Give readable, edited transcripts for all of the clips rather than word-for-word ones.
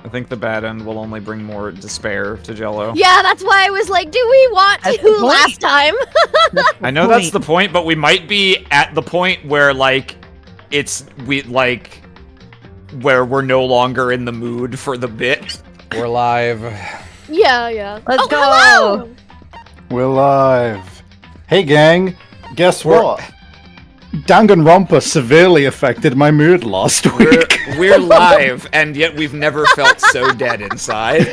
I think the bad end will only bring more despair to Jello. Yeah, that's why I was like, do we want to last time? I know that's the point, but we might be at the point where, like, where we're no longer in the mood for the bit. We're live. Yeah. Let's go. Hello! We're live. Hey, gang. Guess what? Danganronpa severely affected my mood last week. We're live, and yet we've never felt so dead inside.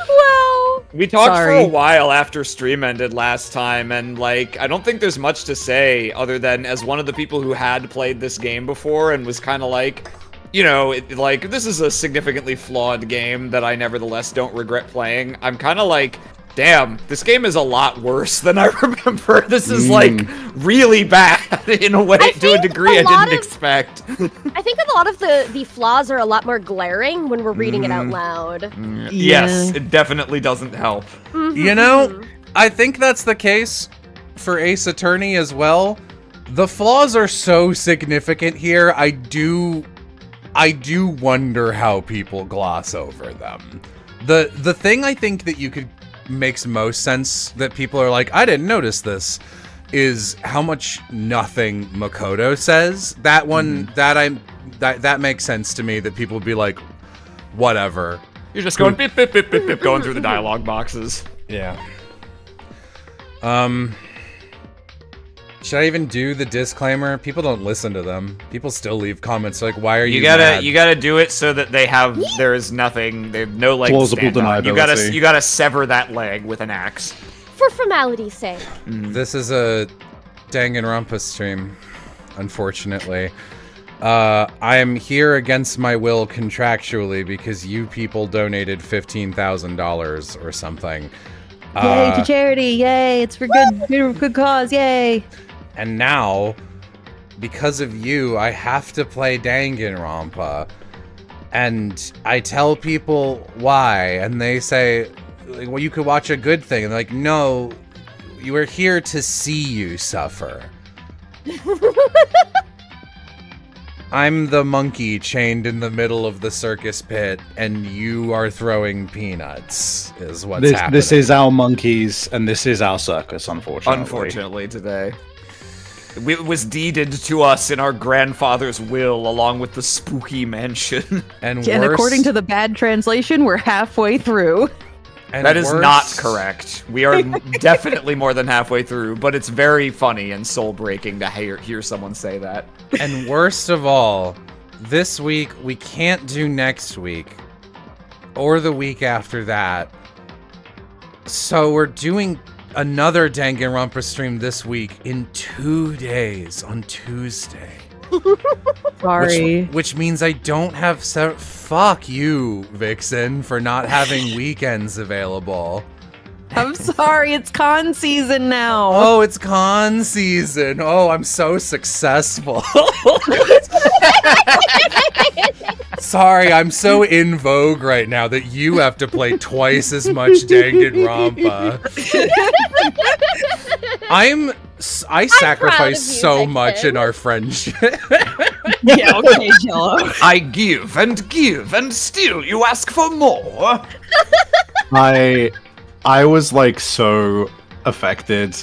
Well, We talked for a while after stream ended last time, and, like, I don't think there's much to say other than as one of the people who had played this game before and was kind of like, you know, this is a significantly flawed game that I nevertheless don't regret playing. I'm kind of like, damn, this game is a lot worse than I remember. This is, like, really bad in a way, to a degree I didn't expect. I think a lot of the flaws are a lot more glaring when we're reading it out loud. Yes, it definitely doesn't help. You know, I think that's the case for Ace Attorney as well. The flaws are so significant here, I do wonder how people gloss over them. The thing I think that makes most sense that people are like, I didn't notice this, is how much nothing Makoto says. That one, that makes sense to me, that people would be like, whatever. You're just going beep, beep, beep, beep, beep, going through the dialogue boxes. Yeah. Should I even do the disclaimer? People don't listen to them. People still leave comments like, "Why are you mad?" You gotta do it so that they have they have no leg to stand on. You gotta sever that leg with an axe. For formality's sake. This is a Danganronpa stream, unfortunately. I am here against my will contractually because you people donated $15,000 or something. Yay to charity! Yay! It's for good cause! Yay! And now, because of you, I have to play Danganronpa. And I tell people why, and they say, well, you could watch a good thing. And they're like, no, you are here to see you suffer. I'm the monkey chained in the middle of the circus pit, and you are throwing peanuts, is what's happening. This is our monkeys, and this is our circus, unfortunately. Unfortunately, today. It was deeded to us in our grandfather's will, along with the spooky mansion. And according to the bad translation, we're halfway through. That is not correct. We are definitely more than halfway through, but it's very funny and soul-breaking to hear someone say that. And worst of all, this week, we can't do next week, or the week after that. So we're doing another Danganronpa stream this week in 2 days, on Tuesday. Sorry. Which means I don't have fuck you, Vixen, for not having weekends available. I'm sorry, it's con season now. Oh, it's con season. Oh, I'm so successful. Sorry, I'm so in vogue right now that you have to play twice as much Danganronpa. I sacrifice so much in our friendship. Yeah, okay, Jello. I give, and still you ask for more. I was like so affected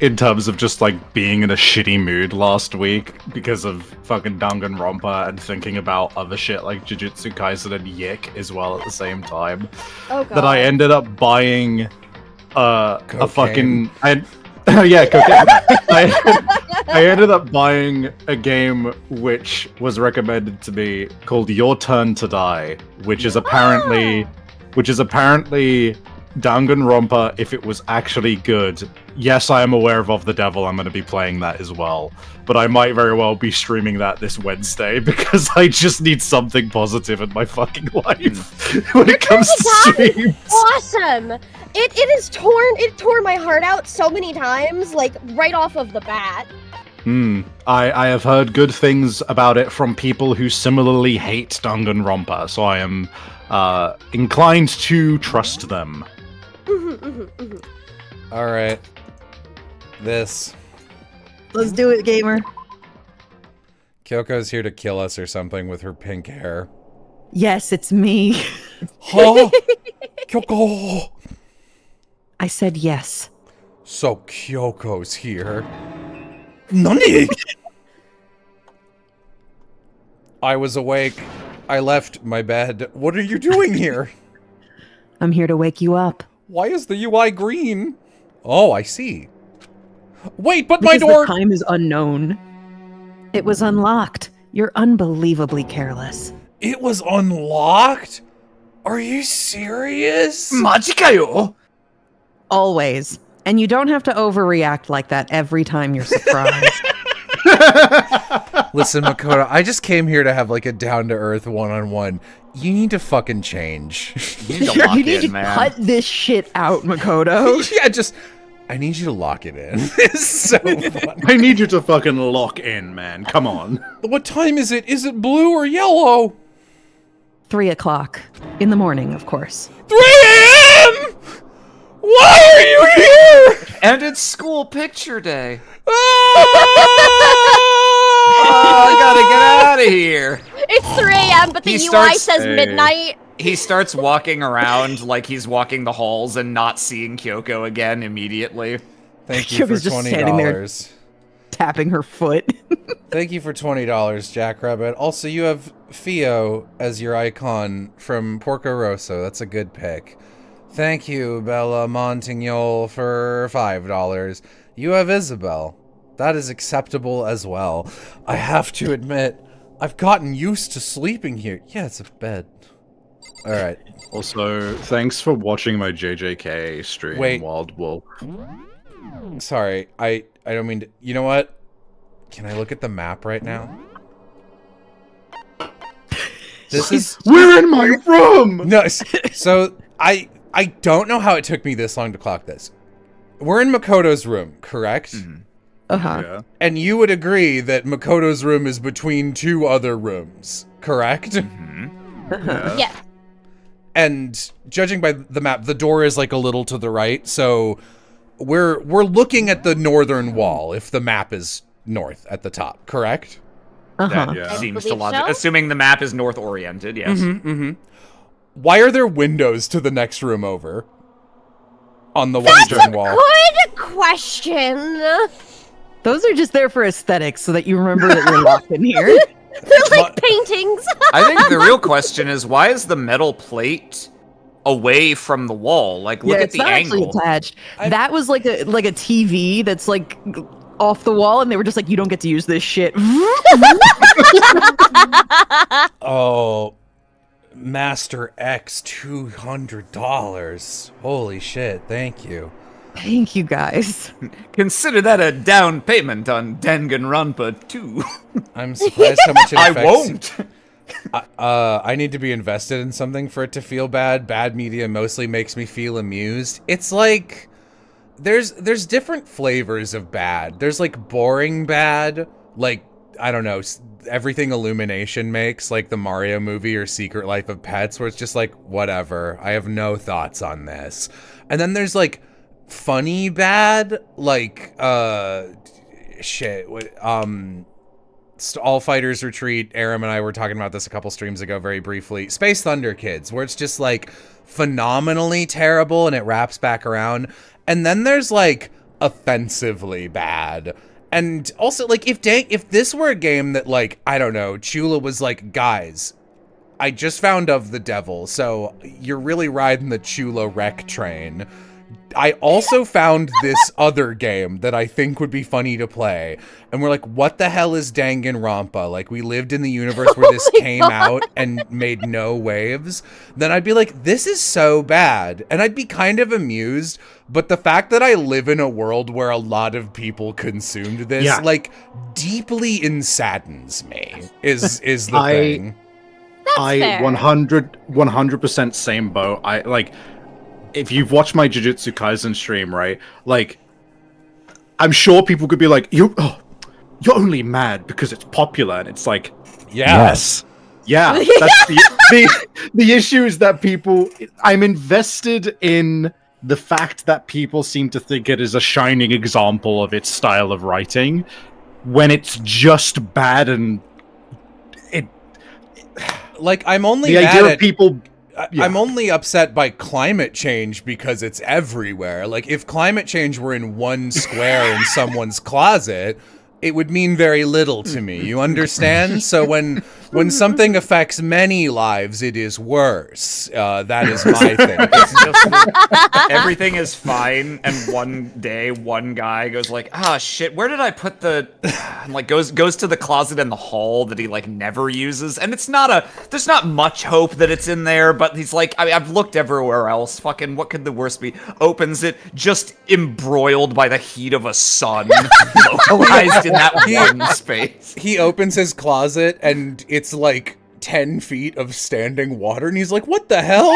in terms of just like being in a shitty mood last week because of fucking Danganronpa and thinking about other shit like Jujutsu Kaisen and Yik as well at the same time. Oh, God. That I ended up buying a fucking cocaine. I ended up buying a game which was recommended to me called Your Turn to Die, which is apparently Danganronpa if it was actually good. Yes, I am aware of the Devil. I'm going to be playing that as well. But I might very well be streaming that this Wednesday because I just need something positive in my fucking life when it comes to streams. Awesome! It tore my heart out so many times, like, right off of the bat. I have heard good things about it from people who similarly hate Danganronpa, so I am inclined to trust them. Alright. This. Let's do it, gamer. Kyoko's here to kill us or something with her pink hair. Yes, it's me. Huh? Kyoko! I said yes. So Kyoko's here. Nani? I was awake. I left my bed. What are you doing here? I'm here to wake you up. Why is the UI green? Oh, I see. Wait, but Because my door... the time is unknown. It was unlocked. You're unbelievably careless. It was unlocked? Are you serious? Machikayo! Always. And you don't have to overreact like that every time you're surprised. Listen, Makoto, I just came here to have like a down-to-earth one-on-one. You need to fucking change. You need to lock you need to in, man. cut this shit out, Makoto. Yeah, just... I need you to lock it in. It's so fun. I need you to fucking lock in, man. Come on. What time is it? Is it blue or yellow? 3 o'clock. In the morning, of course. 3 a.m.! Why are you here? And it's school picture day. Ah! I gotta get out of here. It's 3 a.m., but the He UI starts- says midnight. He starts walking around like he's walking the halls and not seeing Kyoko again immediately. Thank you for Kyoko's just standing there. $20. Tapping her foot. Thank you for $20, Jackrabbit. Also, you have Fio as your icon from Porco Rosso. That's a good pick. Thank you, Bella Montignol, for $5. You have Isabel. That is acceptable as well. I have to admit, I've gotten used to sleeping here. Yeah, it's a bed. All right. Also, thanks for watching my JJK stream, Wait. Wild Wolf. Sorry, I don't mean to... You know what? Can I look at the map right now? This is... We're in my room! No, so I don't know how it took me this long to clock this. We're in Makoto's room, correct? Mm-hmm. Uh-huh. Yeah. And you would agree that Makoto's room is between 2 other rooms, correct? Yeah. Yeah. And judging by the map, the door is like a little to the right, so we're looking at the northern wall if the map is north at the top, correct? Uh-huh. Yeah. Seems to believe logic. so. Assuming the map is north oriented, yes. Why are there windows to the next room over? On the western wall. Good question. Those are just there for aesthetics so that you remember that you're locked in here. They're like paintings. I think the real question is, why is the metal plate away from the wall? Like, look at it's the not angle. actually attached. That was like a TV that's like off the wall, and they were just like, you don't get to use this shit. Oh, Master X, $200. Holy shit, thank you. Thank you, guys. Consider that a down payment on Danganronpa 2. I'm surprised how much it I affects. won't. I need to be invested in something for it to feel bad. Bad media mostly makes me feel amused. It's like there's different flavors of bad. There's like boring bad, like I don't know, everything Illumination makes, like the Mario movie or Secret Life of Pets, where it's just like whatever. I have no thoughts on this. And then there's like funny bad, like shit. All Fighters Retreat. Arim and I were talking about this a couple streams ago very briefly. Space Thunder Kids, where it's just like phenomenally terrible and it wraps back around. And then there's like offensively bad. And also like if this were a game that like, I don't know, Chula was like, guys, I just found Of the Devil, so you're really riding the Chula wreck train. I also found this other game that I think would be funny to play. And we're like, what the hell is Danganronpa? Like, we lived in the universe where this came out and made no waves. Then I'd be like, this is so bad. And I'd be kind of amused. But the fact that I live in a world where a lot of people consumed this, like, deeply unsaddens me, is the thing. I fair. 100% same boat. I like, if you've watched my Jujutsu Kaisen stream, right? Like, I'm sure people could be like, you're only mad because it's popular, and it's like, yes, yeah. That's the issue is that people. I'm invested in the fact that people seem to think it is a shining example of its style of writing, when it's just bad and Like, I'm only the mad idea at of people. Yeah. I'm only upset by climate change because it's everywhere. Like, if climate change were in one square in someone's closet, it would mean very little to me. You understand? So when something affects many lives, it is worse. That is my thing. It's just that everything is fine, and one day, one guy goes like, "Ah, shit, where did I put the?" And like goes to the closet in the hall that he like never uses, and there's not much hope that it's in there, but he's like, I've looked everywhere else. Fucking, what could the worst be? Opens it, just embroiled by the heat of a sun, localized in that one space. He opens his closet and it's like 10 feet of standing water, and he's like, "What the hell?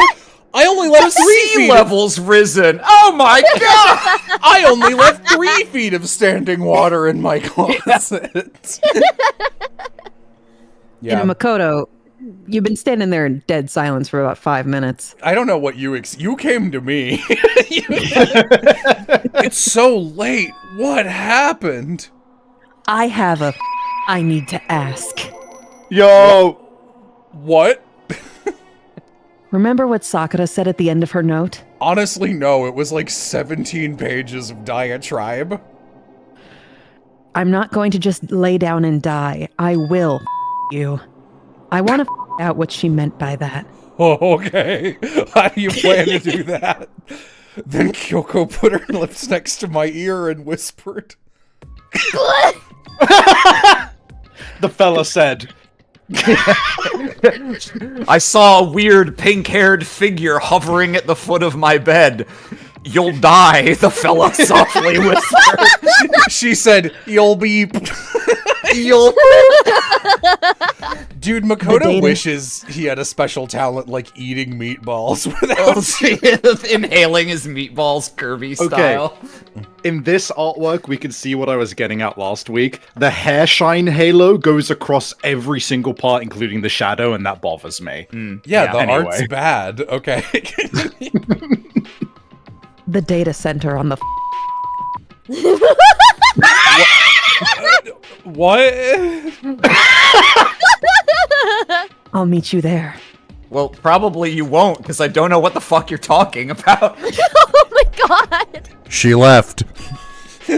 I only left 3 Sea feet. levels risen. Oh my god! I only left 3 feet of standing water in my closet." You know, Makoto, you've been standing there in dead silence for about 5 minutes. I don't know what you came to me. It's so late. What happened? I have I need to ask. Yo! What? Remember what Sakura said at the end of her note? Honestly, no. It was like 17 pages of diatribe. I'm not going to just lay down and die. I will you. I want to out what she meant by that. Oh, okay. How do you plan to do that? Then Kyoko put her lips next to my ear and whispered. The fella said. I saw a weird pink-haired figure hovering at the foot of my bed. "You'll die," the fella softly whispered. She said, "You'll be..." You'll... Dude, Makoto wishes he had a special talent like eating meatballs without... inhaling his meatballs Kirby style. In this artwork, we can see what I was getting at last week. The hair shine halo goes across every single part, including the shadow, and that bothers me. Yeah, the anyway. art's bad. Okay. The data center on the What? I'll meet you there. Well, probably you won't, because I don't know what the fuck you're talking about. Oh my god! She left.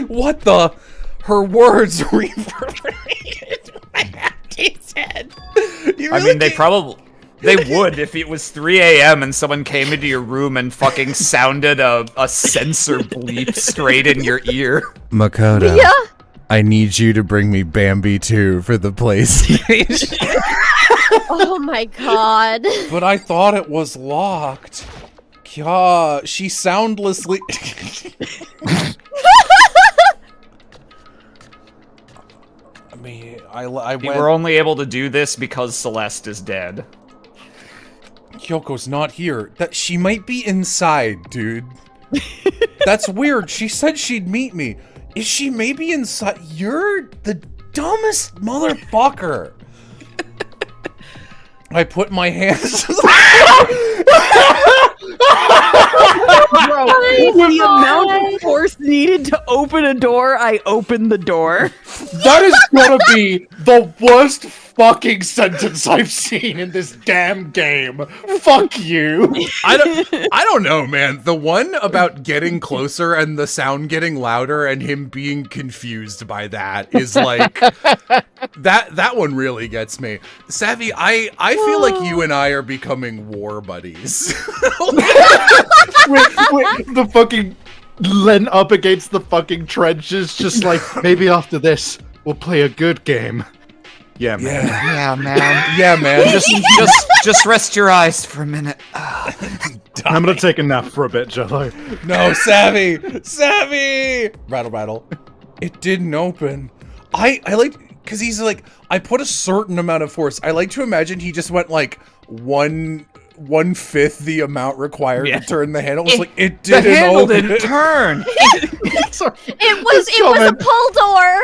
What the? Her words reverberated in my empty's head. I mean, they would if it was 3 a.m. and someone came into your room and fucking sounded a sensor bleep straight in your ear. Makoto, Yeah? I need you to bring me Bambi 2 for the PlayStation. Oh my god. But I thought it was locked. Kya, she soundlessly... I mean, I We went... were only able to do this because Celeste is dead. Kyoko's not here. That she might be inside, dude. That's weird. She said she'd meet me. Is she maybe inside? You're the dumbest motherfucker. I put my hands. Bro, the amount of force needed to open a door, I opened the door. That is gonna be the worst fucking sentence I've seen in this damn game. Fuck you. I don't know, man. The one about getting closer and the sound getting louder and him being confused by that is like that one really gets me. Savvy, I feel like you and I are becoming war buddies. with the fucking Len up against the fucking trenches, just like, maybe after this we'll play a good game. Yeah, man. Yeah, man. Yeah, man. Just rest your eyes for a minute. I'm gonna take a nap for a bit, Jello. No, Savvy! Rattle. It didn't open. I like, because he's like, I put a certain amount of force. I like to imagine he just went like 1/5 the amount required to turn the handle. It was like, it didn't The handle open. didn't turn. It was a pull door.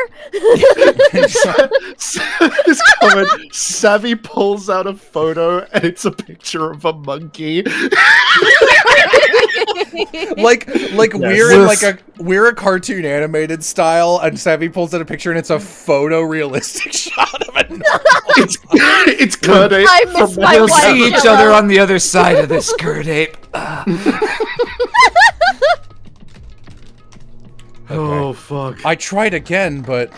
This comment, Savvy pulls out a photo and it's a picture of a monkey. like we're in like a we're a cartoon animated style, and Savvy pulls out a picture, and it's a photorealistic shot of a It's good. I miss my We'll wife. see each other on the other side of this Gerd ape. Oh, fuck. I tried again, but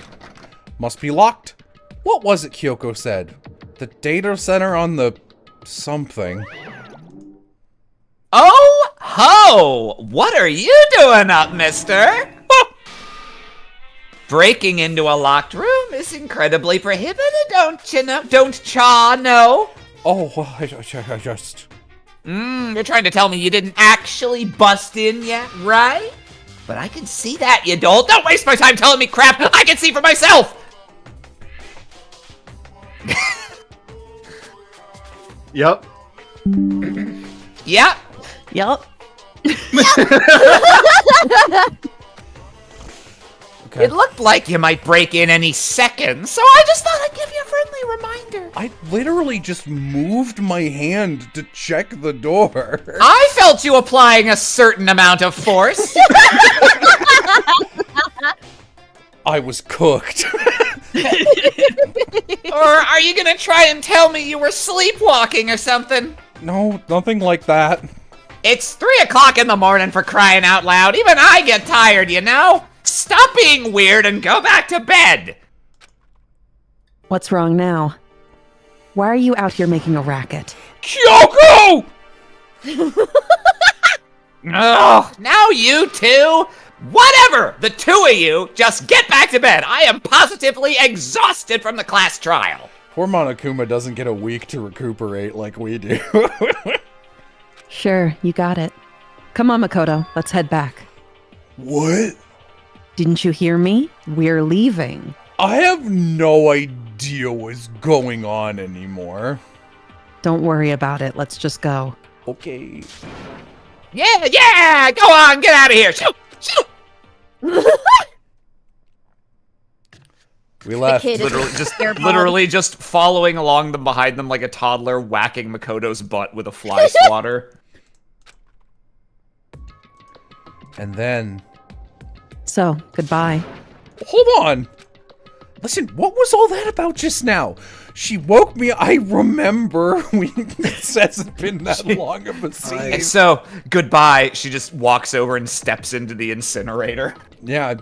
must be locked. What was it Kyoko said? The data center on the something. Oh ho! What are you doing up, mister? Breaking into a locked room is incredibly prohibited, don't you know? Don't cha know? Oh, well, I just... You're trying to tell me you didn't actually bust in yet, right? But I can see that, you dolt. Don't waste my time telling me crap. I can see for myself. Yep. Yep. Yup. Okay. It looked like you might break in any second, so I just thought I'd give you a friendly reminder. I literally just moved my hand to check the door. I felt you applying a certain amount of force. I was cooked. Or are you gonna try and tell me you were sleepwalking or something? No, nothing like that. It's 3 o'clock in the morning, for crying out loud. Even I get tired, you know? Stop being weird and go back to bed. What's wrong now? Why are you out here making a racket? Kyoko! Oh, now you two? Whatever! The 2 of you, just get back to bed. I am positively exhausted from the class trial. Poor Monokuma doesn't get a week to recuperate like we do. Sure, you got it. Come on, Makoto, let's head back. What? Didn't you hear me? We're leaving. I have no idea what's going on anymore. Don't worry about it, let's just go. Okay. Yeah, go on, get out of here. Shoot. We left. kid is- Literally just following along them behind them like a toddler, whacking Makoto's butt with a fly swatter. And then... So, goodbye. Hold on! Listen, what was all that about just now? She woke me. I remember. It hasn't been that long of a scene. And so, goodbye. She just walks over and steps into the incinerator. Yeah,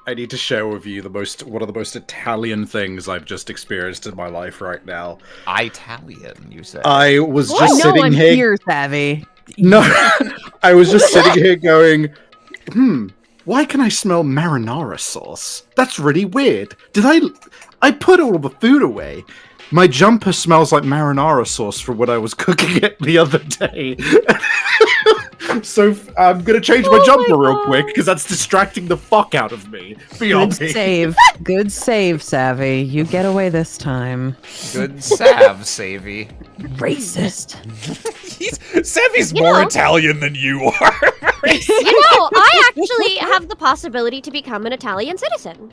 I need to share with you one of the most Italian things I've just experienced in my life right now. Italian, you say? I was I just know sitting I'm here. here, Savvy. No, I was just sitting here going, why can I smell marinara sauce? That's really weird. I put all the food away. My jumper smells like marinara sauce from when I was cooking it the other day. So I'm gonna change my jumper real quick because that's distracting the fuck out of me. Good save. Good save, Savvy. You get away this time. Good salve, Savvy. Racist. Savvy's You more know- Italian than you are. You know, I actually have the possibility to become an Italian citizen.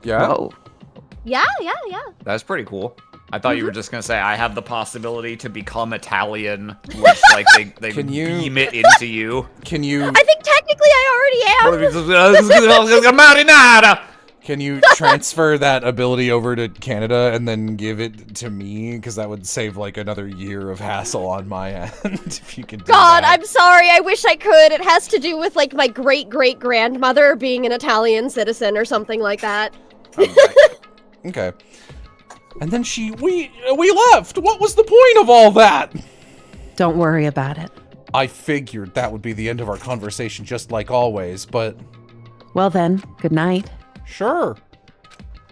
Yeah. Whoa. Yeah. That's pretty cool. I thought you were just gonna say I have the possibility to become Italian, which like they Can you- beam it into you. Can you I think technically I already am. Marinara. can you transfer that ability over to Canada and then give it to me? Because that would save like another year of hassle on my end. If you could do God, that. I'm sorry. I wish I could. It has to do with like my great-great-grandmother being an Italian citizen or something like that. Okay. And then we left. What was the point of all that? Don't worry about it. I figured that would be the end of our conversation, just like always, but Well then, good night. sure.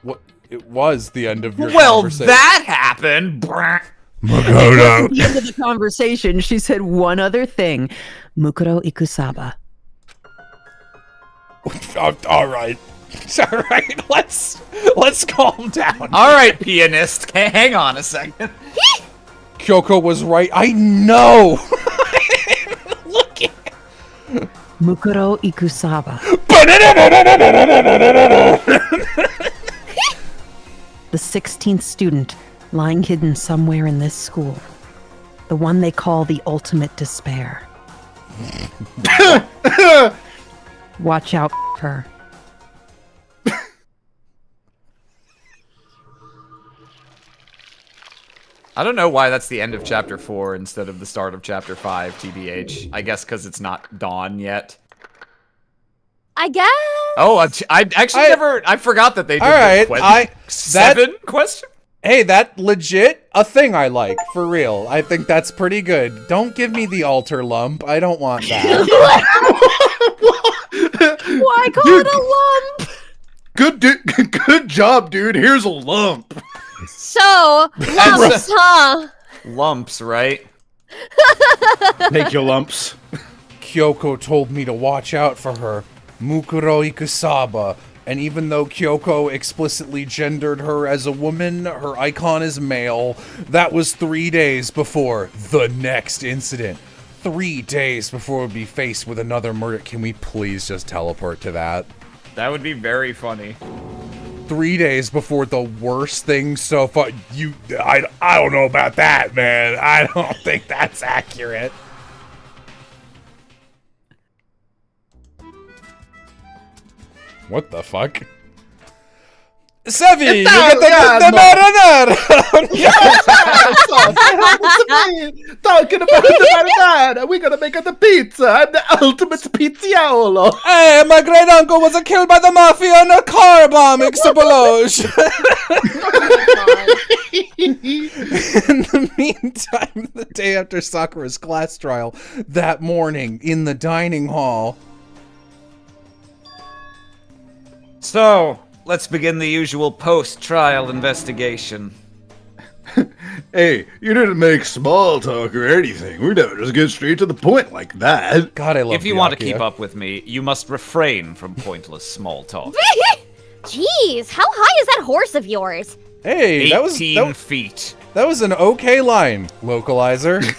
What? It was the end of your Well, conversation. that happened. Brr. Makoto. At the end of the conversation, she said one other thing. Mukuro Ikusaba. All right. All right. Let's calm down. All right, pianist. Hang on a second. Kyoko was right. I know. Look at Mukuro Ikusaba. The 16th student lying hidden somewhere in this school. The one they call the ultimate despair. Watch out for her. I don't know why that's the end of chapter 4 instead of the start of chapter 5, TBH. I guess because it's not dawn yet. I guess. Oh, I actually never... I forgot that they did Alright, seven question? Hey, that legit a thing I like, for real. I think that's pretty good. Don't give me the altar lump. I don't want that. Why call it a lump? Good job, dude. Here's a lump. So, lumps, huh? Lumps, right? Take your lumps. Kyoko told me to watch out for her. Mukuro Ikusaba. And even though Kyoko explicitly gendered her as a woman, her icon is male. That was 3 days before the next incident. 3 days before we'd be faced with another murder. Can we please just teleport to that? That would be very funny. 3 days before the worst thing so far. I don't know about that, man. I don't think that's accurate. What the fuck? Sevi, you get the marinara! Talking about the marinara, we're gonna make the pizza. I'm the ultimate pizziolo. Hey, my great uncle was killed by the mafia in a car bomb explosion. In the meantime, the day after Sakura's class trial, that morning in the dining hall. So, let's begin the usual post-trial investigation. Hey, you didn't make small talk or anything. We don't just get straight to the point like that. God, I love If you want to Byakuya. keep up with me, you must refrain from pointless small talk. Jeez, how high is that horse of yours? Hey, 18 feet. that was an okay line, localizer. He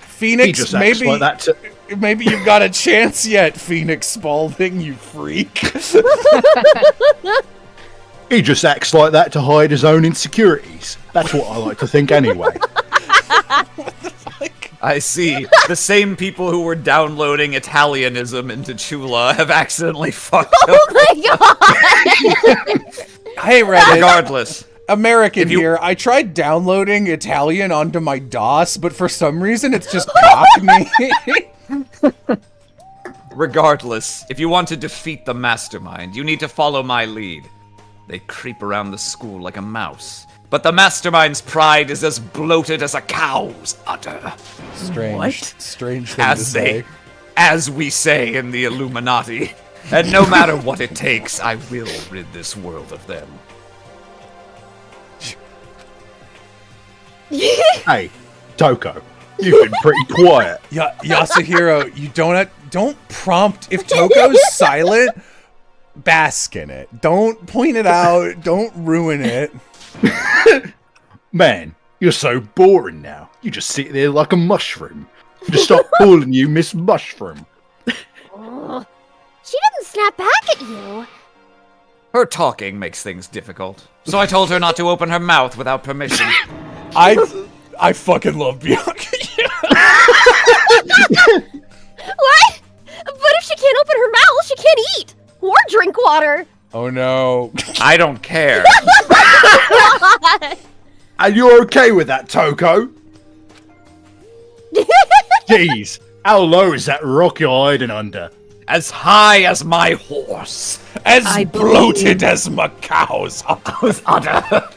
Phoenix, just acts like that to... maybe you've got a chance yet, Phoenix Spalding, you freak. He just acts like that to hide his own insecurities. That's what I like to think anyway. I see. The same people who were downloading Italianism into Chula have accidentally fucked up. Oh my god! Hey, Reddit. Regardless. American If you- here. I tried downloading Italian onto my DOS, but for some reason it's just Cockney. Regardless, if you want to defeat the mastermind, you need to follow my lead. They creep around the school like a mouse. But the mastermind's pride is as bloated as a cow's udder. Strange thing to say. As we say in the Illuminati. And no matter what it takes, I will rid this world of them. Hey, Toko, you've been pretty quiet. Yasuhiro, you don't prompt. If Toko's silent, bask in it. Don't point it out. Don't ruin it. Man, you're so boring now. You just sit there like a mushroom. Just stop calling you Miss Mushroom. She didn't snap back at you. Her talking makes things difficult. So I told her not to open her mouth without permission. I fucking love Bianca. What? But if she can't open her mouth, she can't eat or drink water. Oh no. I don't care. And you're okay with that, Toko? Jeez, how low is that rock you're hiding under? As high as my horse. As I bloated believe- as my cows. Udder.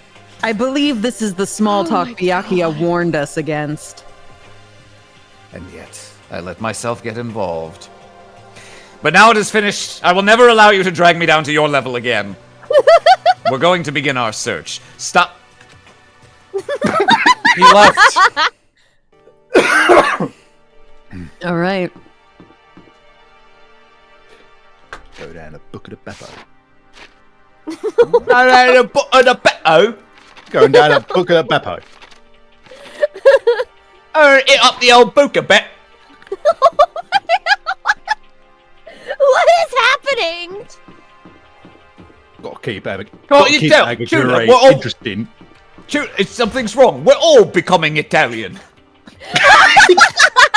I believe this is the small talk Byakuya warned us against. And yet, I let myself get involved. But now it is finished. I will never allow you to drag me down to your level again. We're going to begin our search. Stop. He left. All right. Go down the book of the Beppo. Going down the book of the Beppo. It up the old book a bit. What is happening? Gotta keep having. Can't Gotta you keep tell? having Chula, great, we're all-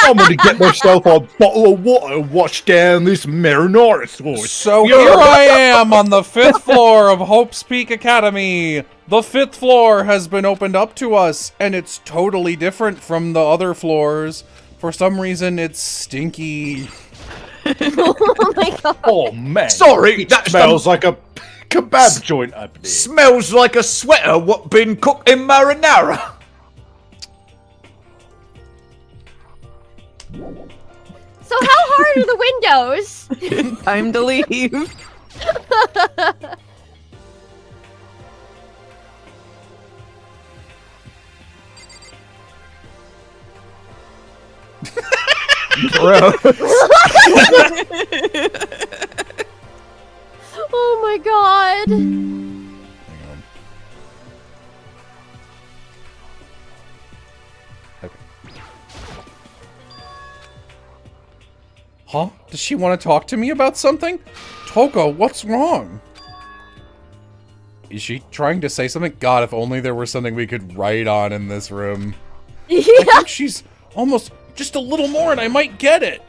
I'm gonna get myself a bottle of water and wash down this marinara sauce. So here I am on the 5th floor of Hope's Peak Academy. The 5th floor has been opened up to us, and it's totally different from the other floors. For some reason, it's stinky. Oh my god. Oh man. Sorry, It that smells like a kebab joint up there. smells like a sweater what been cooked in marinara. So how hard are the windows? Time to leave. Bro. Oh my god. Huh? Does she want to talk to me about something? Toko, what's wrong? Is she trying to say something? God, if only there was something we could write on in this room. I think she's almost just a little more and I might get it.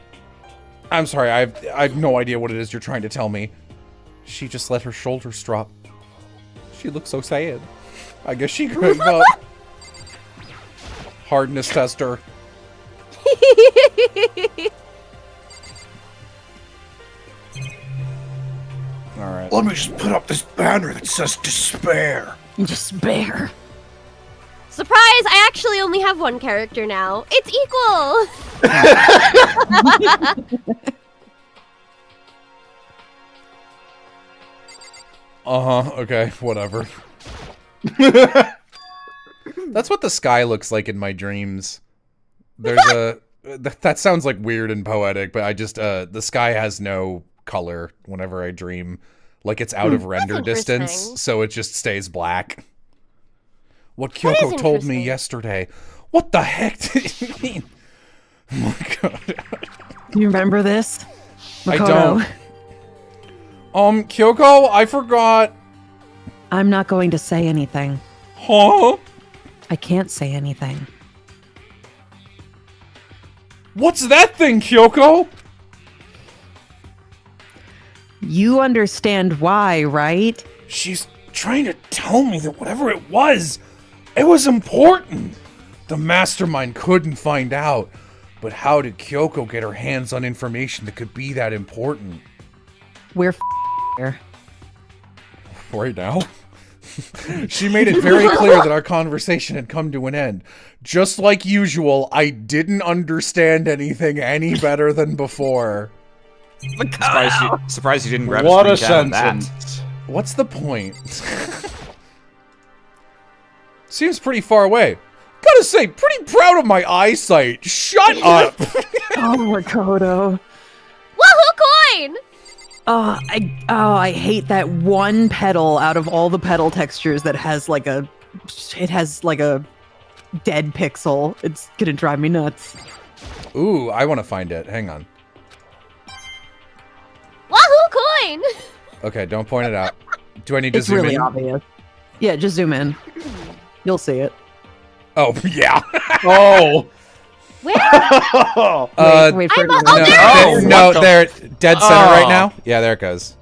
I'm sorry, I have no idea what it is you're trying to tell me. She just let her shoulders drop. She looks so sad. I guess she gave up. Hardness tester. Alright. Let me just put up this banner that says despair. Despair. Surprise! I actually only have one character now. It's equal! Uh-huh, okay, whatever. That's what the sky looks like in my dreams. There's a... That sounds like weird and poetic, but I just, the sky has no color whenever I dream. Like it's out of render distance, interesting. so it just stays black. What That is Kyoko told me interesting. yesterday. What the heck did you mean? Oh my god. Do you remember this? I Makoto? don't. Kyoko, I forgot. I'm not going to say anything. Huh? I can't say anything. What's that thing, Kyoko? You understand why, right? She's trying to tell me that whatever it was important. The mastermind couldn't find out. But how did Kyoko get her hands on information that could be that important? We're here. Right now? She made it very clear that our conversation had come to an end. Just like usual, I didn't understand anything any better than before. Surprised you didn't grab What a a screenshot of that. sentence. What's the point? Seems pretty far away. Gotta say, pretty proud of my eyesight. Shut up! Oh, Makoto. Woohoo coin! I hate that one petal out of all the petal textures that has like a dead pixel. It's gonna drive me nuts. Ooh, I want to find it. Hang on. Woohoo coin! Okay, don't point it out. Do I need to It's zoom really in? obvious. Yeah, just zoom in. You'll see it. Oh, yeah. Oh. Where? Wait for it. oh, no, there it is! no, What the- there, dead center right Oh. now. Yeah, there it goes.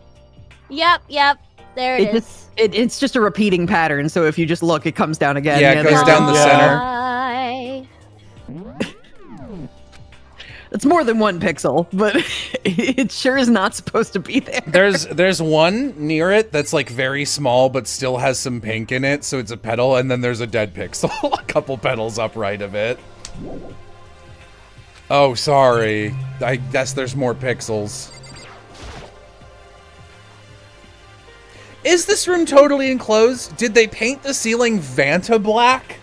Yep, there it is. It's just a repeating pattern, so if you just look, it comes down again. Yeah, it goes down the center. Bye. It's more than one pixel, but it sure is not supposed to be there. There's one near it that's like very small but still has some pink in it, so it's a petal, and then there's a dead pixel, a couple petals upright of it. Oh, sorry. I guess there's more pixels. Is this room totally enclosed? Did they paint the ceiling Vanta black?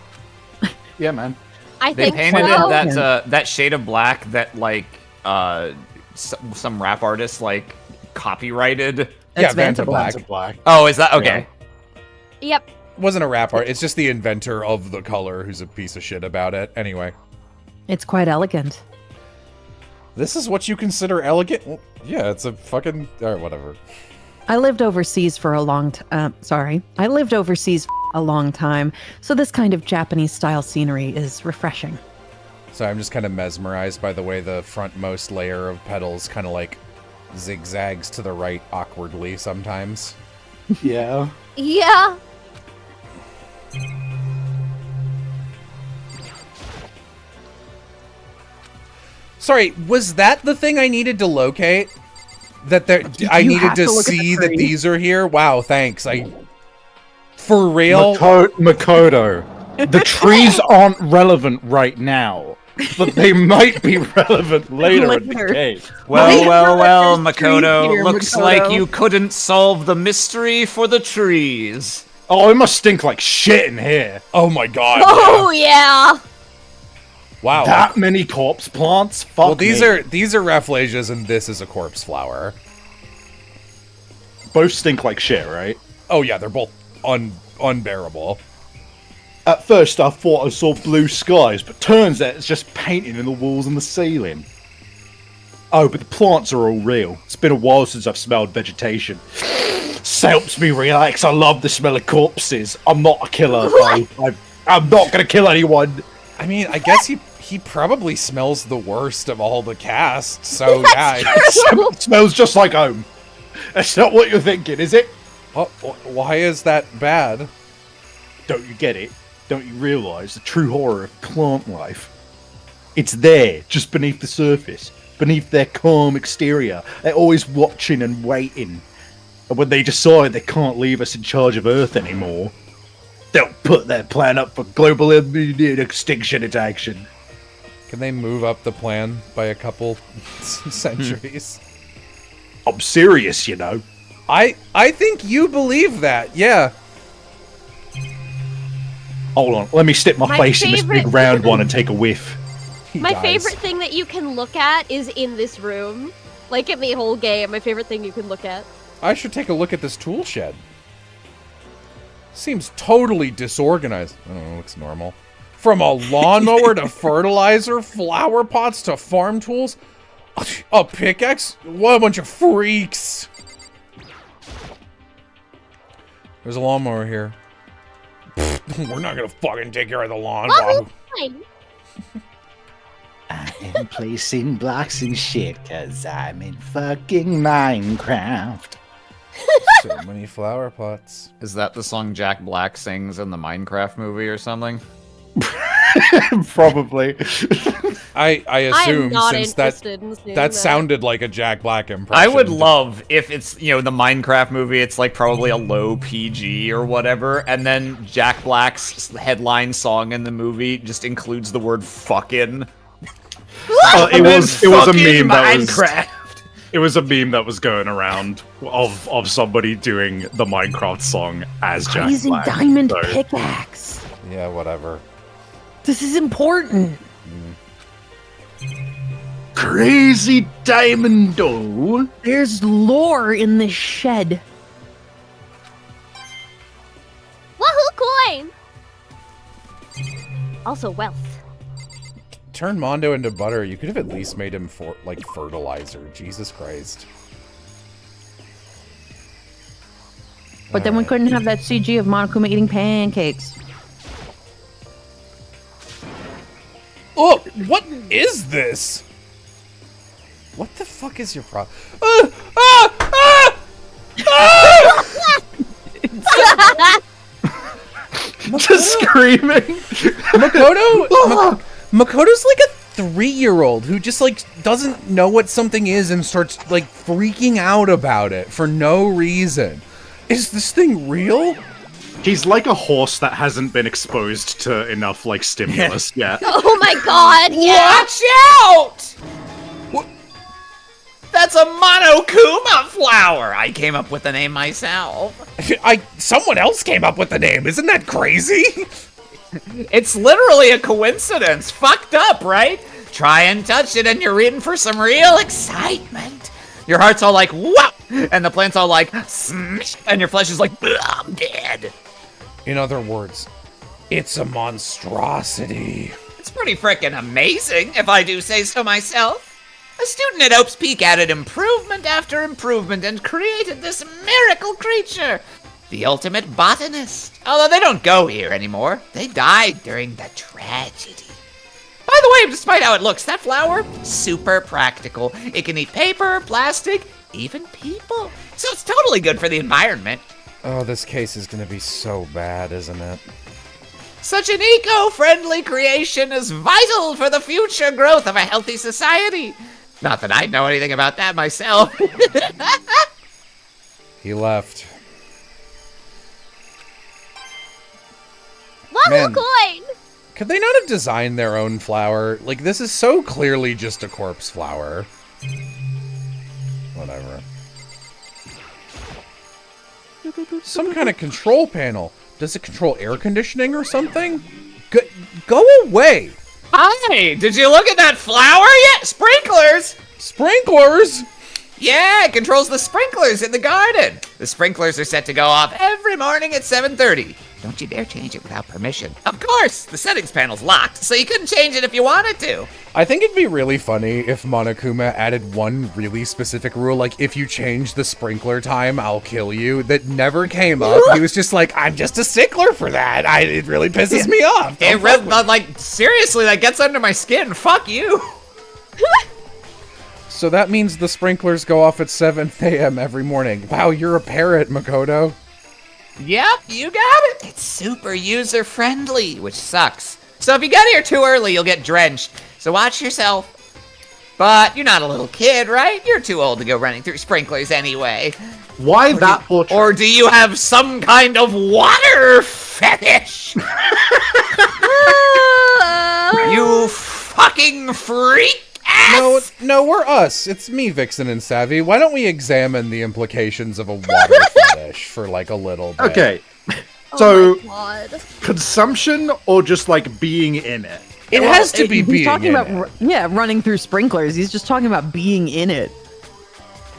Yeah, man. I They think painted so. it that shade of black that like some rap artist like copyrighted. Yeah, That's Vanta Vanta Black. Black. Black. Oh, is that okay? Yep. Wasn't a rap art. It's just the inventor of the color who's a piece of shit about it. Anyway, It's quite elegant. this is what you consider elegant? Well, yeah, it's a fucking... Alright, whatever. I lived overseas for a long I lived overseas for a long time, so this kind of Japanese-style scenery is refreshing. So I'm just kind of mesmerized by the way the frontmost layer of petals kind of like zigzags to the right awkwardly sometimes. Yeah. Yeah. Sorry, was that the thing I needed to locate? That there, I You needed have to to look at the see that tree? these are here? Wow, thanks. For real? Makoto, the trees aren't relevant right now, but they might be relevant later in the Later. game. Well, There's trees Makoto. here, Looks Makoto. like you couldn't solve the mystery for the trees. Oh, it must stink like shit in here. Oh my god. Oh yeah. Wow. That many corpse plants? Fuck Well, these me. are Rafflesias and this is a corpse flower. Both stink like shit, right? Oh yeah, they're both unbearable. At first, I thought I saw blue skies, but turns out it's just painting in the walls and the ceiling. Oh, but the plants are all real. It's been a while since I've smelled vegetation. This helps me relax. I love the smell of corpses. I'm not a killer. I'm not gonna kill anyone. I mean, I guess he probably smells the worst of all the cast, so yeah. It smells just like home. That's not what you're thinking, is it? Oh, why is that bad? Don't you get it? Don't you realise the true horror of plant life? It's there, just beneath the surface, beneath their calm exterior. They're always watching and waiting. And when they decide they can't leave us in charge of Earth anymore, they'll put their plan up for global immediate extinction into action. Can they move up the plan by a couple centuries? I'm serious, you know. I think you believe that, yeah. Hold on, let me stick my My face in this big favorite- round one and take a whiff. He My dies. favorite thing that you can look at is in this room. Like in the whole game, my favorite thing you can look at. I should take a look at this tool shed. Seems totally disorganized. I don't know, looks normal. From a lawnmower to fertilizer, flower pots to farm tools, a pickaxe? What a bunch of freaks. There's a lawnmower here. We're not gonna fucking take care of the lawn. Oh, fine. I am placing blocks and shit, cause I'm in fucking Minecraft. So many flower pots. Is that the song Jack Black sings in the Minecraft movie or something? Probably. I assume I'm not since that interested in seeing that sounded like a Jack Black impression. I would love if it's, you know, the Minecraft movie, it's like probably a low PG or whatever, and then Jack Black's headline song in the movie just includes the word fucking. It was a Fucking meme that was Minecraft. it was a meme that was going around of somebody doing the Minecraft song as Jack Crazy Black. diamond So- pickaxe. Yeah, whatever. This is important. Crazy diamond dough. There's lore in this shed. Woohoo coin! Also wealth. Turn Mondo into butter. You could have at least made him like fertilizer. Jesus Christ. But then we Alright. couldn't have that CG of Monokuma eating pancakes. Oh, what is this? What the fuck is your problem? Just screaming. Makoto's like a 3-year-old who just like doesn't know what something is and starts like freaking out about it for no reason. Is this thing real? He's like a horse that hasn't been exposed to enough like stimulus yet. Oh my god, yeah! Watch out! That's a Monokuma flower! I came up with the name myself. Someone else came up with the name. Isn't that crazy? It's literally a coincidence. Fucked up, right? Try and touch it and you're in for some real excitement. Your heart's all like, wow! And the plant's all like, smash! And your flesh is like, I'm dead. In other words, it's a monstrosity. It's pretty frickin' amazing, if I do say so myself. A student at Oaks Peak added improvement after improvement and created this miracle creature. The ultimate botanist. Although they don't go here anymore. They died during the tragedy. But By the way, despite how it looks, that flower, super practical. It can eat paper, plastic, even people. So it's totally good for the environment. Oh, this case is gonna be so bad, isn't it? Such an eco-friendly creation is vital for the future growth of a healthy society. Not that I know anything about that myself. He left. Wahoo Man. coin! Could they not have designed their own flower? Like, this is so clearly just a corpse flower. Whatever. Some kind of control panel. Does it control air conditioning or something? Go away! Hi, did you look at that flower yet? Sprinklers! Sprinklers? Yeah, it controls the sprinklers in the garden. The sprinklers are set to go off every morning at 7:30. Don't you dare change it without permission. Of course, the settings panel's locked, so you couldn't change it if you wanted to. I think it'd be really funny if Monokuma added one really specific rule, like, if you change the sprinkler time, I'll kill you, that never came up. He was just like, I'm just a stickler for that. It really pisses me off. Seriously, that gets under my skin. Fuck you. So that means the sprinklers go off at 7 a.m. every morning. Wow, you're a parrot, Makoto. Yep, you got it. It's super user-friendly, which sucks. So if you get here too early, you'll get drenched. So watch yourself. But you're not a little kid, right? You're too old to go running through sprinklers anyway. Why that portrait? Or do you have some kind of water fetish? You fucking freak ass! No, we're us. It's me, Vixen, and Savvy. Why don't we examine the implications of a water fetish for, like, a little bit? Okay. So, Oh my God. consumption or just, like, being in it? It has to be He's being talking in about, it. running through sprinklers. He's just talking about being in it.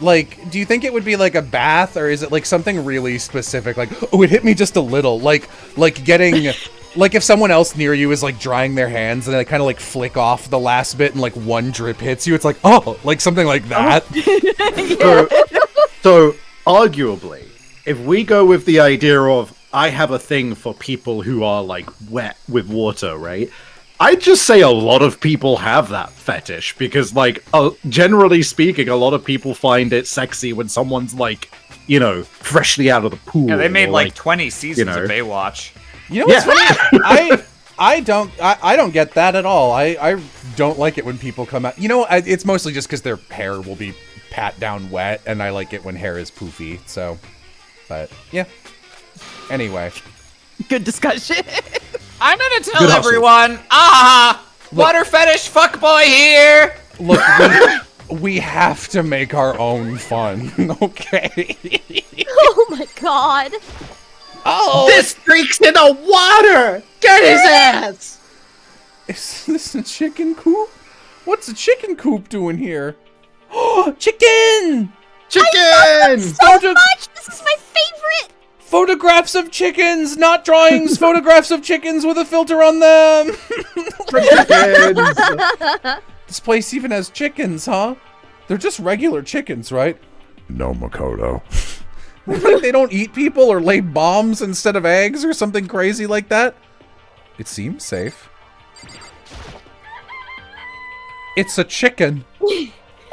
Like, do you think it would be like a bath, or is it like something really specific? Like, oh, it hit me just a little. Like getting, like if someone else near you is like drying their hands and they kind of like flick off the last bit and like one drip hits you, it's like, oh, like something like that. So, arguably, if we go with the idea of, I have a thing for people who are, like, wet with water, right? I'd just say a lot of people have that fetish, because, like, generally speaking, a lot of people find it sexy when someone's, like, you know, freshly out of the pool. Yeah, they made or, like 20 seasons know. of Baywatch. You know what's funny? I don't get that at all. I don't like it when people come out. You know, it's mostly just because their hair will be pat down wet, and I like it when hair is poofy. So, but yeah. Anyway, Good discussion. I'm gonna tell Good hustle. everyone, water fetish fuckboy here. look, we have to make our own fun, okay? Oh my God. Oh, This freak's in the water! Get his ass! is this a chicken coop? What's a chicken coop doing here? Oh, chicken! Chicken! So much! This is my favorite! Photographs of chickens, not drawings. Photographs of chickens with a filter on them. Chickens! This place even has chickens, huh? They're just regular chickens, right? No, Makoto. Like they don't eat people or lay bombs instead of eggs or something crazy like that? It seems safe. It's a chicken.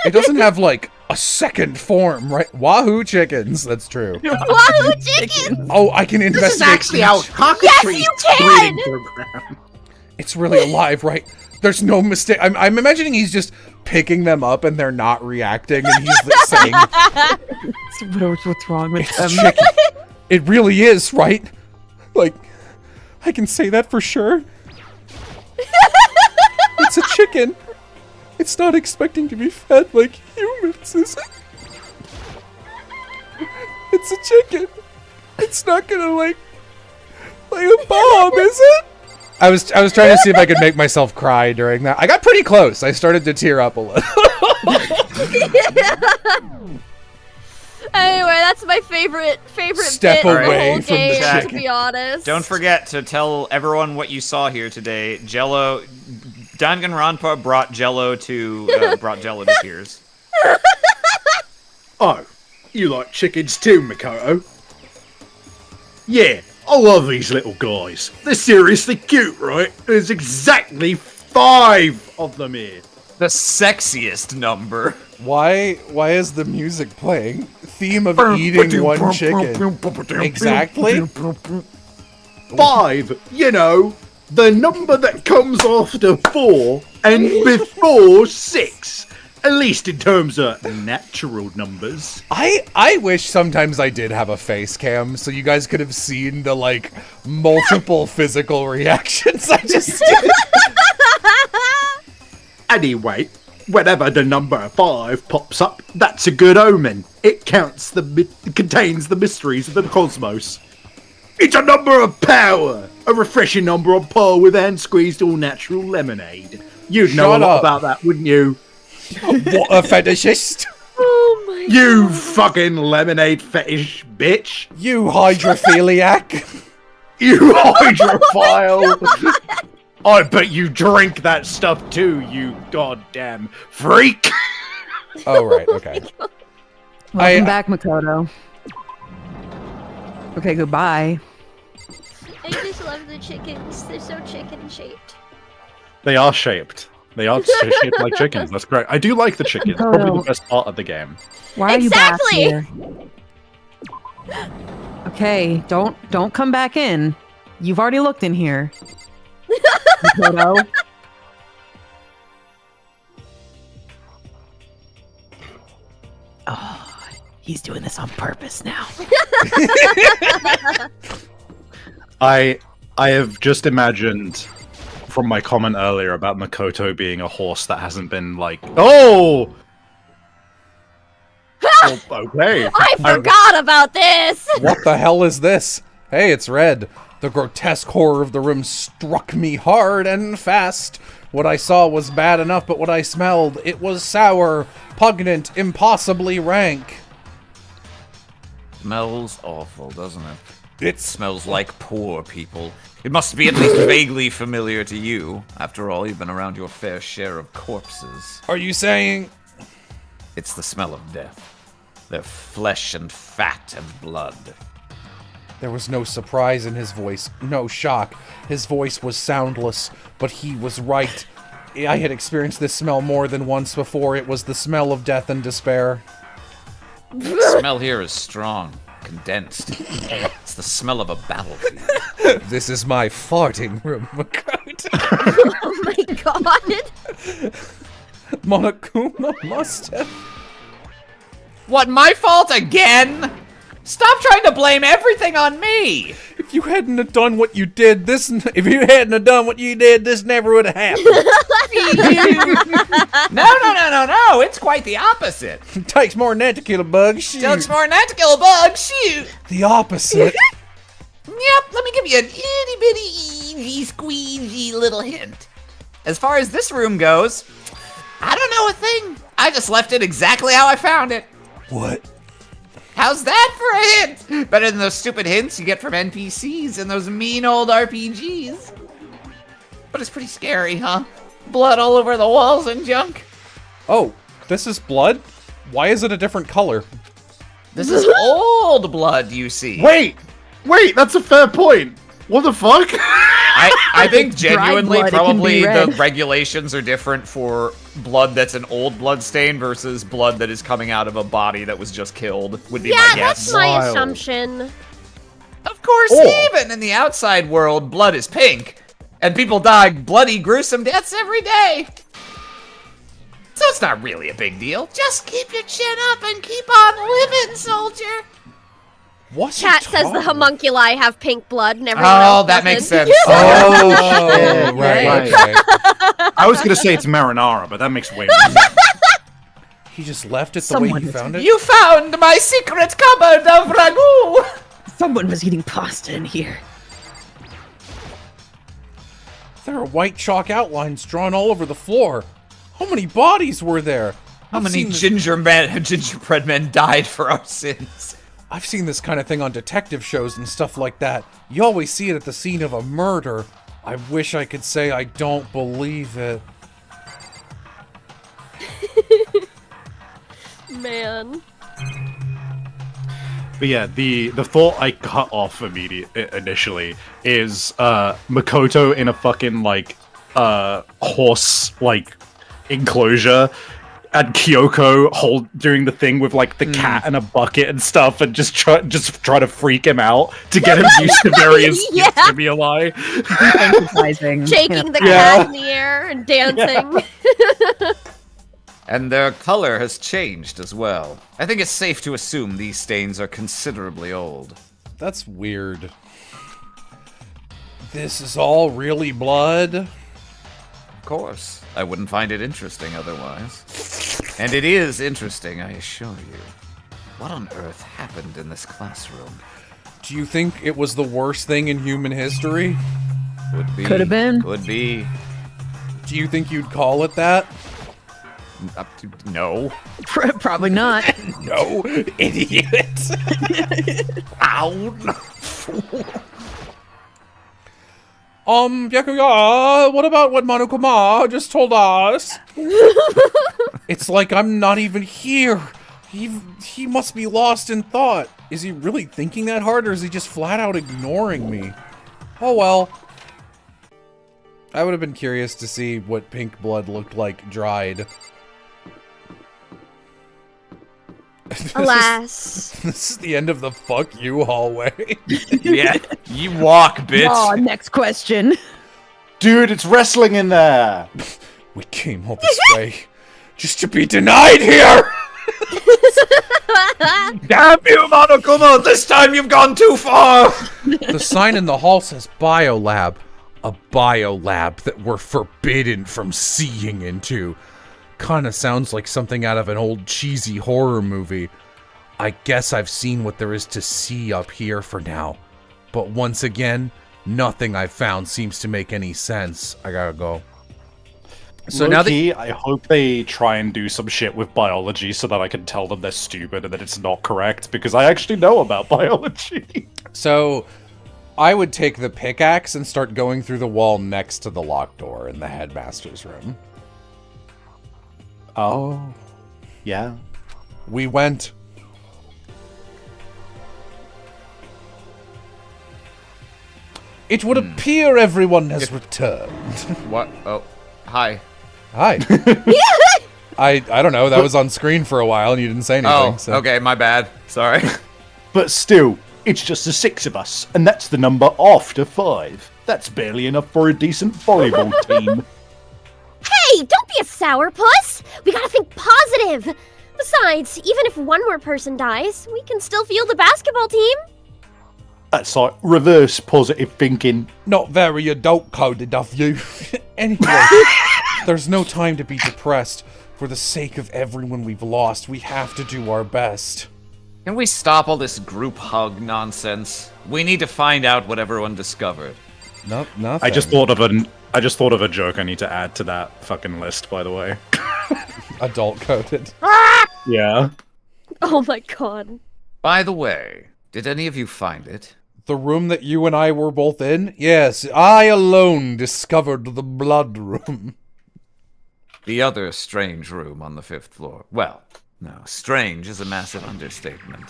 It doesn't have, like, a second form, right? Wahoo chickens. That's true. Wahoo chicken! Oh, I can investigate. This is actually our each. cockatrice Yes, you can! breeding program. It's really alive, right? There's no mistake. I'm imagining he's just picking them up and they're not reacting, and he's like saying, What's wrong with "It's a chicken." It really is, right? Like, I can say that for sure. It's a chicken. It's not expecting to be fed like humans, is it? It's a chicken. It's not gonna like lay a bomb, is it? I was trying to see if I could make myself cry during that. I got pretty close. I started to tear up a little. Anyway, that's my favorite Step bit of the away whole from the game, to chicken. be honest. Don't forget to tell everyone what you saw here today. Jello, Danganronpa brought Jello to tears. Oh, you like chickens too, Makoto? Yeah, I love these little guys. They're seriously cute, right? It's exactly 5 of them here. The sexiest number. Why is the music playing? Theme of eating one chicken. Exactly. 5, you know, the number that comes after 4 and before 6. At least in terms of natural numbers. I wish sometimes I did have a face cam so you guys could have seen the like multiple physical reactions I just did. Anyway, whenever the number 5 pops up, that's a good omen. It contains the mysteries of the cosmos. It's a number of power, a refreshing number on par with hand-squeezed all-natural lemonade. You'd know Shut a lot up. about that, wouldn't you? What a fetishist. Oh my You fucking lemonade fetish bitch! You hydrophiliac. You hydrophile! I bet you drink that stuff too, you goddamn freak! Oh, right, okay. Welcome back, Makoto. Okay, goodbye. I just love the chickens. They're so chicken shaped. They are shaped. They are shaped like chickens, that's correct. I do like the chickens, probably the best part of the game. Why are you back Exactly! here? Okay, don't come back in. You've already looked in here. Makoto. Oh, he's doing this on purpose now. I have just imagined from my comment earlier about Makoto being a horse that hasn't been like, oh! Oh, okay. I forgot about this! What the hell is this? Hey, it's red. The grotesque horror of the room struck me hard and fast. What I saw was bad enough, but what I smelled, it was sour, pungent, impossibly rank. Smells awful, doesn't it? It Smells like poor people. It must be at least vaguely familiar to you. After all, you've been around your fair share of corpses. Are you saying? It's the smell of death. Their flesh and fat and blood. There was no surprise in his voice, no shock. His voice was soundless, but he was right. I had experienced this smell more than once before. It was the smell of death and despair. The smell here is strong, condensed. It's the smell of a battlefield. This is my farting room, Makoto. Oh my god! Monokuma must have. What, my fault again? Stop trying to blame everything on me! If you hadn't have done what you did, this never would have happened. No, it's quite the opposite. It takes more than that to kill a bug. Shoot. Takes more than that to kill a bug, shoot! The opposite. Yep, let me give you an itty bitty easy squeezy little hint. As far as this room goes, I don't know a thing. I just left it exactly how I found it. What? How's that for a hint? Better than those stupid hints you get from NPCs and those mean old RPGs. But it's pretty scary, huh? Blood all over the walls and junk. Oh, this is blood? Why is it a different color? This is old blood, you see. Wait, that's a fair point. What the fuck? I think Dried genuinely blood, it can probably be red. the regulations are different for blood that's an old blood stain versus blood that is coming out of a body that was just killed, would be Yeah, my that's guess. my Wild. assumption. Of course, Oh. even in the outside world, blood is pink. And people die bloody, gruesome deaths every day. So it's not really a big deal. Just keep your chin up and keep on living, soldier. What's Chat he says the talking- homunculi have pink blood and everyone Oh, else that doesn't. makes sense. Oh, shit. right. Right. Okay. I was gonna say it's marinara, but that makes way more sense. He just left it the way Someone he is- found it? You found my secret cupboard of ragu. Someone was eating pasta in here. There are white chalk outlines drawn all over the floor. How many bodies were there? How I've many seen this- gingerbread men died for our sins? I've seen this kind of thing on detective shows and stuff like that. You always see it at the scene of a murder. I wish I could say I don't believe it. Man. But yeah, the thought I cut off initially is Makoto in a fucking like horse like enclosure, and Kyoko doing the thing with like the cat and a bucket and stuff, and just try to freak him out to get him used to various Yeah. stimuli. Emphasizing. Shaking the Yeah. cat in the air and dancing. And their color has changed as well. I think it's safe to assume these stains are considerably old. That's weird. This is all really blood? Of course. I wouldn't find it interesting otherwise. And it is interesting, I assure you. What on earth happened in this classroom? Do you think it was the worst thing in human history? Could be. Could have been. Could be. Do you think you'd call it that? No. Probably not. No, idiot. Ow! Byakuya, what about what Monokuma just told us? It's like I'm not even here. He must be lost in thought. Is he really thinking that hard, or is he just flat out ignoring me? Oh well. I would have been curious to see what pink blood looked like dried. Alas. This is the end of the fuck you hallway. Yeah, you walk, bitch. Oh, next question. Dude, it's wrestling in there. We came all this way just to be denied here. Damn you, Monokuma! This time you've gone too far! The sign in the hall says biolab. A biolab that we're forbidden from seeing into. Kinda sounds like something out of an old cheesy horror movie. I guess I've seen what there is to see up here for now. But once again, nothing I've found seems to make any sense. I gotta go. So now that I hope they try and do some shit with biology so that I can tell them they're stupid and that it's not correct, because I actually know about biology. So, I would take the pickaxe and start going through the wall next to the locked door in the headmaster's room. Oh, yeah. We went. It would appear everyone has returned. What? Oh, hi. Hi. I don't know, that was on screen for a while and you didn't say anything. Oh, So. okay, my bad. Sorry. But still, it's just the 6 of us, and that's the number after 5. That's barely enough for a decent volleyball team. Hey, don't be a sourpuss! We gotta think positive! Besides, even if one more person dies, we can still field a basketball team. That's like reverse positive thinking. Not very adult-coded of you. Anyway, there's no time to be depressed. For the sake of everyone we've lost, we have to do our best. Can we stop all this group hug nonsense? We need to find out what everyone discovered. Nothing. I just thought of a joke I need to add to that fucking list, by the way. Adult-coded. Yeah. Oh my god. By the way, did any of you find it? The room that you and I were both in? Yes, I alone discovered the blood room. The other strange room on the 5th floor. Well, no, strange is a massive understatement.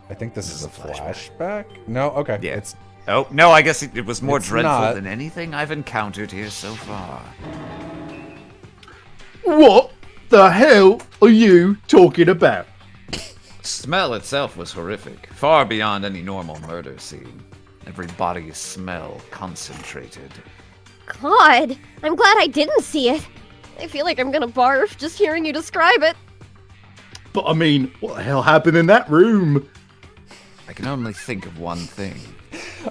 I think this is a flashback? No? Okay. Yeah. It's Oh, no, I guess it was more It's dreadful not. than anything I've encountered here so far. What the hell are you talking about? Smell itself was horrific, far beyond any normal murder scene. Every body's smell concentrated. God, I'm glad I didn't see it. I feel like I'm gonna barf just hearing you describe it. But I mean, what the hell happened in that room? I can only think of one thing.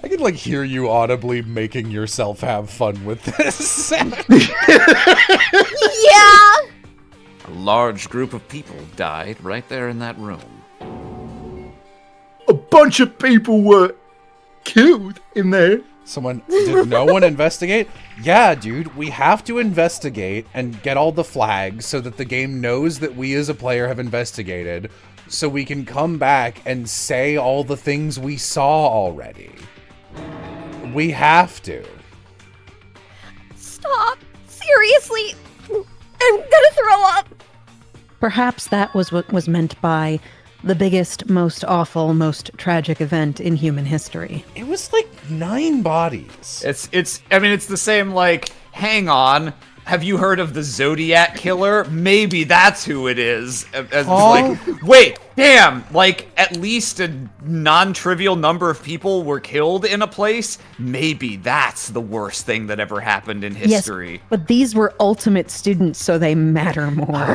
I can like hear you audibly making yourself have fun with this. Yeah! A large group of people died right there in that room. A bunch of people were killed in there. Did no one investigate? Yeah, dude, we have to investigate and get all the flags so that the game knows that we as a player have investigated, so we can come back and say all the things we saw already. We have to. Stop. Seriously. I'm gonna throw up. Perhaps that was what was meant by the biggest, most awful, most tragic event in human history. It was like 9 bodies. I mean, it's the same, like, hang on, have you heard of the Zodiac Killer? Maybe that's who it is. Like, wait, damn, like, at least a non-trivial number of people were killed in a place? Maybe that's the worst thing that ever happened in history. Yes, but these were ultimate students, so they matter more.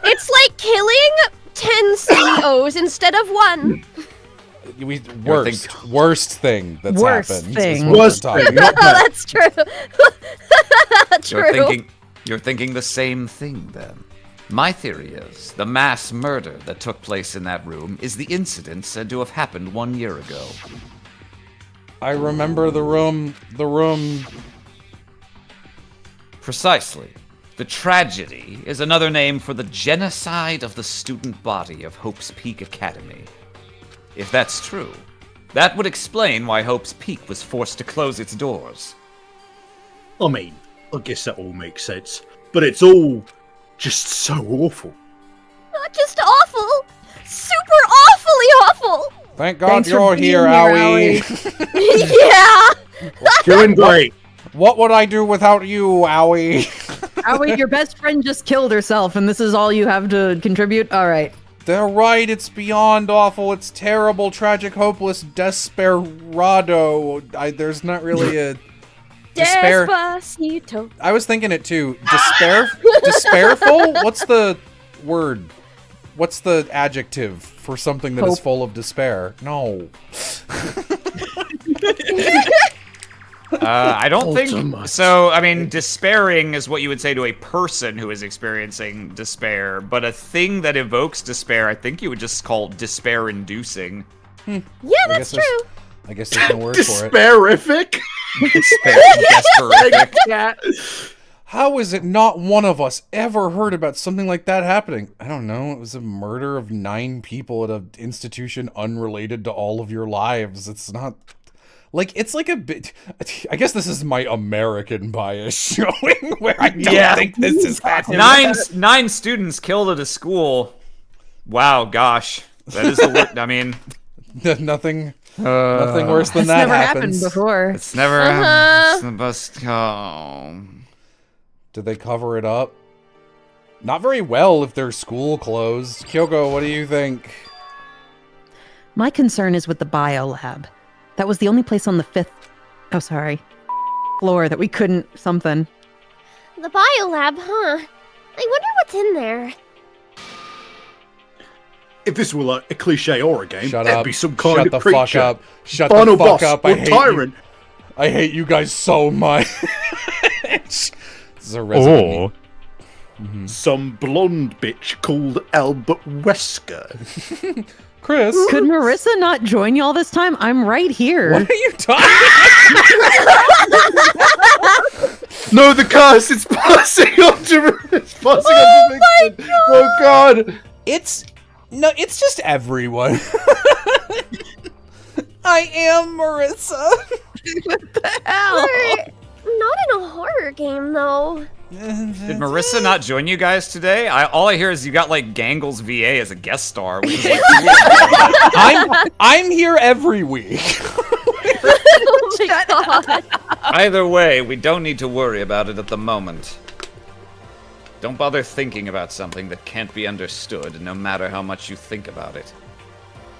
It's like killing 10 CEOs instead of 1. Worst thing that's Worst happened. thing. Worst thing. Not Oh, that's true. True. You're thinking the same thing, then. My theory is the mass murder that took place in that room is the incident said to have happened 1 year ago. I remember the room. Precisely. The tragedy is another name for the genocide of the student body of Hope's Peak Academy. If that's true, that would explain why Hope's Peak was forced to close its doors. I mean, I guess that all makes sense. But it's all just so awful. Not just awful, super awfully awful. Thank God Thanks for you're being here, here, Owie. Yeah. Doing great. What would I do without you, Owie? Owie, your best friend just killed herself, and this is all you have to contribute? All right. They're right, it's beyond awful, it's terrible, tragic, hopeless, desperado. There's not really a... Despair. Despacito. I was thinking it too. Despairful? What's the word? What's the adjective for something that is Hope. full of despair? No. I don't think Ultimate. so. I mean, despairing is what you would say to a person who is experiencing despair, but a thing that evokes despair, I think you would just call despair-inducing. Yeah, I that's guess there's- true. I guess there's no word for it. Desperific. Desperific. How is it not one of us ever heard about something like that happening? I don't know. It was a murder of 9 people at an institution unrelated to all of your lives. It's not... Like, it's like a bit... I guess this is my American bias showing where I don't think this is happening. Nine students killed at a school. Wow, gosh. That is the word. I mean... Nothing worse than That's that never happens. happened before. It's never happened. Did they cover it up? Not very well if their school closed. Kyoko, what do you think? My concern is with the bio lab. That was the only place on the 5th... Oh, sorry. Floor that we couldn't... something. The biolab, huh? I wonder what's in there. If this were like a cliche horror game, Shut there'd up. be some kind Shut of the creature. fuck up. Shut Final the fuck boss up. or tyrant. I hate you guys so much. This is a Resident Evil. Some blonde bitch called Albert Wesker. Chris, Could Marissa not join y'all this time? I'm right here. what are you talking? No, the curse! It's passing on to Vixen. Oh god! It's just everyone. I am Marissa. What the hell? We're not in a horror game, though. Did Marissa not join you guys today? All I hear is you got like Gangle's VA as a guest star, which is like I'm here every week. Oh my god. Either way, we don't need to worry about it at the moment. Don't bother thinking about something that can't be understood, no matter how much you think about it.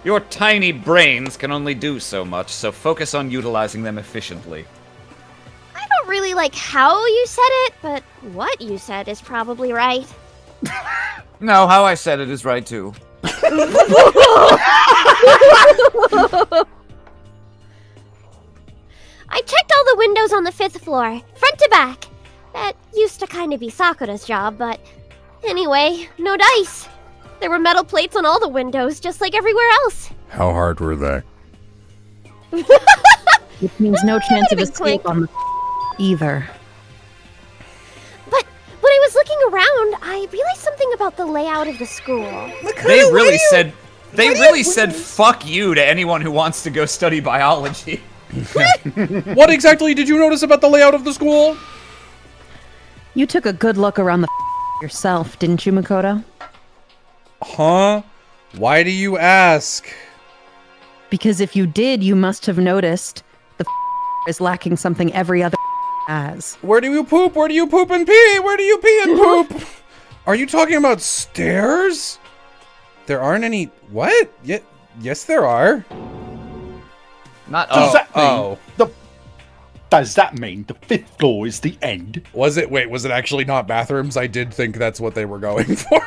Your tiny brains can only do so much, so focus on utilizing them efficiently. I don't really like how you said it, but what you said is probably right. No, how I said it is right too. I checked all the windows on the 5th floor, front to back. That used to kind of be Sakura's job, but anyway, no dice. There were metal plates on all the windows, just like everywhere else. How hard were they? Which means no chance of Wink, escape wink. on the either. But when I was looking around, I realized something about the layout of the school. They really said fuck you to anyone who wants to go study biology. What exactly did you notice about the layout of the school? You took a good look around the yourself, didn't you, Makoto? Huh? Why do you ask? Because if you did, you must have noticed the is lacking something every other has. Where do you poop? Where do you poop and pee? Where do you pee and poop? Are you talking about stairs? There aren't any. What? Yes, there are. Not Does that mean oh. Does that mean the 5th floor is the end? Was it? Wait, was it actually not bathrooms? I did think that's what they were going for.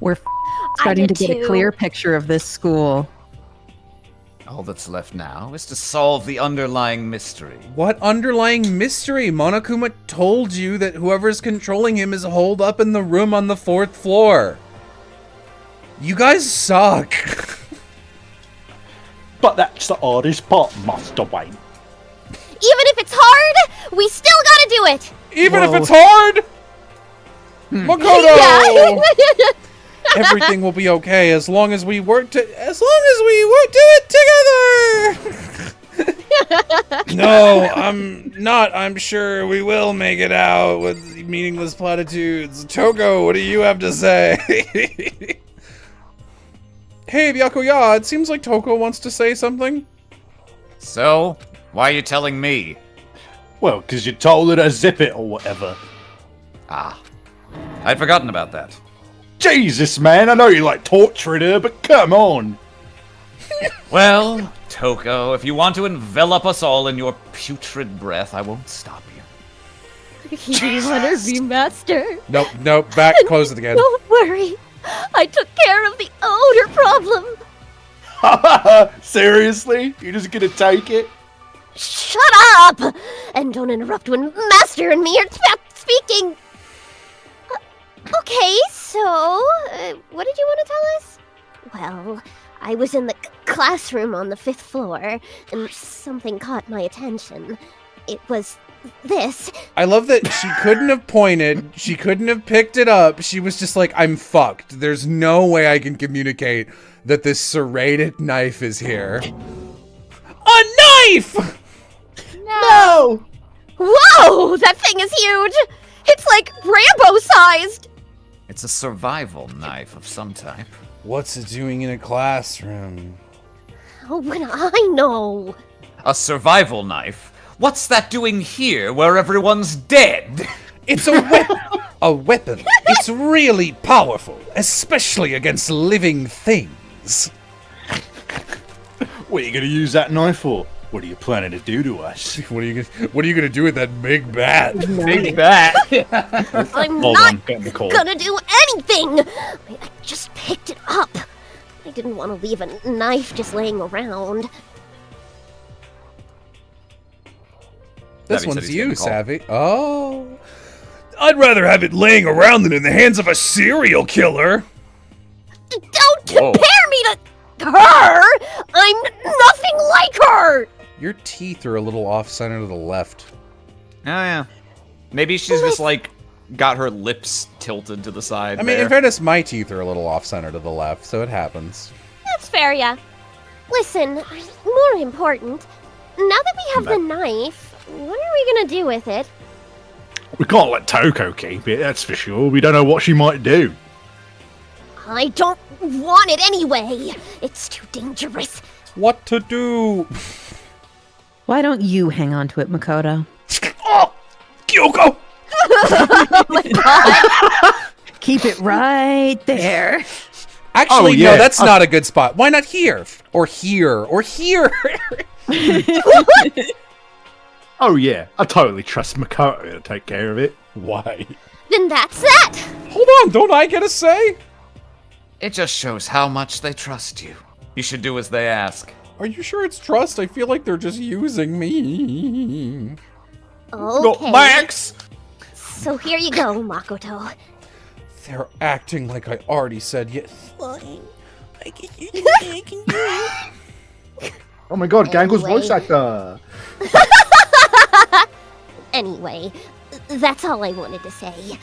We're starting to did get a too. clear picture of this school. All that's left now is to solve the underlying mystery. What underlying mystery? Monokuma told you that whoever's controlling him is holed up in the room on the 4th floor. You guys suck. But that's the hardest part, Master Wayne. Even if it's hard, we still gotta do it! Even Whoa. if it's hard. Makoto. Yeah! Everything will be okay as long as we work do it together. No, I'm not. I'm sure we will make it out with meaningless platitudes. Toko, what do you have to say? Hey, Byakuya, it seems like Toko wants to say something. So, why are you telling me? Well, because you told her to zip it or whatever. Ah, I'd forgotten about that. Jesus, man, I know you like torturing her, but come on. Well, Toko, if you want to envelop us all in your putrid breath, I won't stop you. You wanna be master? Nope, back, close it again. Don't worry. I took care of the odor problem. Seriously? You're just gonna take it? Shut up! And don't interrupt when Master and me are speaking. Okay, so, what did you want to tell us? Well, I was in the classroom on the 5th floor, and something caught my attention. It was this. I love that she couldn't have pointed, she couldn't have picked it up, she was just like, I'm fucked. There's no way I can communicate that this serrated knife is here. A knife! No! Whoa! That thing is huge! It's like Rambo-sized! It's a survival knife of some type. What's it doing in a classroom? How would I know? A survival knife? What's that doing here where everyone's dead? It's a weapon. A weapon. It's really powerful, especially against living things. What are you gonna use that knife for? What are you planning to do to us? What are you gonna do with that big bat? Big bat. I'm Hold not on, getting the call. gonna do anything! I just picked it up. I didn't want to leave a knife just laying around. This Savvy said one's he's you, getting a call. Savvy. Oh. I'd rather have it laying around than in the hands of a serial killer. Don't Whoa. compare me to her! I'm nothing like her! Your teeth are a little off-center to the left. Oh, yeah. Maybe she's just like got her lips tilted to the side. I mean, there. in fairness, my teeth are a little off-center to the left, so it happens. That's fair, yeah. Listen, more important, now that we have the knife, what are we gonna do with it? We can't let Toko keep it, that's for sure. We don't know what she might do. I don't want it anyway. It's too dangerous. What to do? Why don't you hang on to it, Makoto? Oh! Kyoko! Oh my god. Keep it right there. Actually, Oh, yeah. no, that's not a good spot. Why not here? Or here? Or here? Oh yeah, I totally trust Makoto to take care of it. Why? Then that's that. Hold on, don't I get a say? It just shows how much they trust you. You should do as they ask. Are you sure it's trust? I feel like they're just using me. Okay. Max! So here you go, Makoto. They're acting like I already said yes. Oh my god, Gango's Anyway. voice actor! Anyway, that's all I wanted to say.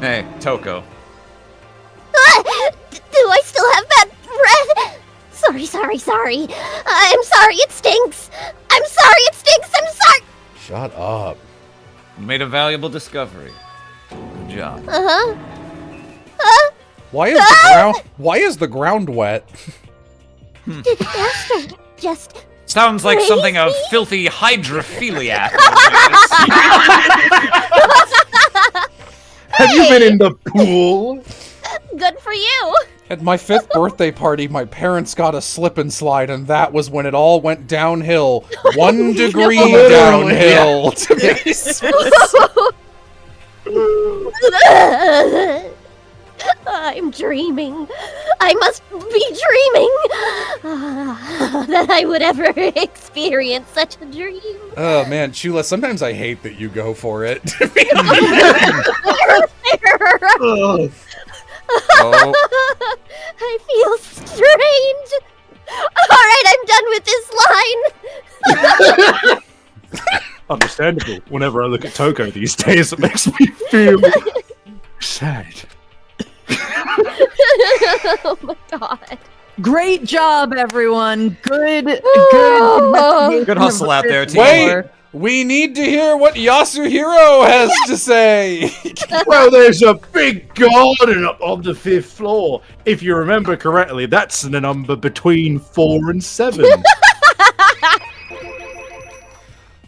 Hey, Toko. Do I still have bad breath? Sorry. I'm sorry, it stinks. I'm sorry. Shut up. You made a valuable discovery. Good job. Uh-huh. Huh? Why is the ground wet? Did Master just... Sounds like Crazy? something of filthy hydrophiliac. Have you been in the pool? Good for you! At my 5th birthday party, my parents got a slip and slide, and that was when it all went downhill. 1 degree downhill. To be I'm dreaming. I must be dreaming that I would ever experience such a dream. Oh man, Chula, sometimes I hate that you go for it. Oh. I feel strange. Alright, I'm done with this line. Understandable. Whenever I look at Toko these days, it makes me feel sad. Oh my god. Great job, everyone. Good Good hustle out there, team. Wait, we need to hear what Yasuhiro has to say. Well, there's a big garden up on the 5th floor. If you remember correctly, that's the number between 4 and 7.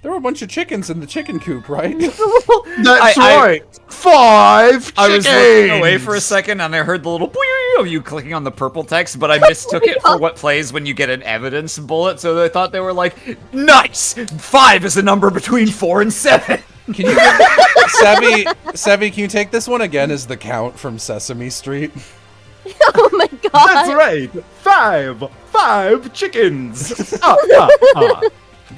There were a bunch of chickens in the chicken coop, right? That's I- right. 5 chickens. I was looking away for a second and I heard the little boing of you clicking on the purple text, but I mistook it for what plays when you get an evidence bullet, so I thought they were like, nice! 5 is a number between 4 and 7! Can you Sevi, can you take this one again as the count from Sesame Street? Oh my god. That's right. 5 chickens.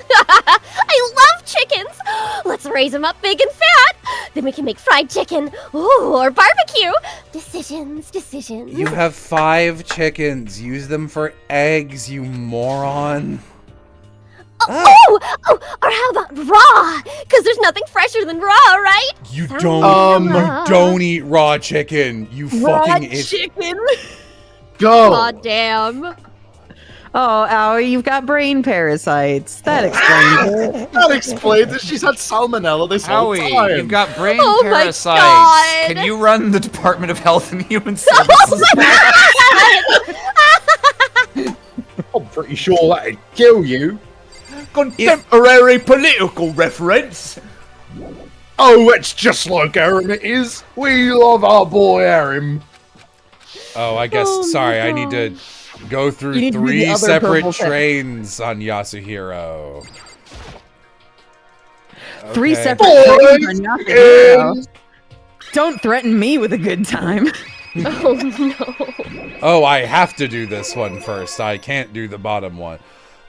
I love chickens! Let's raise them up big and fat! Then we can make fried chicken, ooh, or barbecue! Decisions. You have 5 chickens. Use them for eggs, you moron. Oh, or how about raw? Because there's nothing fresher than raw, right? You Sounds don't eat raw chicken. You fucking idiot. chicken. Go. God damn. Oh, Owie, you've got brain parasites. That explains it. That explains it. She's had salmonella this whole Howie, time. you've got brain Oh my parasites. God. Can you run the Department of Health and Human Services? I'm pretty sure that'd kill you. Contemporary political reference. Oh, it's just like Arim it is. We love our boy Arim. Oh, I guess, Oh my sorry, I need God. to go You through need to be the 3 other separate purple text. trains on Yasuhiro. 3 Okay. separate Boys trains on Yasuhiro. and- Don't threaten me with a good time. Oh no. Oh, I have to do this one first. I can't do the bottom one.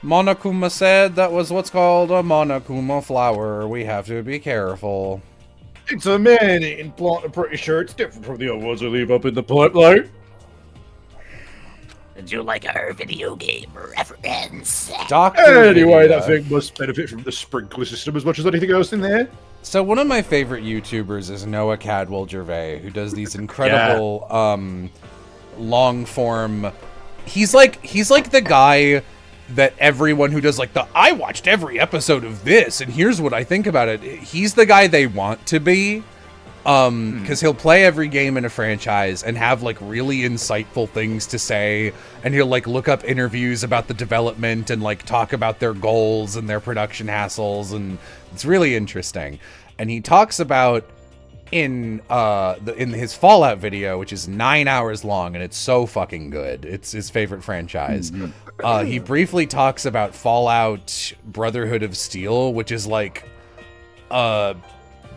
Monokuma said that was what's called a Monokuma flower. We have to be careful. It's a man-eating plant. I'm pretty sure it's different from the other ones I leave up in the pipeline. Would you like our video game reference? Doctor. Anyway, that thing must benefit from the sprinkler system as much as anything else in there. So one of my favorite YouTubers is Noah Cadwell Gervais, who does these incredible long form. He's like the guy that everyone who does like the I watched every episode of this and here's what I think about it. He's the guy they want to be. Because he'll play every game in a franchise and have like really insightful things to say, and he'll like look up interviews about the development and like talk about their goals and their production hassles, and it's really interesting. And he talks about in his Fallout video, which is 9 hours long, and it's so fucking good. It's his favorite franchise. He briefly talks about Fallout Brotherhood of Steel, which is like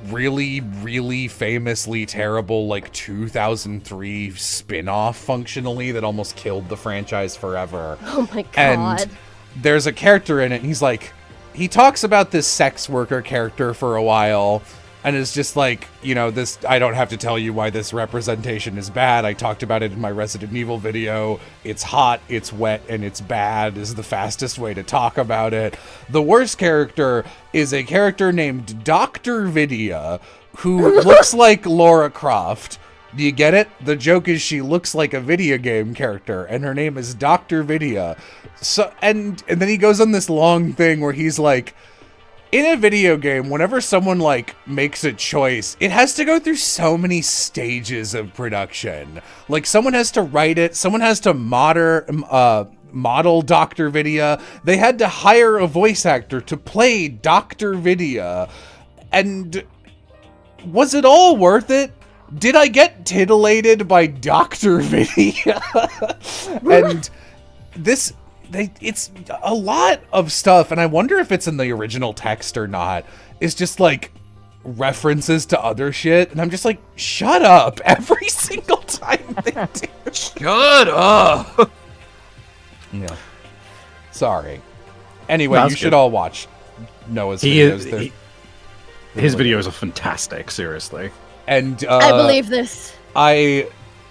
really famously terrible like 2003 spin-off functionally that almost killed the franchise forever. Oh my god. And there's a character in it, and he's like, he talks about this sex worker character for a while, and is just like, you know, this, I don't have to tell you why this representation is bad. I talked about it in my Resident Evil video. It's hot, it's wet, and it's bad is the fastest way to talk about it. The worst character is a character named Dr. Vidya, who looks like Lara Croft. Do you get it? The joke is she looks like a video game character, and her name is Dr. Vidya. So, and then he goes on this long thing where he's like, in a video game, whenever someone like makes a choice, it has to go through so many stages of production. Like someone has to write it, someone has to model Dr. Vidya. They had to hire a voice actor to play Dr. Vidya. And was it all worth it? Did I get titillated by Dr. Vidya? And it's a lot of stuff, and I wonder if it's in the original text or not. It's just like references to other shit, and I'm just like, shut up every single time they do. Shut up! Yeah. Sorry. Anyway, you should all watch Noah's videos. His videos are fantastic, seriously. And I believe this.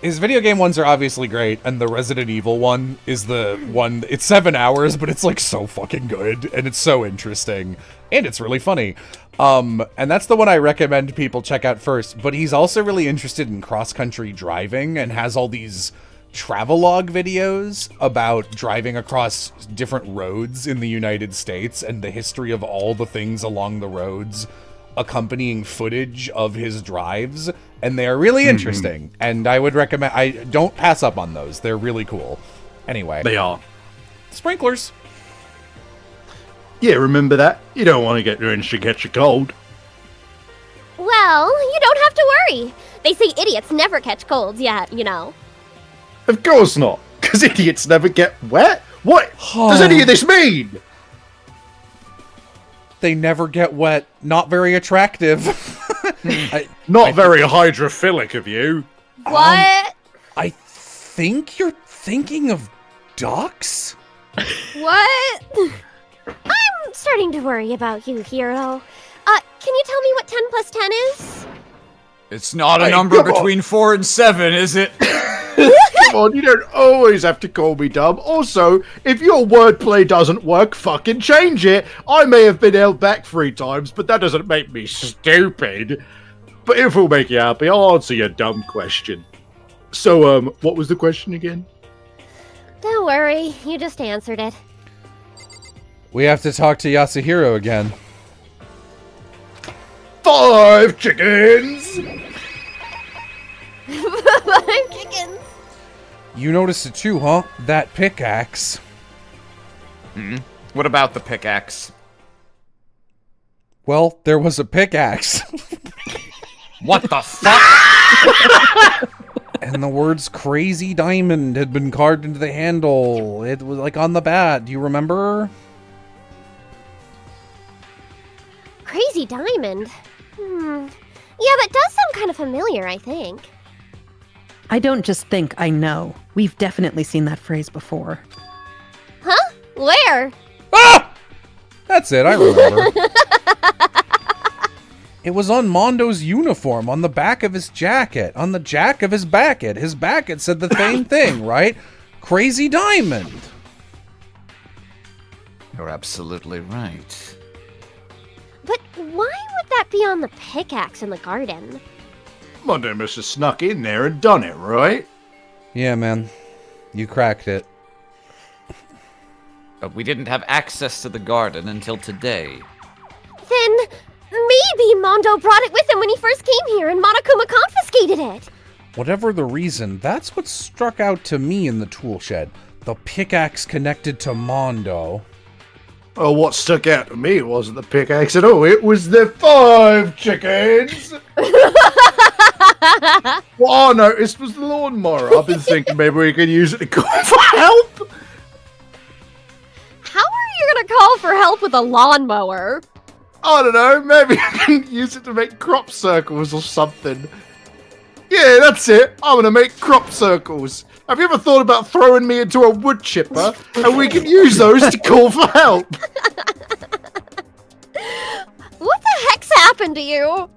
His video game ones are obviously great, and the Resident Evil one is the one. It's 7 hours, but it's like so fucking good, and it's so interesting, and it's really funny. And that's the one I recommend people check out first. But he's also really interested in cross-country driving and has all these travelogue videos about driving across different roads in the United States and the history of all the things along the roads, accompanying footage of his drives, and they are really interesting, and I would recommend. I don't pass up on those. They're really cool. Anyway, They are. sprinklers. Yeah, remember that? You don't want to get drenched and catch a cold. Well, you don't have to worry. They say idiots never catch colds yet, you know. Of course not, because idiots never get wet. What does any of this mean? They never get wet. Not very attractive. Not very hydrophilic of you. What? I think you're thinking of ducks? What? I'm starting to worry about you, Hero. Can you tell me what 10 plus 10 is? It's not a Hey, number come on. between 4 and 7, is it? Come on, you don't always have to call me dumb. Also, if your wordplay doesn't work, fucking change it. I may have been held back 3 times, but that doesn't make me stupid. But if it'll make you happy, I'll answer your dumb question. So, what was the question again? Don't worry, you just answered it. We have to talk to Yasuhiro again. 5 chickens! 5 chickens. You noticed it too, huh? That pickaxe. What about the pickaxe? Well, there was a pickaxe. What the fuck? And the words Crazy Diamond had been carved into the handle. It was like on the bat. Do you remember? Crazy Diamond. Yeah, that does sound kind of familiar, I think. I don't just think, I know. We've definitely seen that phrase before. Huh? Where? Ah! That's it, I remember. It was on Mondo's uniform, on the back of his jacket, on the jack of his backet. His backet said the same thing, right? Crazy Diamond. You're absolutely right. But why would that be on the pickaxe in the garden? Mondo must have snuck in there and done it, right? Yeah, man. You cracked it. But we didn't have access to the garden until today. Then maybe Mondo brought it with him when he first came here and Monokuma confiscated it. Whatever the reason, that's what struck out to me in the tool shed. The pickaxe connected to Mondo. Well, what stuck out to me wasn't the pickaxe at all. It was the 5 chickens! What I noticed was the lawnmower. I've been thinking maybe we could use it to call for help. How are you gonna call for help with a lawnmower? I don't know, maybe I can use it to make crop circles or something. Yeah, that's it. I'm gonna make crop circles. Have you ever thought about throwing me into a wood chipper and we can use those to call for help? What the heck's happened to you?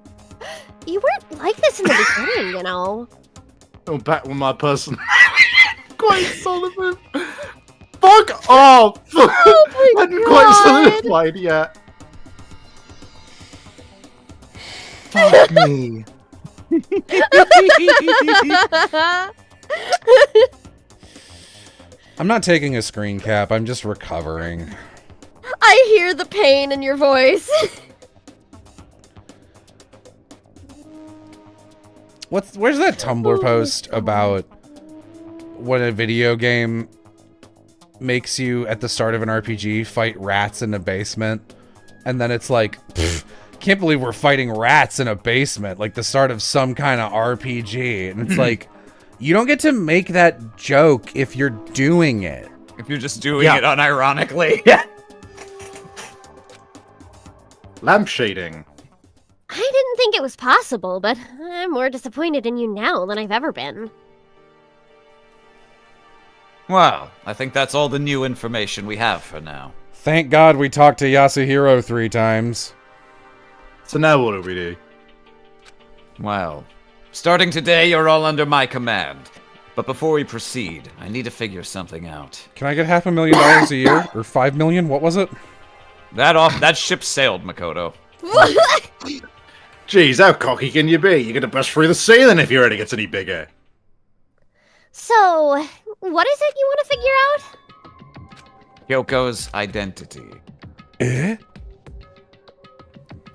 You weren't like this in the beginning, you know. I'm back with my personality. Quite Sullivan. Fuck off! Oh my Hadn't quite God. solidified yet. Fuck me. I'm not taking a screen cap, I'm just recovering. I hear the pain in your voice. Where's that Tumblr post about when a video game makes you, at the start of an RPG, fight rats in a basement? And then it's like, can't believe we're fighting rats in a basement, like the start of some kind of RPG. And it's like, you don't get to make that joke if you're doing it. If you're just doing it unironically. Yeah. Lampshading. I didn't think it was possible, but I'm more disappointed in you now than I've ever been. Well, I think that's all the new information we have for now. Thank God we talked to Yasuhiro 3 times. So now what do we do? Well, starting today, you're all under my command. But before we proceed, I need to figure something out. Can I get $500,000 a year? Or 5 million? What was it? That ship sailed, Makoto. Jeez, how cocky can you be? You're gonna bust through the ceiling if your head gets any bigger. So, what is it you want to figure out? Kyoko's identity. Eh?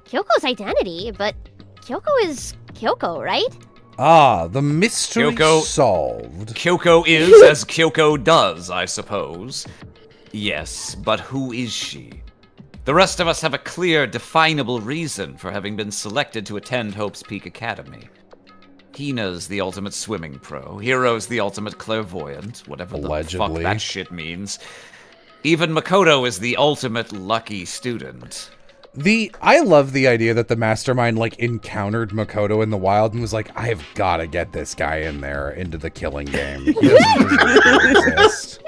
Kyoko's identity? But Kyoko is Kyoko, right? Ah, the mystery Kyoko- solved. Kyoko is as Kyoko does, I suppose. Yes, but who is she? The rest of us have a clear, definable reason for having been selected to attend Hope's Peak Academy. Hina's the ultimate swimming pro. Hiro's the ultimate clairvoyant, whatever the fuck Allegedly. that shit means. Even Makoto is the ultimate lucky student. I love the idea that the mastermind, like, encountered Makoto in the wild and was like, I have got to get this guy in there into the killing game. He doesn't deserve to exist.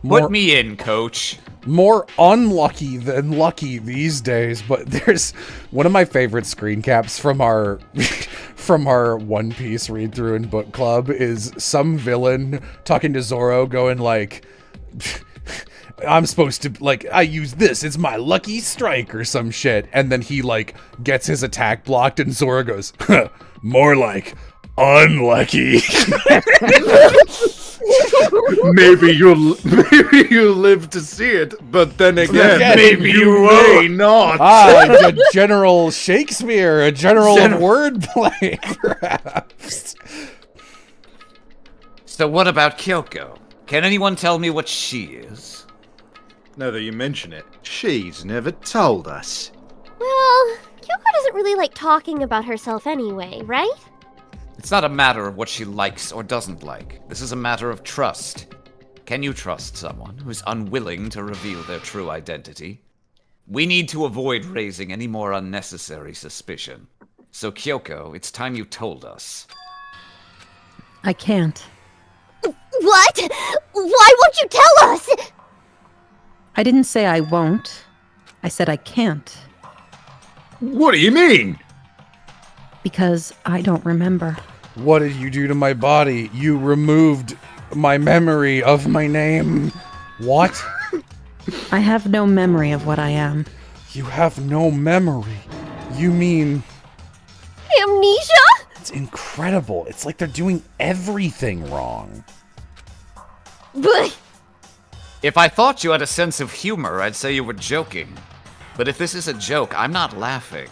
Put me in, coach. More unlucky than lucky these days, but there's one of my favorite screen caps from our from our One Piece read through in book club is some villain talking to Zoro going like, I'm supposed to, like, I use this, it's my lucky strike or some shit, and then he like gets his attack blocked and Zoro goes, huh, more like unlucky. Maybe you'll live to see it, but then again, maybe you may not. A General Shakespeare, a general of wordplay, perhaps. So what about Kyoko? Can anyone tell me what she is? Now that you mention it, she's never told us. Well, Kyoko doesn't really like talking about herself anyway, right? It's not a matter of what she likes or doesn't like. This is a matter of trust. Can you trust someone who's unwilling to reveal their true identity? We need to avoid raising any more unnecessary suspicion. So Kyoko, it's time you told us. I can't. What? Why won't you tell us? I didn't say I won't. I said I can't. What do you mean? Because I don't remember. What did you do to my body? You removed my memory of my name. What? I have no memory of what I am. You have no memory. You mean... Amnesia? It's incredible. It's like they're doing everything wrong. But If I thought you had a sense of humor, I'd say you were joking. But if this is a joke, I'm not laughing.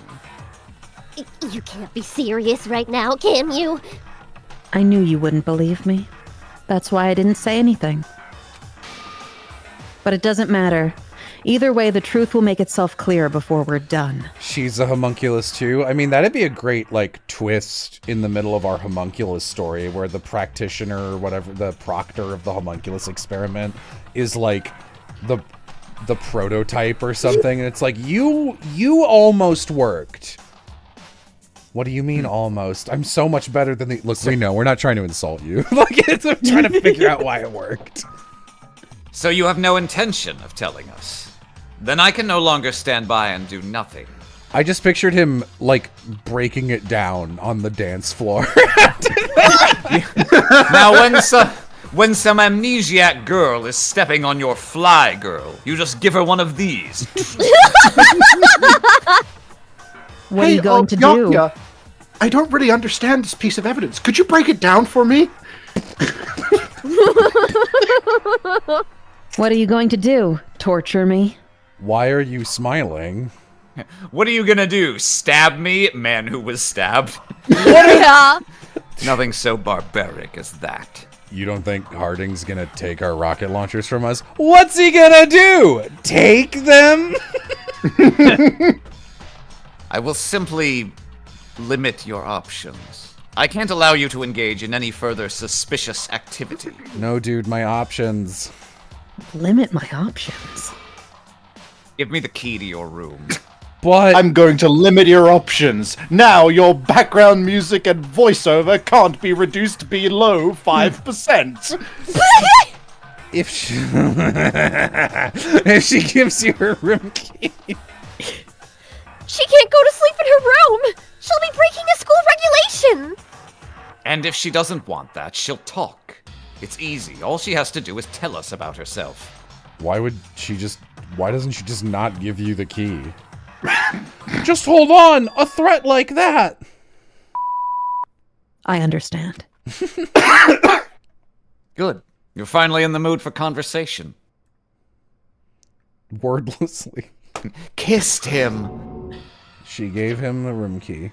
you can't be serious right now, can you? I knew you wouldn't believe me. That's why I didn't say anything. But it doesn't matter. Either way, the truth will make itself clear before we're done. She's a homunculus too. I mean, that'd be a great, like, twist in the middle of our homunculus story where the practitioner or whatever, the proctor of the homunculus experiment is like the prototype or something. And it's like, you almost worked. What do you mean almost? I'm so much better than the... Look, we know, we're not trying to insult you. Like, I'm trying to figure out why it worked. So you have no intention of telling us? Then I can no longer stand by and do nothing. I just pictured him, like, breaking it down on the dance floor. Now when some amnesiac girl is stepping on your fly girl, you just give her one of these. What are you going to do? Yokya, I don't really understand this piece of evidence. Could you break it down for me? What are you going to do? Torture me? Why are you smiling? What are you gonna do? Stab me, man who was stabbed? Yeah. Nothing so barbaric as that. You don't think Harding's gonna take our rocket launchers from us? What's he gonna do? Take them? I will simply limit your options. I can't allow you to engage in any further suspicious activity. No, dude, my options. Limit my options. Give me the key to your room. But I'm going to limit your options. Now your background music and voiceover can't be reduced below 5%. if she, if she gives you her room key, She can't go to sleep in her room. She'll be breaking a school regulation. And if she doesn't want that, she'll talk. It's easy. All she has to do is tell us about herself. why doesn't she just not give you the key? Just hold on, a threat like that. I understand. Good. You're finally in the mood for conversation. Wordlessly. Kissed him. She gave him the room key.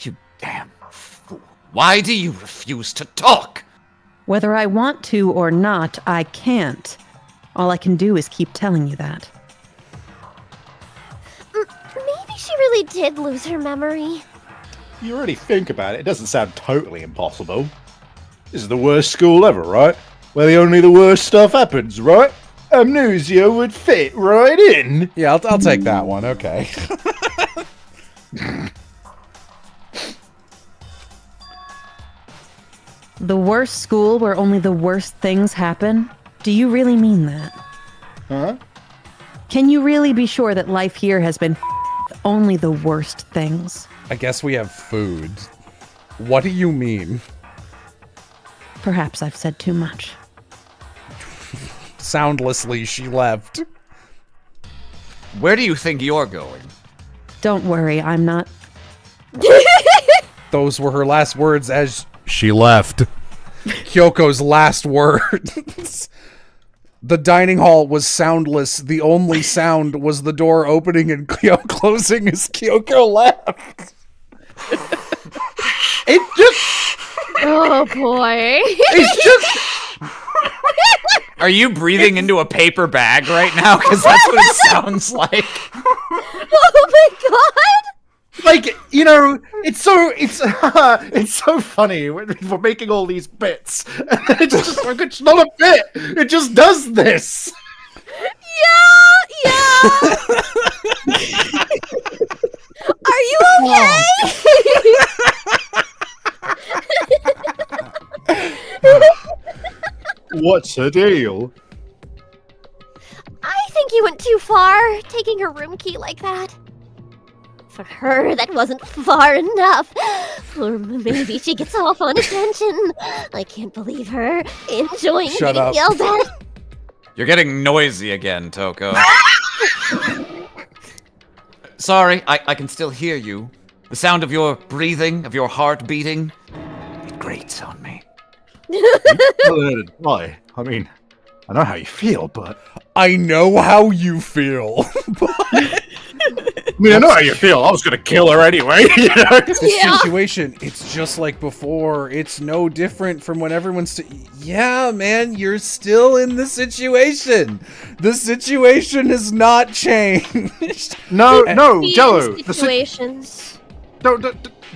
You damn fool. Why do you refuse to talk? Whether I want to or not, I can't. All I can do is keep telling you that. Maybe she really did lose her memory. You really think about it, it doesn't sound totally impossible. This is the worst school ever, right? Where only the worst stuff happens, right? Amnesia would fit right in. Yeah, I'll take that one. Okay. The worst school where only the worst things happen? Do you really mean that? Huh? Can you really be sure that life here has been only the worst things? I guess we have food. What do you mean? Perhaps I've said too much. Soundlessly, she left. Where do you think you're going? Don't worry, I'm not. Those were her last words as she left. Kyoko's last words. The dining hall was soundless. The only sound was the door opening and closing as Kyoko left. It just... Oh boy. It's just... Are you breathing into a paper bag right now? Because that's what it sounds like. Oh my god. Like, you know, it's so funny when we're making all these bits. And it's just like, it's not a bit. It just does this. Yeah. Are you okay? What's the deal? I think you went too far, taking her room key like that. For her, that wasn't far enough. Or maybe she gets off on attention. I can't believe her enjoying Shut being up. yelled at. You're getting noisy again, Toko. Sorry, I can still hear you. The sound of your breathing, of your heart beating, it grates on me. Why? I mean, I know how you feel, but... I know how you feel. I mean, I know how you feel. I was gonna kill her anyway, you know? This Yeah. situation, it's just like before. It's no different from when everyone's... Yeah, man, you're still in the situation. The situation has not changed. No, Be in Jello. situations.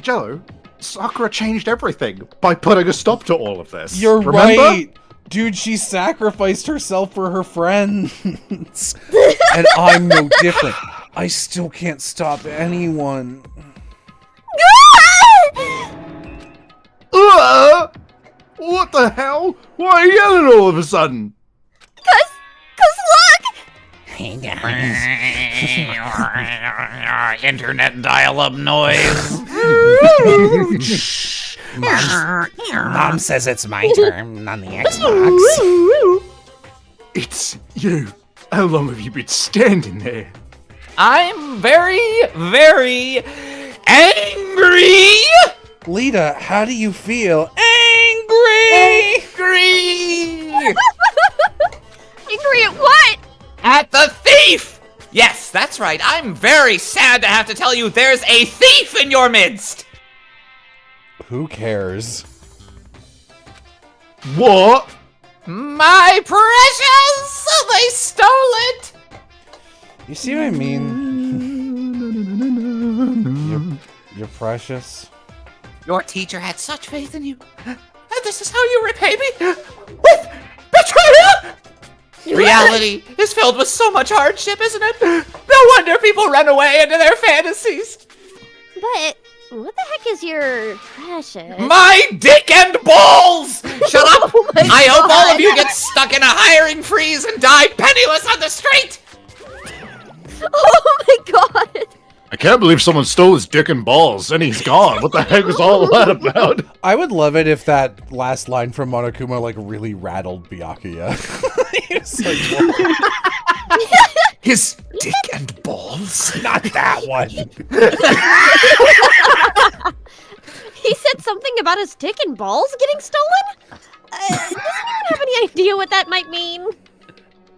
Jello, Sakura changed everything by putting a stop to all of this. You're Remember? right. Dude, she sacrificed herself for her friends. And I'm no different. I still can't stop anyone. What the hell? Why are you yelling all of a sudden? Cause look! Internet dial-up noise. Mom says it's my turn on the Xbox. It's you. How long have you been standing there? I'm very, very angry. Lita, how do you feel? Angry! Angry. Angry at what? At the thief! Yes, that's right. I'm very sad to have to tell you there's a thief in your midst! Who cares? What? My precious! They stole it! You see what I mean? You're precious. Your teacher had such faith in you. And this is how you repay me? With betrayal! Reality is filled with so much hardship, isn't it? No wonder people run away into their fantasies. But what the heck is your precious? My dick and balls! Shut up! Oh my I hope all God. of you get stuck in a hiring freeze and die penniless on the street! Oh my god! I can't believe someone stole his dick and balls, and he's gone. What the heck was all that about? I would love it if that last line from Monokuma like really rattled Byakuya. He was like, His dick and balls? not that one. He said something about his dick and balls getting stolen? Doesn't anyone have any idea what that might mean?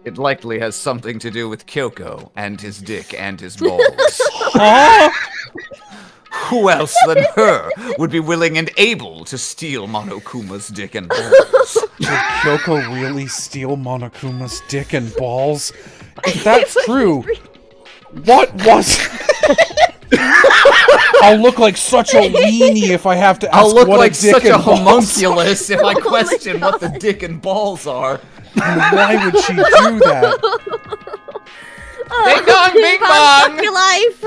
It likely has something to do with Kyoko and his dick and his balls. Huh? Who else than her would be willing and able to steal Monokuma's dick and balls? Did Kyoko really steal Monokuma's dick and balls? If that's true, what was... I'll look like such a weenie if I have to ask I'll look what like a dick such a and balls homunculus if I my question what the God. dick and balls are. are. Why would she do that? Bing dong, bing Fuck bong! your life!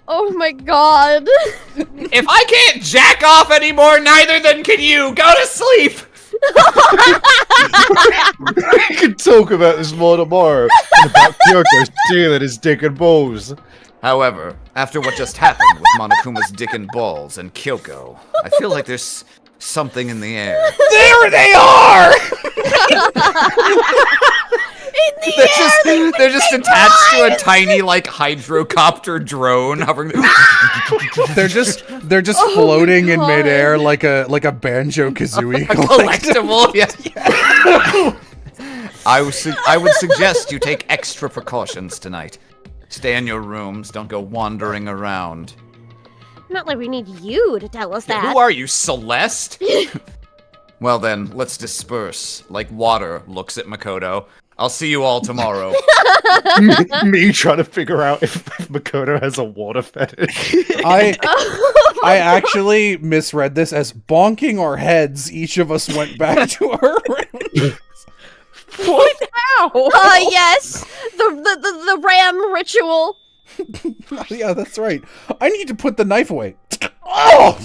Oh my god. If I can't jack off anymore, neither then can you. Go to sleep! We can talk about this more tomorrow. And about Kyoko stealing his dick and balls. However, after what just happened with Monokuma's dick and balls and Kyoko, I feel like there's something in the air. There they are! They're just attached to a tiny, like, hydrocopter drone hovering. They're just Oh floating my in God. midair like a banjo kazooie. A collectible, yeah. I would suggest you take extra precautions tonight. Stay in your rooms. Don't go wandering around. Not like we need you to tell us that. Who are you, Celeste? Well then, let's disperse. Like water looks at Makoto. I'll see you all tomorrow. Me trying to figure out if Makoto has a water fetish. I actually misread this as bonking our heads. Each of us went back to our room. What? How? Yes! The ram ritual. Yeah, that's right. I need to put the knife away. Oh!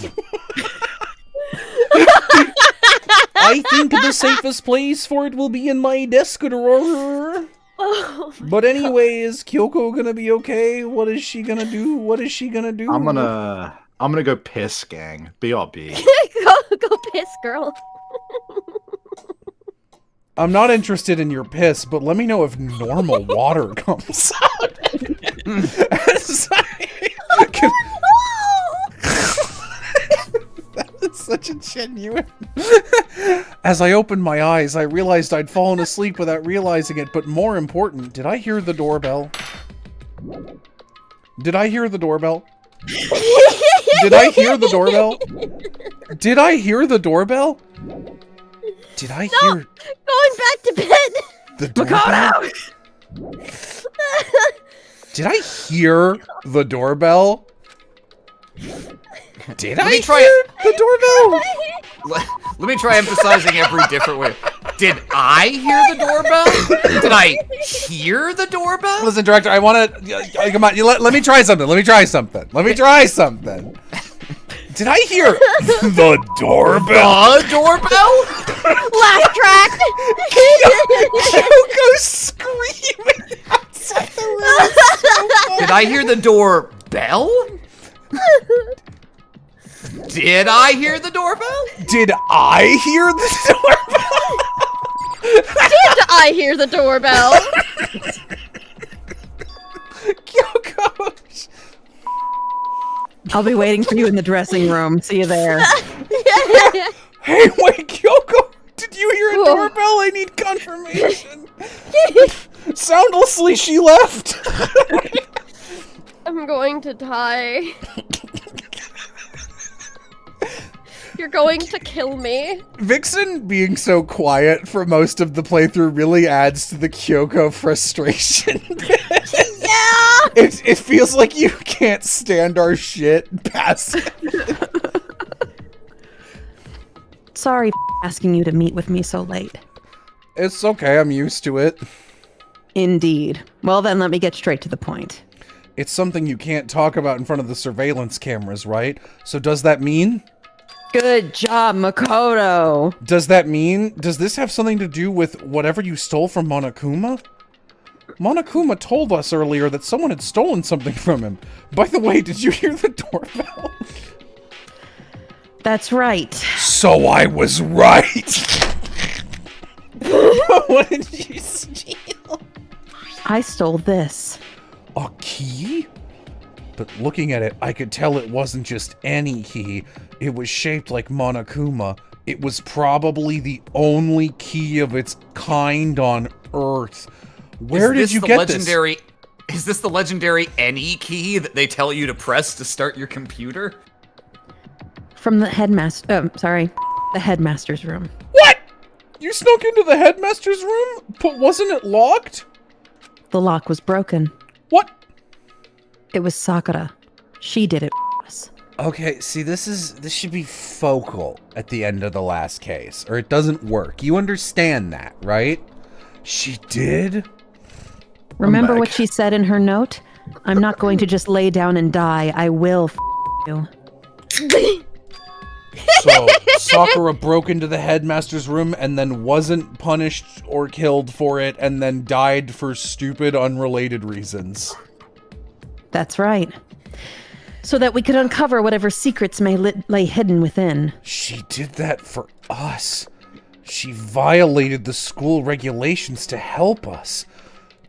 I think the safest place for it will be in my desk drawer. Oh, But anyway, is Kyoko gonna be okay? What is she gonna do? What is she gonna do? I'm gonna go piss, gang. BRB. go piss, girl. I'm not interested in your piss, but let me know if normal water comes out. That is such a genuine. As I opened my eyes, I realized I'd fallen asleep without realizing it, but more important, did I hear the doorbell? Did I hear the doorbell? Did I hear the doorbell? Did I hear the doorbell? Did I hear Going back to bed. the doorbell? Did I hear the doorbell? Did I try hear the doorbell? Let me try emphasizing every different way. Did I hear the doorbell? Did I hear the doorbell? Listen, director, I want to... come on, let me try something. Let me try something. Did I hear the doorbell? The doorbell? Laugh track. Kyoko screaming outside the room. Did I hear the doorbell? Did I hear the doorbell? Did I hear the doorbell? Did I hear the doorbell? Kyoko. I'll be waiting for you in the dressing room. See you there. Hey, wait, Kyoko. Did you hear a Whoa. doorbell? I need confirmation. Eventually she left. I'm going to die. You're going to kill me. Vixen being so quiet for most of the playthrough really adds to the Kyoko frustration. Yeah! It feels like you can't stand our shit past it. Sorry asking you to meet with me so late. It's okay, I'm used to it. Indeed. Well then, let me get straight to the point. It's something you can't talk about in front of the surveillance cameras, right? So does that mean? Good job, Makoto! Does this have something to do with whatever you stole from Monokuma? Monokuma told us earlier that someone had stolen something from him. By the way, did you hear the doorbell? That's right. So I was right! What did you steal? I stole this. A key? But looking at it, I could tell it wasn't just any key. It was shaped like Monokuma. It was probably the only key of its kind on Earth. Where did you get this? Is this the legendary any key that they tell you to press to start your computer? From the headmaster. The headmaster's room. What? You snuck into the headmaster's room? But wasn't it locked? The lock was broken. What? It was Sakura. She did it for us. Okay, see, this should be focal at the end of the last case, or it doesn't work. You understand that, right? She did? Remember what she said in her note? I'm not going to just lay down and die. I will you. So, Sakura broke into the headmaster's room and then wasn't punished or killed for it and then died for stupid, unrelated reasons. That's right. So that we could uncover whatever secrets may lay hidden within. She did that for us. She violated the school regulations to help us.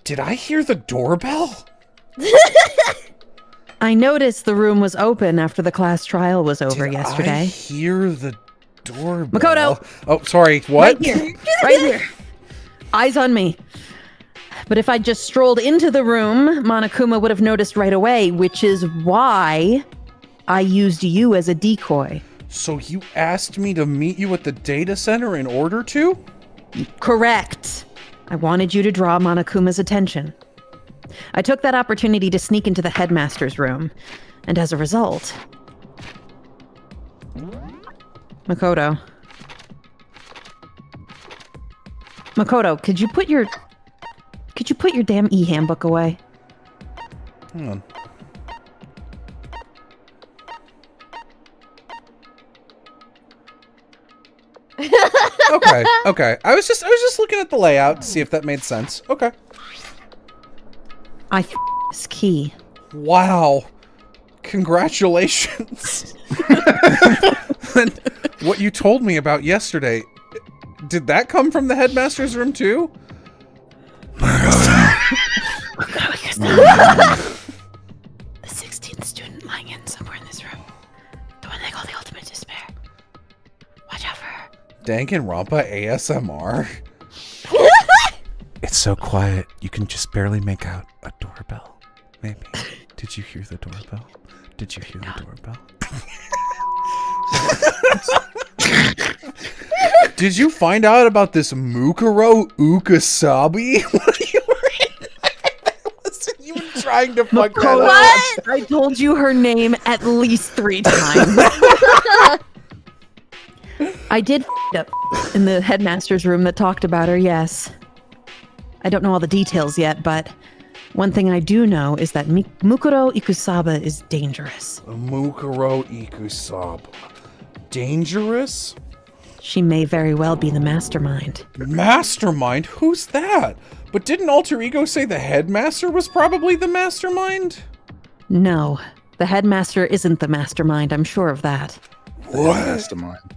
Did I hear the doorbell? I noticed the room was open after the class trial was over yesterday. Did I hear the doorbell? Makoto! Oh, sorry, what? Right here. Right here. Eyes on me. But if I just strolled into the room, Monokuma would have noticed right away, which is why I used you as a decoy. So you asked me to meet you at the data center in order to? Correct. I wanted you to draw Monokuma's attention. I took that opportunity to sneak into the headmaster's room, and as a result... Makoto, could you put your damn e-handbook away? Hang on. Okay. I was just looking at the layout to see if that made sense. Okay. I this key. Wow. Congratulations. And what you told me about yesterday, did that come from the headmaster's room too? The 16th student lying in somewhere in this room. The one they call the ultimate despair. Watch out for her. Danganronpa ASMR. It's so quiet, you can just barely make out a doorbell. Maybe. Did you hear the doorbell? Did you hear the doorbell? Did you find out about this Mukuro Ukasabi? I wasn't even trying to fuck that up. I told you her name at least 3 times. I did up in the headmaster's room that talked about her, yes. I don't know all the details yet, but one thing I do know is that Mukuro Ikusaba is dangerous. Mukuro Ikusaba. Dangerous? She may very well be the mastermind. Mastermind? Who's that? But didn't Alter Ego say the headmaster was probably the mastermind? No, the headmaster isn't the mastermind, I'm sure of that. What? Mastermind.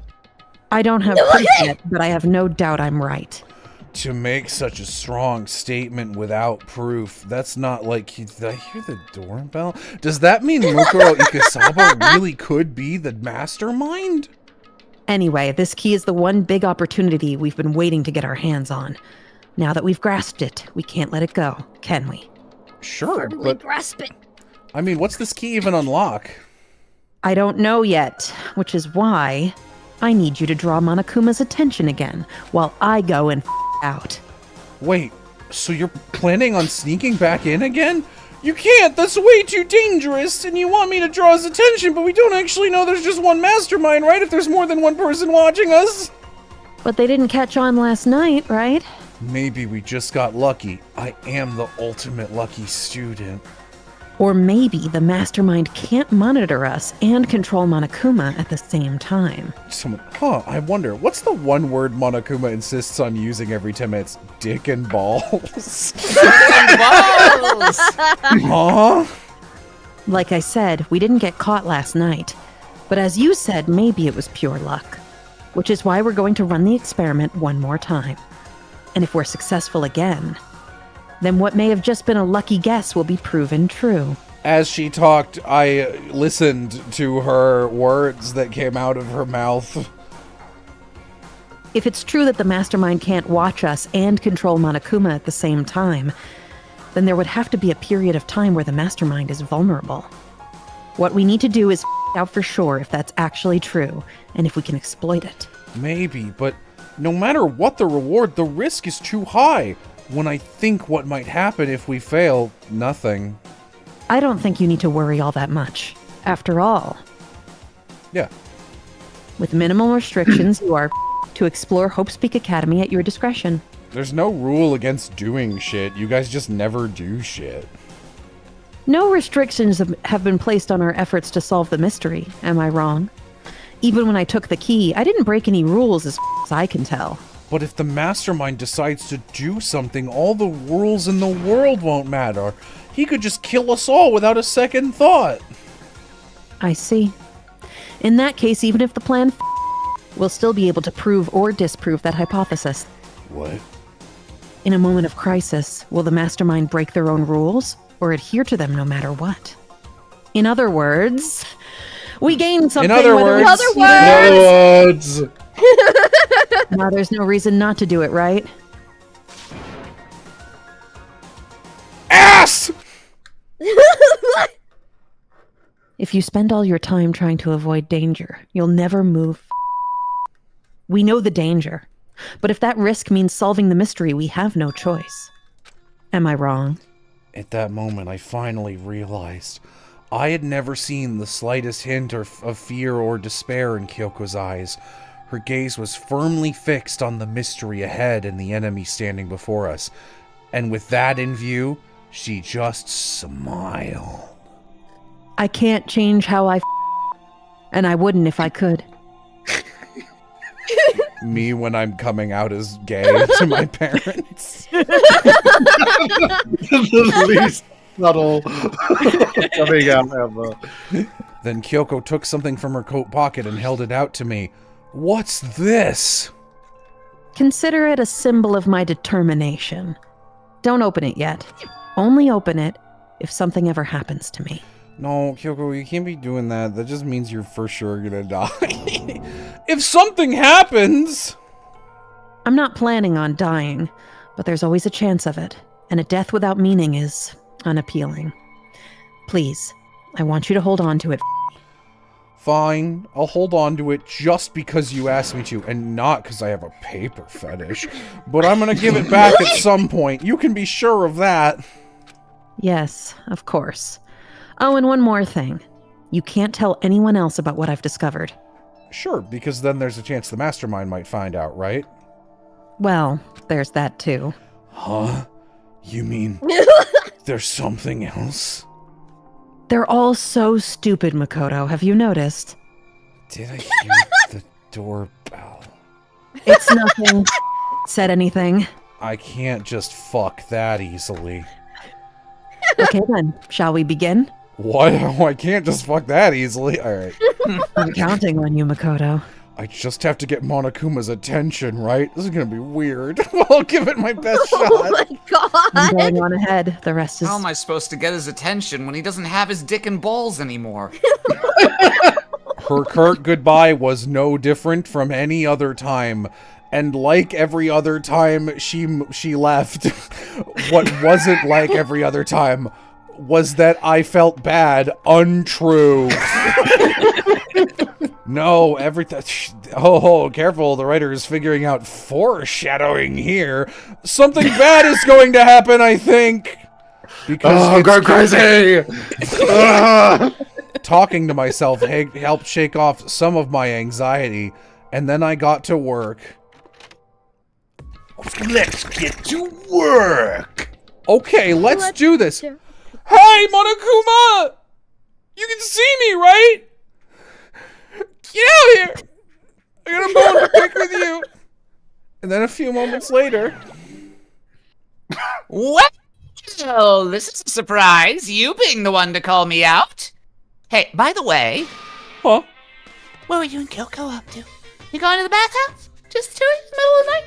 I don't have proof yet, but I have no doubt I'm right. To make such a strong statement without proof, that's not like... Did I hear the doorbell? Does that mean Mukuro Ikusaba really could be the mastermind? Anyway, this key is the one big opportunity we've been waiting to get our hands on. Now that we've grasped it, we can't let it go, can we? Sure, Firmly but grasp it. I mean, what's this key even unlock? I don't know yet, which is why I need you to draw Monokuma's attention again while I go and out. Wait, so you're planning on sneaking back in again? You can't! That's way too dangerous! And you want me to draw his attention, but we don't actually know there's just one mastermind, right? If there's more than one person watching us! But they didn't catch on last night, right? Maybe we just got lucky. I am the ultimate lucky student. Or maybe the mastermind can't monitor us and control Monokuma at the same time. I wonder, what's the one word Monokuma insists on using every 10 minutes? Dick and balls? Balls! Huh? Like I said, we didn't get caught last night. But as you said, maybe it was pure luck. Which is why we're going to run the experiment one more time. And if we're successful again, then what may have just been a lucky guess will be proven true. As she talked, I listened to her words that came out of her mouth. If it's true that the mastermind can't watch us and control Monokuma at the same time, then there would have to be a period of time where the mastermind is vulnerable. What we need to do is out for sure if that's actually true, and if we can exploit it. Maybe, but no matter what the reward, the risk is too high. When I think what might happen if we fail, nothing. I don't think you need to worry all that much. After all, Yeah. with minimal restrictions, you are to explore Hope's Peak Academy at your discretion. There's no rule against doing shit. You guys just never do shit. No restrictions have been placed on our efforts to solve the mystery, am I wrong? Even when I took the key, I didn't break any rules as I can tell. But if the mastermind decides to do something, all the rules in the world won't matter. He could just kill us all without a second thought. I see. In that case, even if the plan we'll still be able to prove or disprove that hypothesis. What? In a moment of crisis, will the mastermind break their own rules or adhere to them no matter what? In other words, we gain something. In other whether words, it's- words. Now there's no reason not to do it, right? Ass! If you spend all your time trying to avoid danger, you'll never move. We know the danger, but if that risk means solving the mystery, we have no choice. Am I wrong? At that moment, I finally realized I had never seen the slightest hint of fear or despair in Kyoko's eyes. Her gaze was firmly fixed on the mystery ahead and the enemy standing before us. And with that in view, she just smiled. I can't change how and I wouldn't if I could. Me when I'm coming out as gay to my parents. The least subtle coming out ever. Then Kyoko took something from her coat pocket and held it out to me. What's this? Consider it a symbol of my determination. Don't open it yet. Only open it if something ever happens to me. No, Kyoko, you can't be doing that. That just means you're for sure gonna die. If something happens! I'm not planning on dying, but there's always a chance of it, and a death without meaning is unappealing. Please, I want you to hold on to it. Fine, I'll hold on to it just because you asked me to, and not because I have a paper fetish. But I'm gonna give it back at some point. You can be sure of that. Yes, of course. Oh, and one more thing. You can't tell anyone else about what I've discovered. Sure, because then there's a chance the mastermind might find out, right? Well, there's that too. Huh? You mean there's something else? They're all so stupid, Makoto. Have you noticed? Did I hear the doorbell? It's nothing. Said anything. I can't just fuck that easily. Okay then, shall we begin? What? I can't just fuck that easily. Alright. I'm counting on you, Makoto. I just have to get Monokuma's attention, right? This is gonna be weird. I'll give it my best shot. Oh my god! I'm going on ahead. The rest is... How am I supposed to get his attention when he doesn't have his dick and balls anymore? Her curt goodbye was no different from any other time. And like every other time she left, what wasn't like every other time was that I felt bad. Untrue. No, everything. Oh, careful. The writer is figuring out foreshadowing here. Something bad is going to happen, I think. Because I'm going crazy. Talking to myself helped shake off some of my anxiety, and then I got to work. Let's get to work. Okay, let's do this. Hey, Monokuma! You can see me, right? Get out here! I got a bone to pick with you. And then a few moments later... Well, this is a surprise. You being the one to call me out. Hey, by the way... Huh? What were you and Kyoko up to? You going to the bathhouse? Just to it in the middle of the night?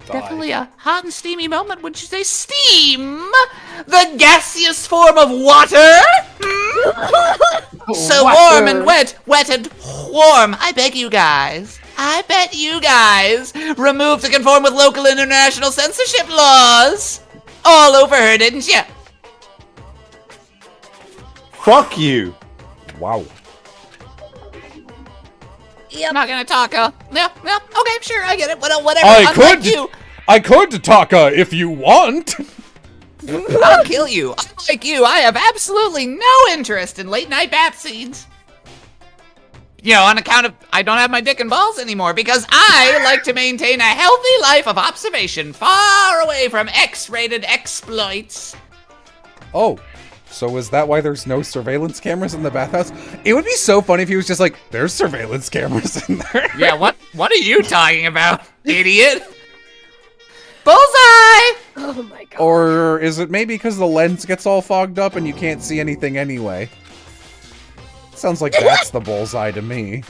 Definitely a hot and steamy moment, wouldn't you say? Steam! The gaseous form of water? So warm and wet and warm. I bet you guys removed to conform with local and international censorship laws. All over her, didn't you? Fuck you. Wow. I'm not gonna talk, yeah, okay, sure, I get it, whatever, I could Taka if you want. I'll kill you. Unlike you, I have absolutely no interest in late night bath scenes. You know, on account of I don't have my dick and balls anymore because I like to maintain a healthy life of observation far away from X-rated exploits. Oh, so is that why there's no surveillance cameras in the bathhouse? It would be so funny if he was just like, there's surveillance cameras in there. Yeah, what are you talking about, idiot? Bullseye! Oh my god. Or is it maybe because the lens gets all fogged up and you can't see anything anyway? Sounds like that's the bullseye to me.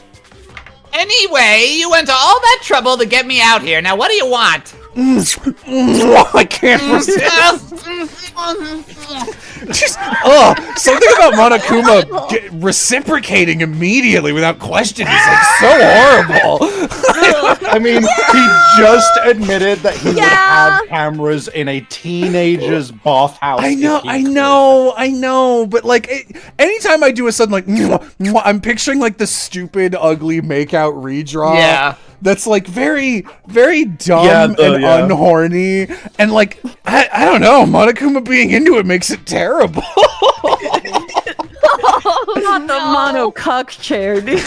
Anyway, you went to all that trouble to get me out here. Now, what do you want? I can't resist. Just, something about Monokuma reciprocating immediately without question is like so horrible. I mean, he just admitted that he would have cameras in a teenager's bathhouse. I know, but like, anytime I do a sudden like, I'm picturing like the stupid, ugly makeout redraw. Yeah. That's like very, very dumb and unhorny, and like I don't know, Monokuma being into it makes it terrible. Not the mono cuck chair, dude.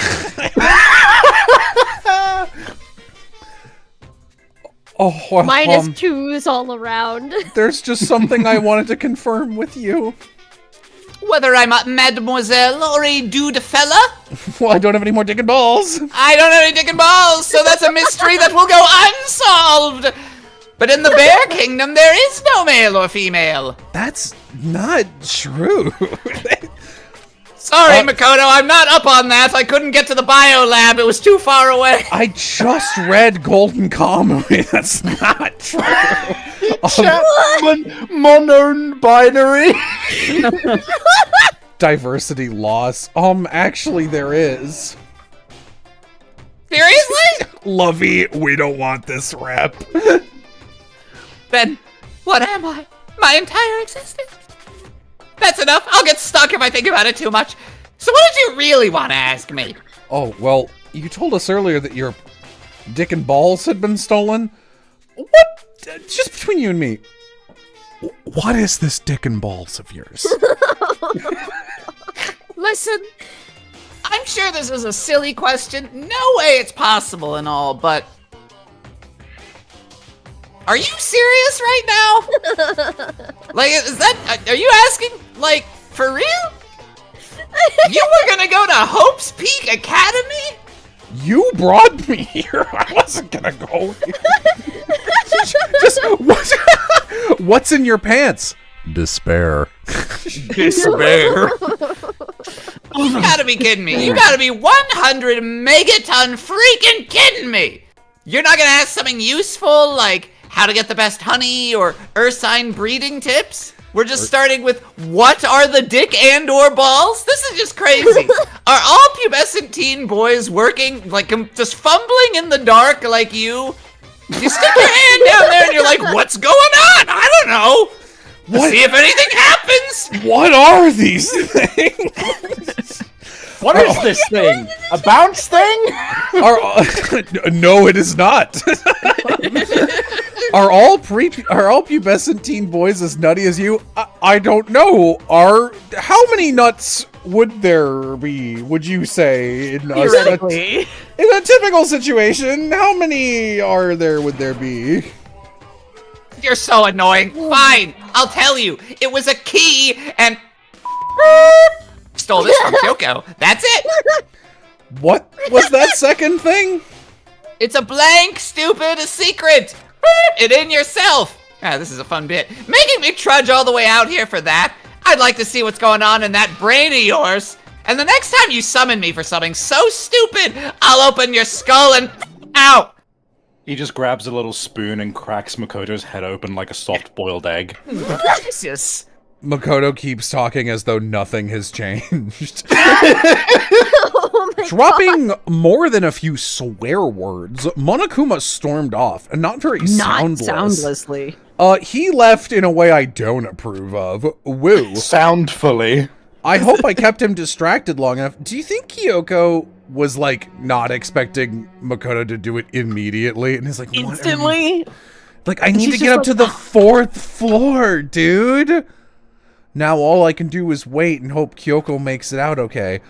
Minus twos all around. There's just something I wanted to confirm with you. Whether I'm a mademoiselle or a dude fella? Well, I don't have any more dick and balls. I don't have any dick and balls, so that's a mystery that will go unsolved. But in the Bear Kingdom, there is no male or female. That's not true. Sorry, Makoto, I'm not up on that. I couldn't get to the bio lab. It was too far away. I just read Golden Kamuy. That's not true. Mono-binary. Diversity loss. Actually there is. Seriously? Lovey, we don't want this rep. Then, what am I? My entire existence? That's enough. I'll get stuck if I think about it too much. So what did you really want to ask me? Oh, well, you told us earlier that your dick and balls had been stolen. What? Just between you and me. What is this dick and balls of yours? Listen, I'm sure this is a silly question. No way it's possible and all, but... Are you serious right now? Like, is that... Are you asking, like, for real? You were gonna go to Hope's Peak Academy? You brought me here. I wasn't gonna go here. What's in your pants? Despair. Despair. You gotta be kidding me. You gotta be 100 megaton freaking kidding me. You're not gonna ask something useful like how to get the best honey or ursine breeding tips? We're just starting with, what are the dick and/or balls? This is just crazy. Are all pubescent teen boys working, like, just fumbling in the dark like you? You stick your hand down there and you're like, what's going on? I don't know. What? See if anything happens. What are these things? What is this thing? A bounce thing? No, it is not. Are all pubescent teen boys as nutty as you? I don't know. How many nuts would there be? Would you say in a typical situation? How many would there be? You're so annoying. Fine, I'll tell you. It was a key and stole this from Kyoko. That's it. What was that second thing? It's a blank, stupid, a secret. It in yourself. Ah, this is a fun bit. Making me trudge all the way out here for that. I'd like to see what's going on in that brain of yours. And the next time you summon me for something so stupid, I'll open your skull and out. He just grabs a little spoon and cracks Makoto's head open like a soft-boiled egg. Jesus. Makoto keeps talking as though nothing has changed. Oh my Dropping more than a few swear words, Monokuma stormed off, and not very Soundlessly. He left in a way I don't approve of. Woo. Soundfully. I hope I kept him distracted long enough. Do you think Kyoko was, like, not expecting Makoto to do it immediately? And is like, Instantly? Like, I need to She's get just up to like, the 4th floor, dude. Now all I can do is wait and hope Kyoko makes it out okay.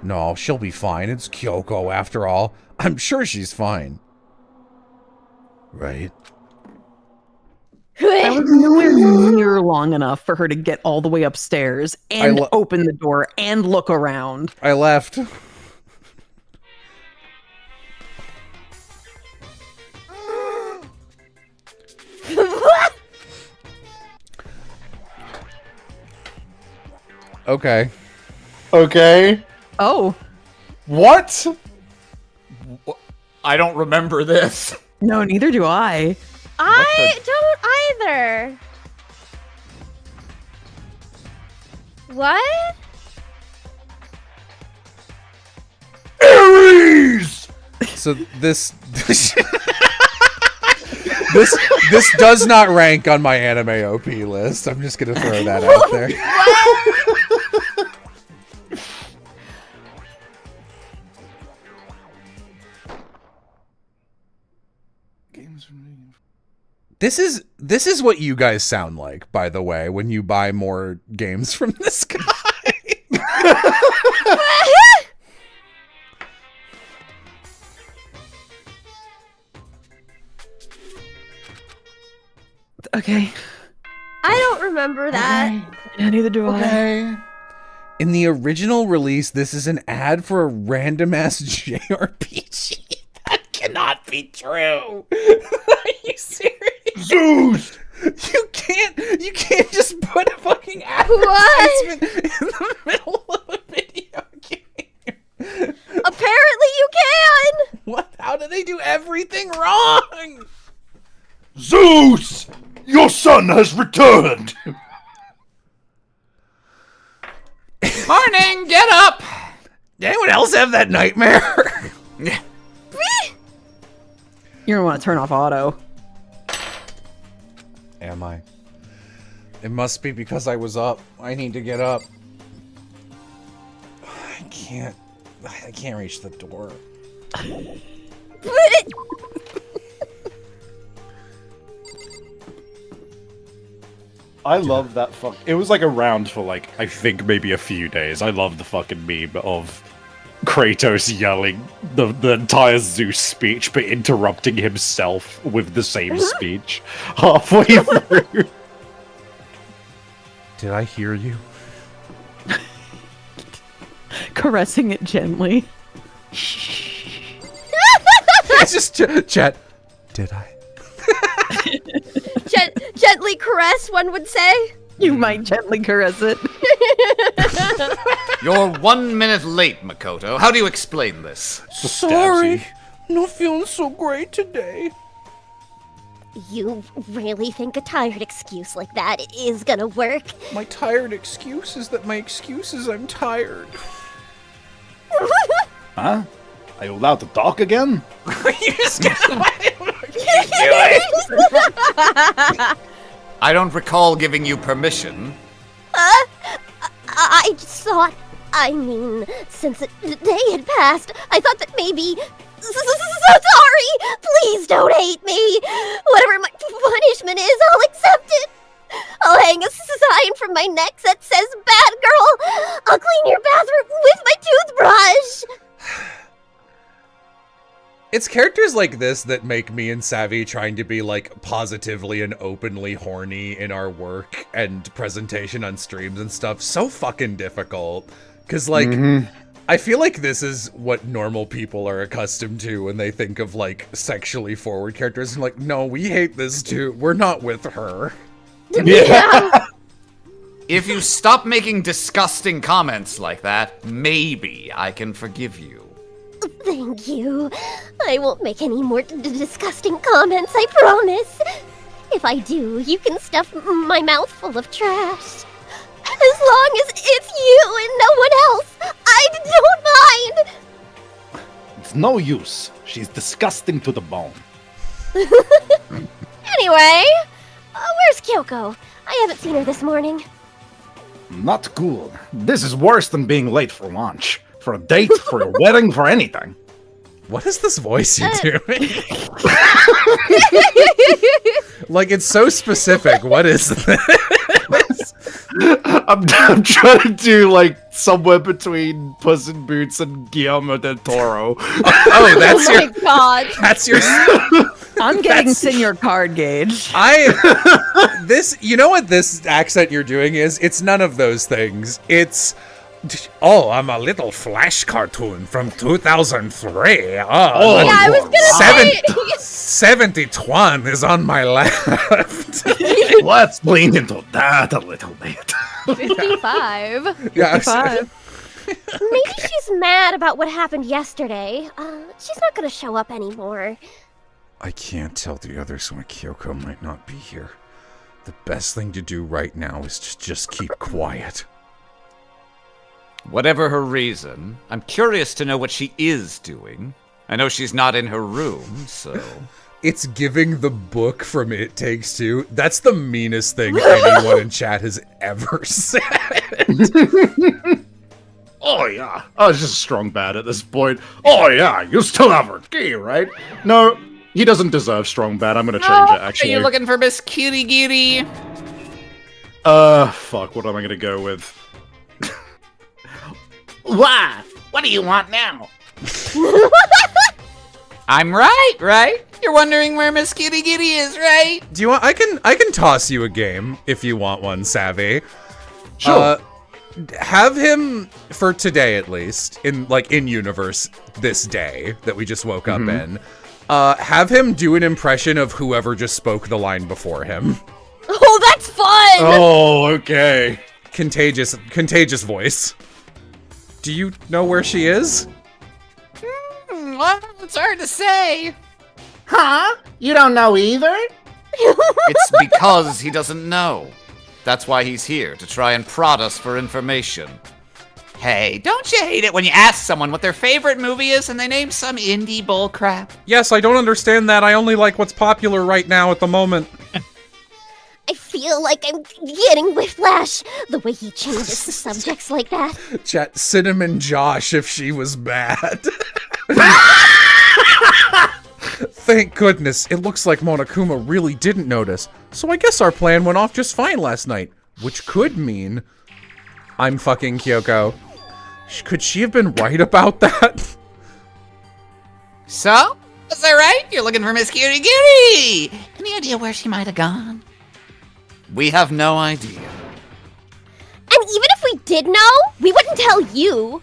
No, she'll be fine. It's Kyoko, after all. I'm sure she's fine. Right? That was nowhere near long enough for her to get all the way upstairs and open the door and look around. I left. Okay. Okay. Oh. What? I don't remember this. No, neither do I. I don't either. What? Aries! So this this does not rank on my anime OP list. I'm just gonna throw that out there. This is what you guys sound like, by the way, when you buy more games from this guy. Okay. I don't remember that. Yeah, neither do I. In the original release, this is an ad for a random ass JRPG. That cannot be true. Are you serious? Zeus! You can't just put a fucking What? advertisement in the middle of a video game. Apparently you can. What? How do they do everything wrong? Zeus! Your son has returned! Morning, get up. Did anyone else have that nightmare? You're gonna want to turn off auto. Am I? It must be because I was up. I need to get up. I can't reach the door. I love that fuck. It was like around for like, I think maybe a few days. I love the fucking meme of Kratos yelling the entire Zeus speech, but interrupting himself with the same speech halfway through. Did I hear you? Caressing it gently. It's just chat. Did I? Gently caress, one would say. You might gently caress it. You're 1 minute late, Makoto. How do you explain this? Sorry. Not feeling so great today. You really think a tired excuse like that is gonna work? My tired excuse is that my excuse is I'm tired. Huh? Are you allowed to talk again? You just gotta I don't recall giving you permission. I just thought, since a day had passed, I thought that maybe... So sorry! Please don't hate me! Whatever my punishment is, I'll accept it! I'll hang a sign from my neck that says, "Bad girl! I'll clean your bathroom with my toothbrush!" It's characters like this that make me and Savvy trying to be, like, positively and openly horny in our work and presentation on streams and stuff so fucking difficult. Because, like, I feel like this is what normal people are accustomed to when they think of, like, sexually forward characters. And like, no, we hate this too. We're not with her. Yeah. If you stop making disgusting comments like that, maybe I can forgive you. Thank you. I won't make any more disgusting comments, I promise. If I do, you can stuff my mouth full of trash. As long as it's you and no one else, I don't mind. It's no use. She's disgusting to the bone. Anyway, where's Kyoko? I haven't seen her this morning. Not cool. This is worse than being late for lunch. For a date, for a wedding, for anything. What is this voice you're doing? Like, it's so specific. What is this? I'm trying to do, like, somewhere between Puss in Boots and Guillermo del Toro. Oh, that's Oh my god. That's your... I'm getting senior card gauge. You know what this accent you're doing is? It's none of those things. It's... Oh, I'm a little flash cartoon from 2003. Yeah, I was gonna say. 71 is on my left. Let's lean into that a little bit. 55. Yeah, 55. Maybe she's mad about what happened yesterday. She's not gonna show up anymore. I can't tell the others when Kyoko might not be here. The best thing to do right now is to just keep quiet. Whatever her reason, I'm curious to know what she is doing. I know she's not in her room, so... It's giving the book from It Takes Two. That's the meanest thing anyone in chat has ever said. Oh, yeah. I was just strong bad at this point. Oh, yeah. You still have her key, right? No, he doesn't deserve strong bad. I'm gonna change it, actually. Are you looking for Miss Kitty Giddy? Fuck. What am I gonna go with? Why? What do you want now? I'm right? You're wondering where Miss Kitty Giddy is, right? Do you want? I can toss you a game if you want one, Savvy. Sure. Have him for today at least in universe this day that we just woke up in. Have him do an impression of whoever just spoke the line before him. Oh, that's fun! Oh, okay. Contagious voice. Do you know where she is? Well, it's hard to say. Huh? You don't know either? It's because he doesn't know. That's why he's here, to try and prod us for information. Hey, don't you hate it when you ask someone what their favorite movie is and they name some indie bullcrap? Yes, I don't understand that. I only like what's popular right now at the moment. I feel like I'm getting whiplash, the way he changes the subjects like that. Chat, Cinnamon Josh if she was bad. Thank goodness, it looks like Monokuma really didn't notice. So I guess our plan went off just fine last night. Which could mean... I'm fucking Kyoko. Could she have been right about that? So? Is that right? You're looking for Miss Kitty Giddy! Any idea where she might have gone? We have no idea. And even if we did know, we wouldn't tell you.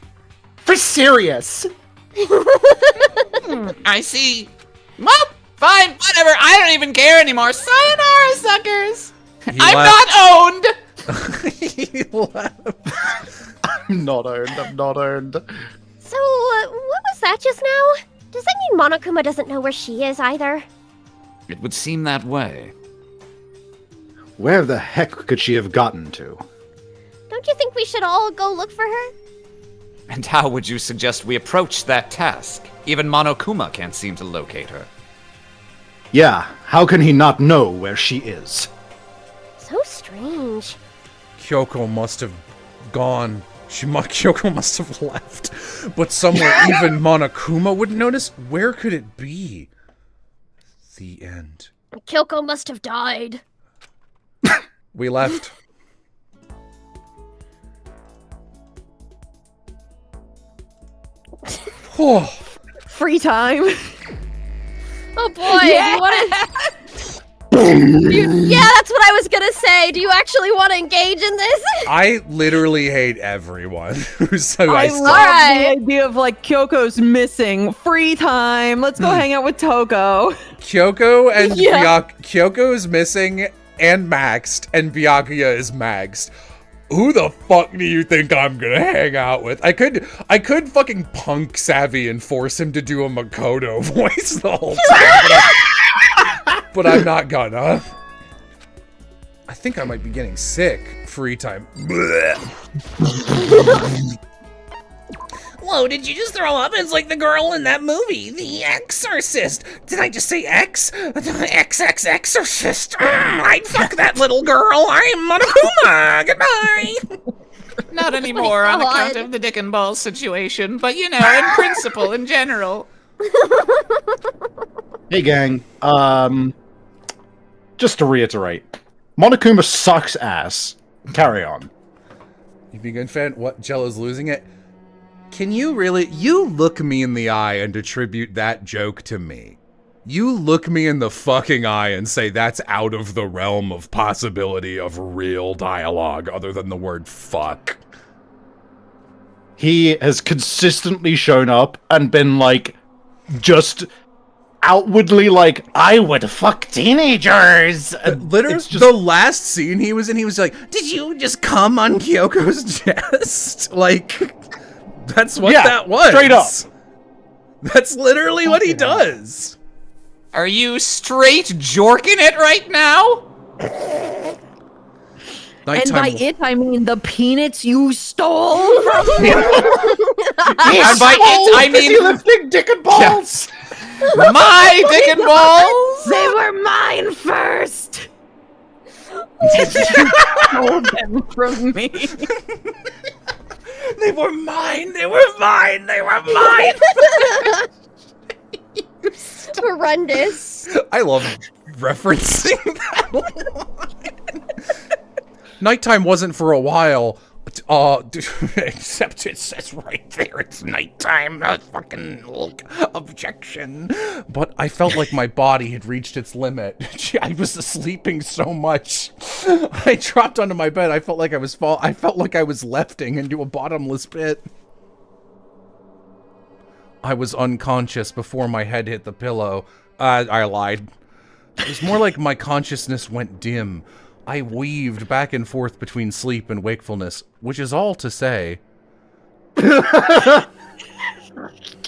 For serious. I see. Well, fine, whatever. I don't even care anymore. Sayonara, suckers. I'm not owned. He left. I'm not owned. So, what was that just now? Does that mean Monokuma doesn't know where she is either? It would seem that way. Where the heck could she have gotten to? Don't you think we should all go look for her? And how would you suggest we approach that task? Even Monokuma can't seem to locate her. Yeah, how can he not know where she is? So strange. Kyoko must have gone. Kyoko must have left. But somewhere even Monokuma wouldn't notice? Where could it be? The end. Kyoko must have died. We left. Oh, Free time. Oh boy, do you want to... Yeah, that's what I was gonna say. Do you actually want to engage in this? I literally hate everyone who's so I I love Alright. the idea of like Kyoko's missing. Free time. Let's go hang out with Toko. Kyoko and Yeah. Kyoko is missing and maxed, and Byakuya is maxed. Who the fuck do you think I'm gonna hang out with? I could fucking punk Savvy and force him to do a Makoto voice the whole time, but I'm not gonna. I think I might be getting sick. Free time. Whoa, did you just throw up? It's like the girl in that movie, The Exorcist. Did I just say X? XX Exorcist. I'd fuck that little girl. I'm Monokuma. Goodbye. Not anymore on God. account of the dick and balls situation, but you know, in principle, in general. Hey gang, just to reiterate, Monokuma sucks ass. Carry on. You be a good fan? What? Jello's losing it? Can you really? You look me in the eye and attribute that joke to me. You look me in the fucking eye and say that's out of the realm of possibility of real dialogue other than the word fuck. He has consistently shown up and been like, just outwardly like, I would fuck teenagers. And Literally, it's just, the last scene he was in, he was like, "Did you just come on Kyoko's chest?" Like, that's what Yeah, that was. straight up. That's literally what he does. Are you straight jorking it right now? And by it, I mean the peanuts you stole from me. And by it, I mean lifting dick and balls. my dick and balls. They were mine first. You stole them from me. They were mine. They were mine. They were mine. Horrendous. I love referencing that line. Nighttime wasn't for a while. Except it says right there it's nighttime. Fucking objection. But I felt like my body had reached its limit. I was sleeping so much. I dropped onto my bed. I felt like I was lefting into a bottomless pit. I was unconscious before my head hit the pillow. I lied. It was more like my consciousness went dim. I weaved back and forth between sleep and wakefulness, which is all to say...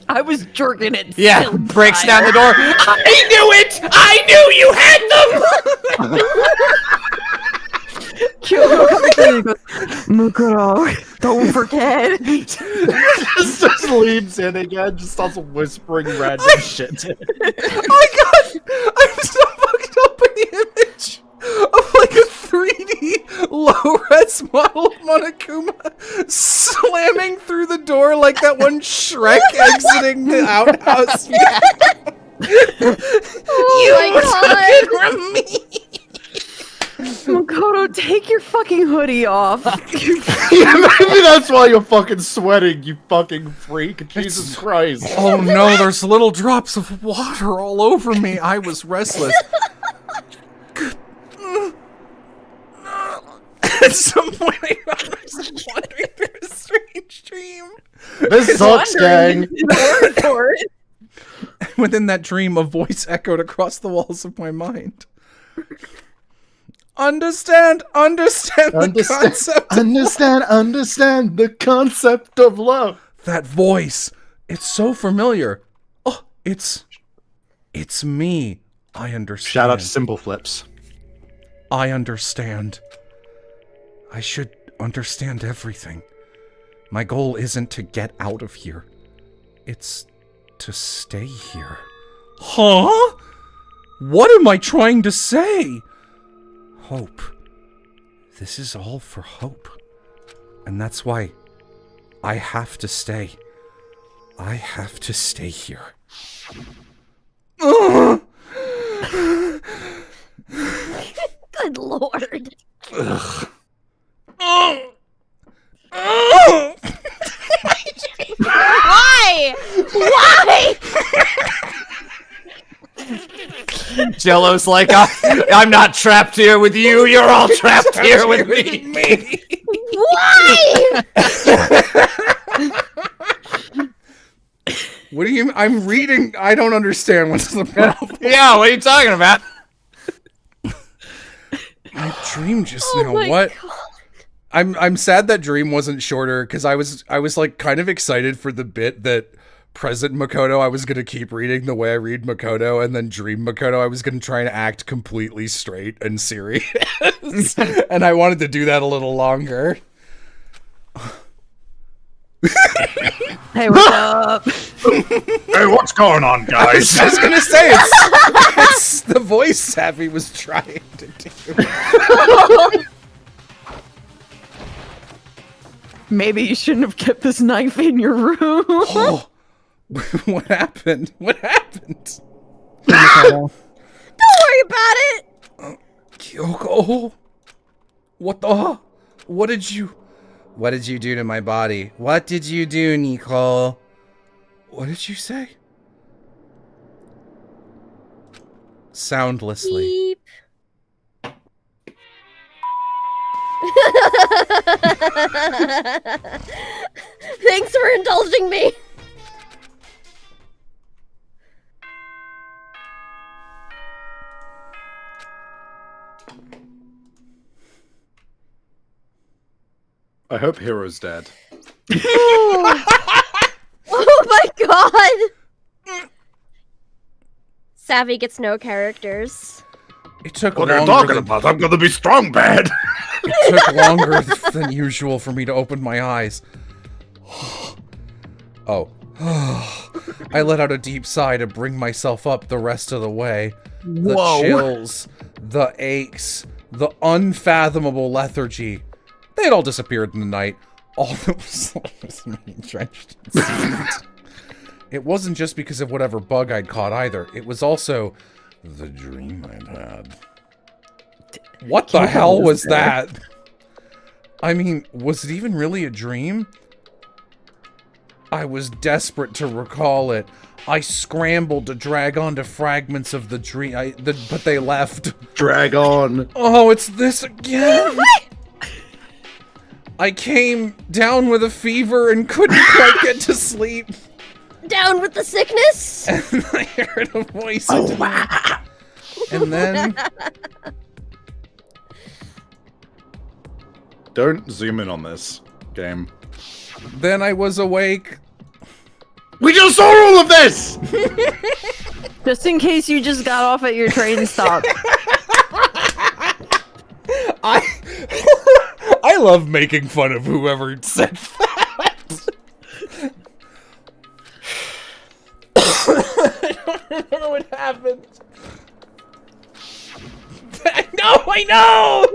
I was jerking it. Yeah, silly breaks guy. down the door. I knew it! I knew you had them! Kyoko comes in and goes, Mukuro, don't forget. just leans in again, just starts whispering random shit. I'm so fucked up in the image of like a 3D low-res model of Monokuma slamming through the door like that one Shrek exiting the outhouse. Oh my god. From me. Makoto, take your fucking hoodie off. Yeah, maybe that's why you're fucking sweating, you fucking freak. Jesus Christ. Oh no, there's little drops of water all over me. I was restless. At some point, I was wandering through a strange dream. This sucks, gang. Within that dream, a voice echoed across the walls of my mind. Understand the concept. Understand the concept of love. That voice, it's so familiar. Oh, it's me. I understand. Shout out to Simple Flips. I understand. I should understand everything. My goal isn't to get out of here. It's to stay here. Huh? What am I trying to say? Hope. This is all for hope. And that's why I have to stay. I have to stay here. Ugh. Good lord. Ugh. Why? Why? Jello's like, I'm not trapped here with you. You're all trapped here with me. Why? What do you? I'm reading. I don't understand what's the problem. Yeah, what are you talking about? My dream just Oh now. my What? God. I'm sad that dream wasn't shorter because I was like kind of excited for the bit that present Makoto I was gonna keep reading the way I read Makoto, and then dream Makoto I was gonna try and act completely straight and serious, and I wanted to do that a little longer. Hey, what's up? Hey, what's going on, guys? I was gonna say it's the voice Savvy was trying to do. Maybe you shouldn't have kept this knife in your room. Oh, what happened? What happened? Don't worry about it. Kyoko, what the? What did you do to my body? What did you do, Nicole? What did you say? Soundlessly. Beep. Thanks for indulging me. I hope Hero's dead. Oh my god! Savvy gets no characters. It took What are you longer talking than, about? I'm gonna be strong bad. It took longer than usual for me to open my eyes. Oh. I let out a deep sigh to bring myself up the rest of the way. The chills, the aches, the unfathomable lethargy. They had all disappeared in the night. All that was me drenched in sweat. It wasn't just because of whatever bug I'd caught either. It was also the dream I'd had. What the hell was that? I mean, was it even really a dream? I was desperate to recall it. I scrambled to drag onto fragments of the dream, but they left. Drag on. Oh, it's this again! I came down with a fever and couldn't quite get to sleep. Down with the sickness? And I heard a voice. And then... Don't zoom in on this game. Then I was awake. We just saw all of this! Just in case you just got off at your train stop. I love making fun of whoever said that. I don't remember what happened. I know! I know!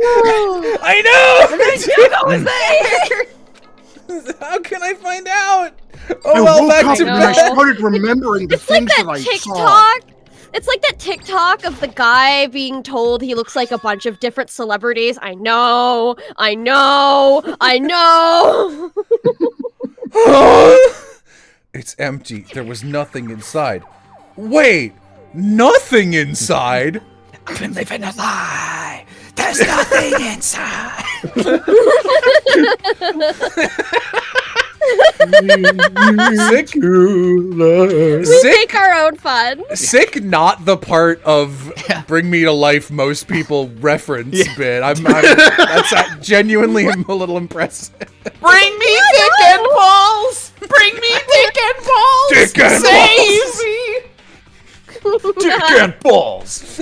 How can I find out? Oh, well, back to I bed. started remembering the It's like things that that I saw. TikTok. It's like that TikTok of the guy being told he looks like a bunch of different celebrities. I know. It's empty. There was nothing inside. Wait, nothing inside? I've been living a lie. There's nothing inside. Sick. We Sick. make our own fun. Sick, not the part of "Bring Me to Life" most people reference bit. That's genuinely a little impressive. Bring me dick and balls. Bring me dick and balls. Dick and Save me. Dick and balls.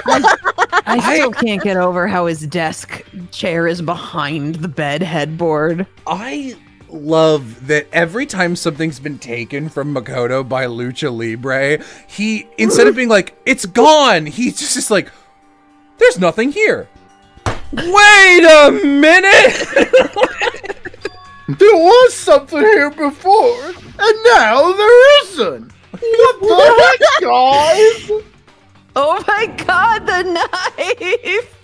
I still can't get over how his desk chair is behind the bed headboard. I love that every time something's been taken from Makoto by Lucha Libre, he, instead of being like, it's gone, he's just like, there's nothing here. Wait a minute! There was something here before, and now there isn't. What the heck, guys? Oh my god, the knife!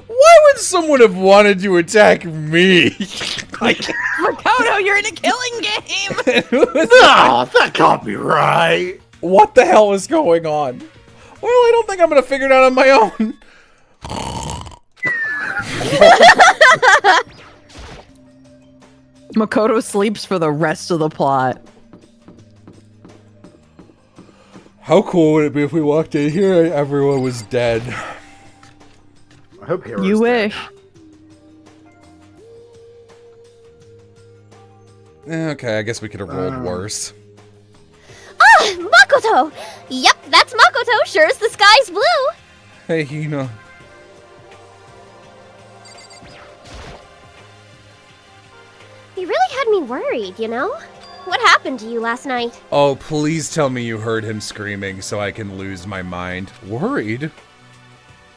Why would someone have wanted to attack me? Makoto, you're in a killing game! No, that can't be right. What the hell is going on? Well, I don't think I'm gonna figure it out on my own. Makoto sleeps for the rest of the plot. How cool would it be if we walked in here and everyone was dead? I hope Hero's You dead. wish. Okay, I guess we could have rolled worse. Ah, Makoto! Yep, that's Makoto, sure as the sky's blue. Hey, Hina. You really had me worried, you know? What happened to you last night? Oh, please tell me you heard him screaming so I can lose my mind. Worried?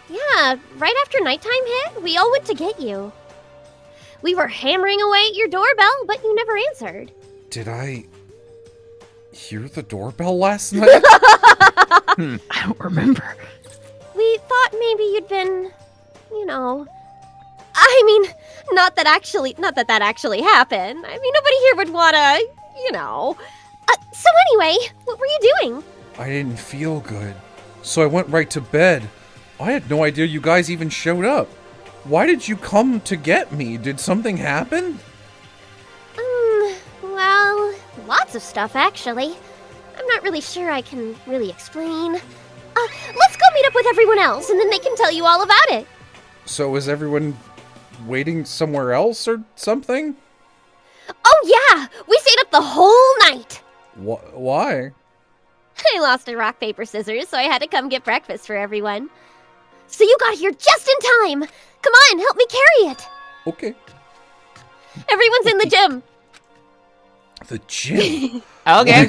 Yeah, right after nighttime hit, we all went to get you. We were hammering away at your doorbell, but you never answered. Did I hear the doorbell last night? I don't remember. We thought maybe you'd been, you know... I mean, not that that actually happened. I mean, nobody here would wanna, you know... so anyway, what were you doing? I didn't feel good, so I went right to bed. I had no idea you guys even showed up. Why did you come to get me? Did something happen? Well, lots of stuff, actually. I'm not really sure I can really explain. Let's go meet up with everyone else, and then they can tell you all about it. So was everyone waiting somewhere else or something? Oh yeah! We stayed up the whole night! Why? I lost a rock, paper, scissors, so I had to come get breakfast for everyone. So you got here just in time! Come on, help me carry it! Okay. Everyone's in the gym! The gym? Okay.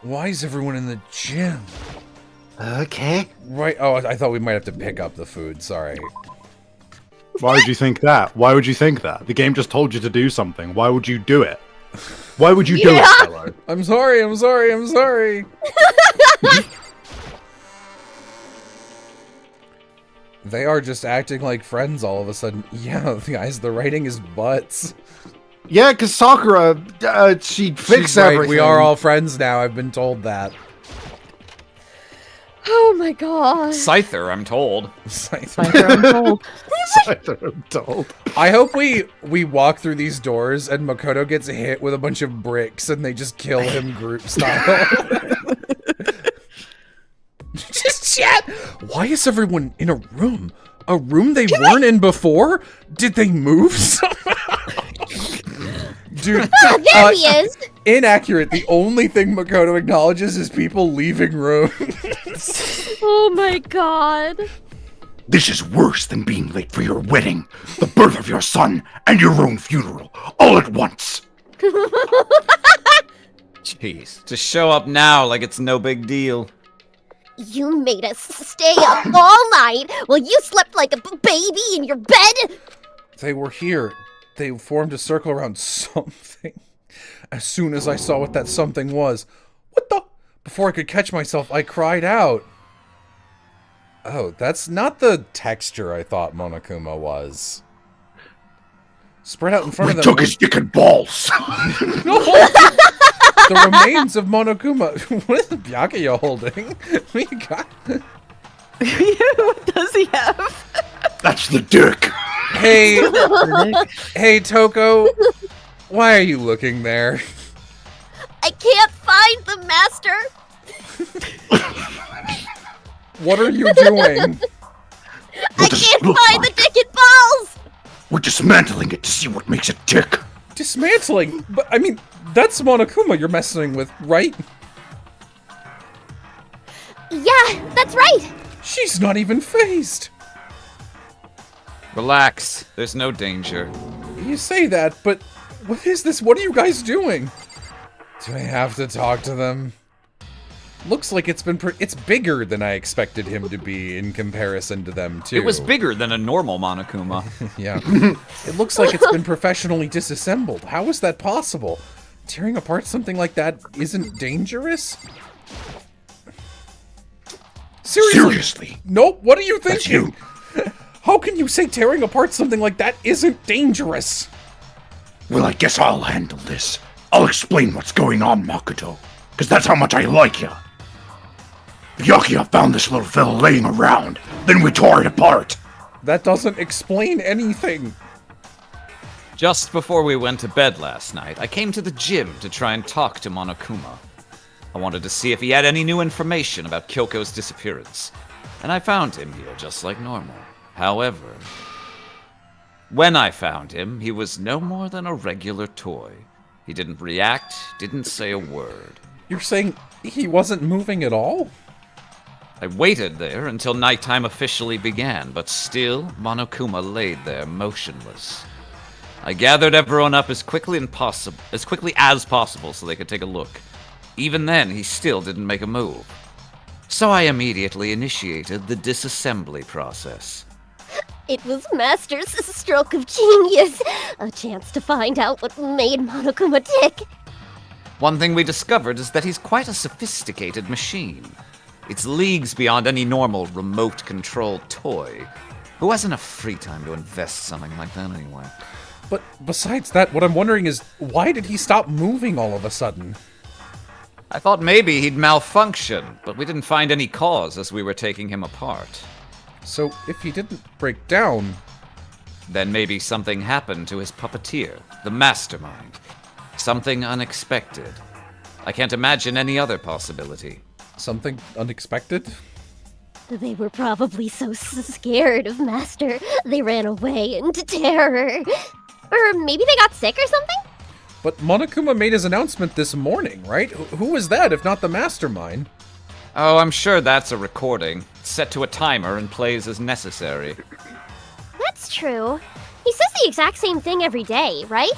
Why is everyone in the gym? Okay. Right, oh, I thought we might have to pick up the food, sorry. Why would you think that? Why would you think that? The game just told you to do something. Why would you do it? Why would you do it, Hello? I'm sorry. They are just acting like friends all of a sudden. Yeah, guys, the writing is butts. Yeah, because Sakura, she'd fix She's right, everything. we are all friends now, I've been told that. Oh my god. Scyther, I'm told. I'm told. I hope we walk through these doors and Makoto gets hit with a bunch of bricks and they just kill him group style. Just chat. Why is everyone in a room? A room they weren't in before? Did they move somehow? Dude, There he is! inaccurate. The only thing Makoto acknowledges is people leaving rooms. Oh my god. This is worse than being late for your wedding, the birth of your son, and your own funeral, all at once. Jeez. To show up now like it's no big deal. You made us stay up all night while you slept like a baby in your bed? They were here. They formed a circle around something. As soon as I saw what that something was, what the? Before I could catch myself, I cried out. Oh, that's not the texture I thought Monokuma was. Spread out in front We of them. took his dick and balls. The remains of Monokuma. What is the Byakuya holding? What you got? What does he have? That's the dick. Hey, hey, Toko. Why are you looking there? I can't find the master. What are you doing? I can't find the dick and balls. We're dismantling it to see what makes it tick. Dismantling? But, I mean, that's Monokuma you're messing with, right? Yeah, that's right! She's not even phased. Relax. There's no danger. You say that, but what is this? What are you guys doing? Do I have to talk to them? Looks like it's bigger than I expected him to be in comparison to them, too. It was bigger than a normal Monokuma. Yeah. It looks like it's been professionally disassembled. How is that possible? Tearing apart something like that isn't dangerous? Seriously? Nope, what are you That's thinking? How can you say tearing apart something like that isn't dangerous? Well, I guess I'll handle this. I'll explain what's going on, Makoto. Because that's how much I like you. Byakuya found this little fella laying around. Then we tore it apart. That doesn't explain anything. Just before we went to bed last night, I came to the gym to try and talk to Monokuma. I wanted to see if he had any new information about Kyoko's disappearance. And I found him here just like normal. However, when I found him, he was no more than a regular toy. He didn't react, didn't say a word. You're saying he wasn't moving at all? I waited there until nighttime officially began, but still, Monokuma laid there motionless. I gathered everyone up as quickly as possible so they could take a look. Even then, he still didn't make a move. So I immediately initiated the disassembly process. It was Master's stroke of genius. A chance to find out what made Monokuma tick. One thing we discovered is that he's quite a sophisticated machine. It's leagues beyond any normal remote-controlled toy. Who has enough free time to invest something like that anyway? But besides that, what I'm wondering is, why did he stop moving all of a sudden? I thought maybe he'd malfunction, but we didn't find any cause as we were taking him apart. So, if he didn't break down... Then maybe something happened to his puppeteer, the mastermind. Something unexpected. I can't imagine any other possibility. Something unexpected? They were probably so scared of Master, they ran away into terror. Or maybe they got sick or something? But Monokuma made his announcement this morning, right? Who was that, if not the mastermind? Oh, I'm sure that's a recording. It's set to a timer and plays as necessary. That's true. He says the exact same thing every day, right?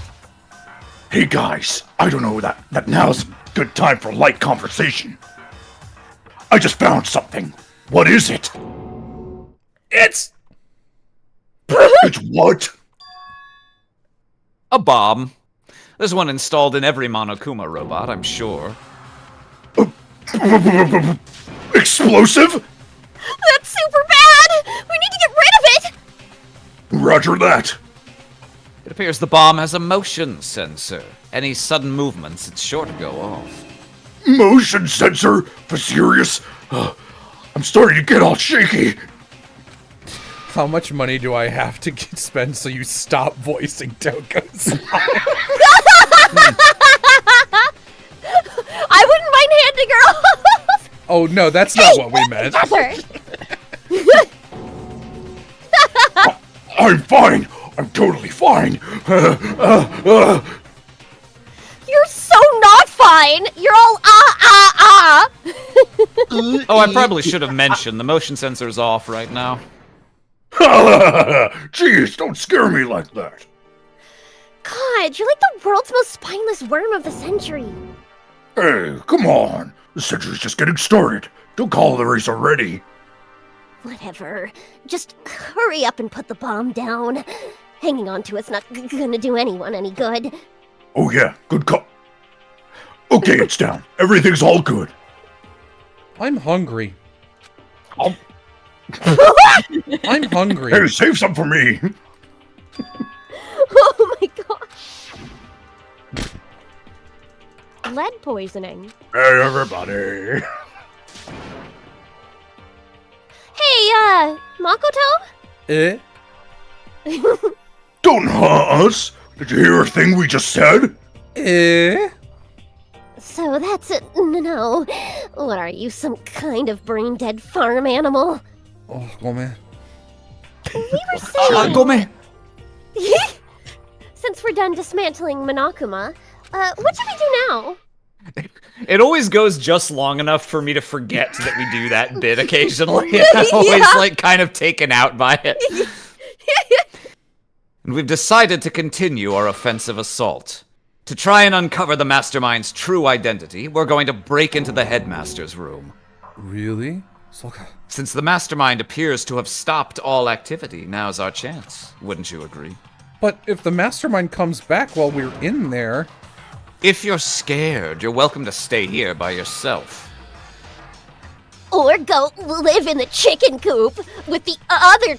Hey guys, I don't know that now's a good time for light conversation. I just found something. What is it? It's what? A bomb. There's one installed in every Monokuma robot, I'm sure. Explosive? That's super bad! We need to get rid of it! Roger that. It appears the bomb has a motion sensor. Any sudden movements, it's sure to go off. Motion sensor? For serious? I'm starting to get all shaky. How much money do I have to spend so you stop voicing Toko's? I wouldn't mind handing her off! Oh no, that's not what we meant. I'm fine. I'm totally fine. You're so not fine! You're all Oh, I probably should have mentioned the motion sensor's off right now. Jeez, don't scare me like that. God, you're like the world's most spineless worm of the century. Hey, come on. The century's just getting started. Don't call the race already. Whatever. Just hurry up and put the bomb down. Hanging on to it's not gonna do anyone any good. Oh yeah, good call. Okay, it's down. Everything's all good. I'm hungry. Oh. I'm hungry. Hey, save some for me. Oh my gosh. Lead poisoning. Hey, everybody. Hey, Makoto? Eh? Don't us. Did you hear a thing we just said? Eh? So that's it. No. What are you, some kind of brain-dead farm animal? Oh, go man. We were saying... Go me. Since we're done dismantling Monokuma, what should we do now? It always goes just long enough for me to forget that we do that bit occasionally. I'm always like kind of taken out by it. And we've decided to continue our offensive assault. To try and uncover the mastermind's true identity, we're going to break into the headmaster's room. Really? Since the mastermind appears to have stopped all activity, now's our chance. Wouldn't you agree? But if the mastermind comes back while we're in there... If you're scared, you're welcome to stay here by yourself. Or go live in the chicken coop with the other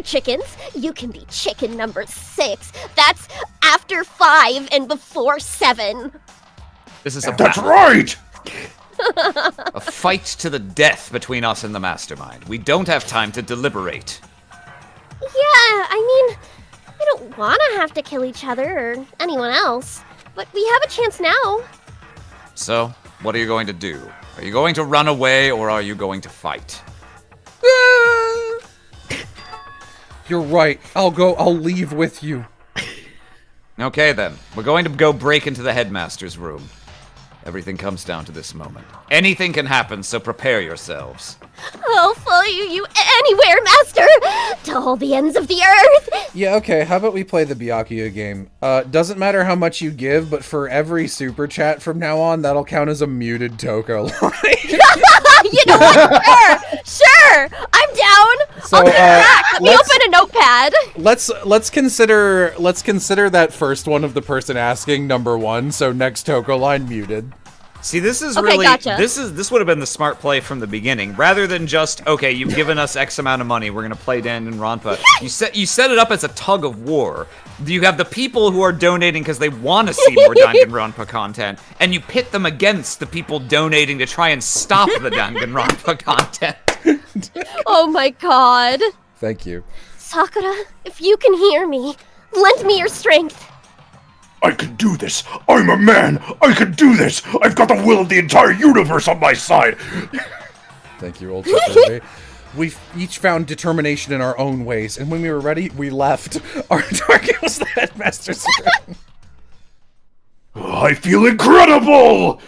chickens. You can be chicken number 6. That's after 5 and before 7. This is a That's battle. right! A fight to the death between us and the mastermind. We don't have time to deliberate. Yeah, I mean, we don't want to have to kill each other or anyone else, but we have a chance now. So, what are you going to do? Are you going to run away or are you going to fight? You're right. I'll leave with you. Okay then, we're going to go break into the headmaster's room. Everything comes down to this moment. Anything can happen, so prepare yourselves. I'll follow you anywhere, Master! To all the ends of the earth! Yeah, okay, how about we play the Byakuya game? Doesn't matter how much you give, but for every super chat from now on, that'll count as a muted Toko line. You know what? Sure! I'm down! So, I'll be back! Let me let's- open a notepad! Let's consider that first one of the person asking number 1, so next Toko line muted. See, this is Okay, really gotcha. this would have been the smart play from the beginning, rather than just okay, you've given us X amount of money, we're gonna play Danganronpa. You set it up as a tug of war. You have the people who are donating because they want to see more Danganronpa content, and you pit them against the people donating to try and stop the Danganronpa content. Oh my god. Thank you. Sakura, if you can hear me, lend me your strength. I can do this! I'm a man! I can do this! I've got the will of the entire universe on my side! Thank you, old baby. We've each found determination in our own ways, and when we were ready, we left. Our target was the headmaster's room. I feel incredible!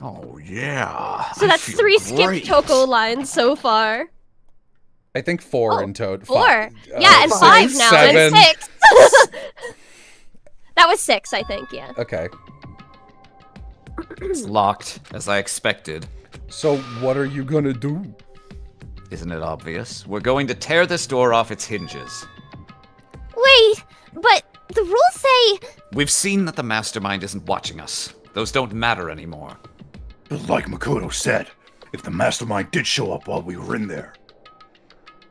Oh yeah. So that's 3 skipped Toko lines so far. I think 4 in total. 4. Yeah, and 5 now, 7. and 6. That was 6, I think, yeah. Okay. It's locked, as I expected. So what are you gonna do? Isn't it obvious? We're going to tear this door off its hinges. Wait, but the rules say... We've seen that the mastermind isn't watching us. Those don't matter anymore. But like Makoto said, if the mastermind did show up while we were in there,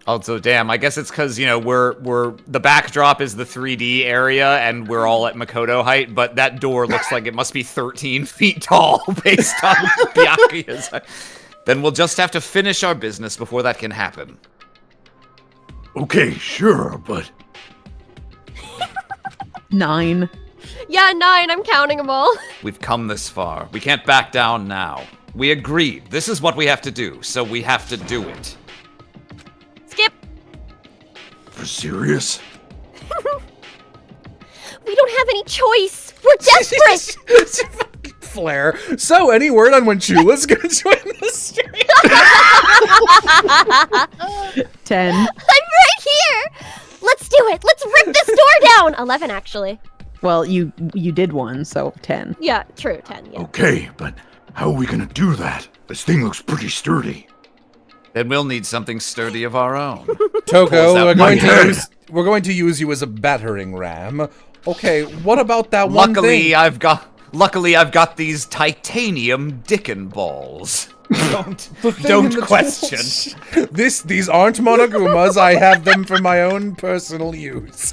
Also, damn, I guess it's because, you know, we're the backdrop is the 3D area and we're all at Makoto height, but that door looks like it must be 13 feet tall based on Byakuya's height. Then we'll just have to finish our business before that can happen. okay, sure, but 9. Yeah, 9, I'm counting them all. We've come this far. We can't back down now. We agreed. This is what we have to do, so we have to do it. Skip. for serious? We don't have any choice. We're desperate. Flare. So, any word on when Chula's gonna join the stream? 10. I'm right here. Let's do it. Let's rip this door down. 11, actually. Well, you did one, so 10. Yeah, true. 10, yeah. Okay, but how are we gonna do that? This thing looks pretty sturdy. Then we'll need something sturdy of our own. Toko, out we're going to use you as a battering ram. Okay, what about that one thing? Luckily, I've got these titanium Dickon balls. Don't question. These aren't monogumas. I have them for my own personal use.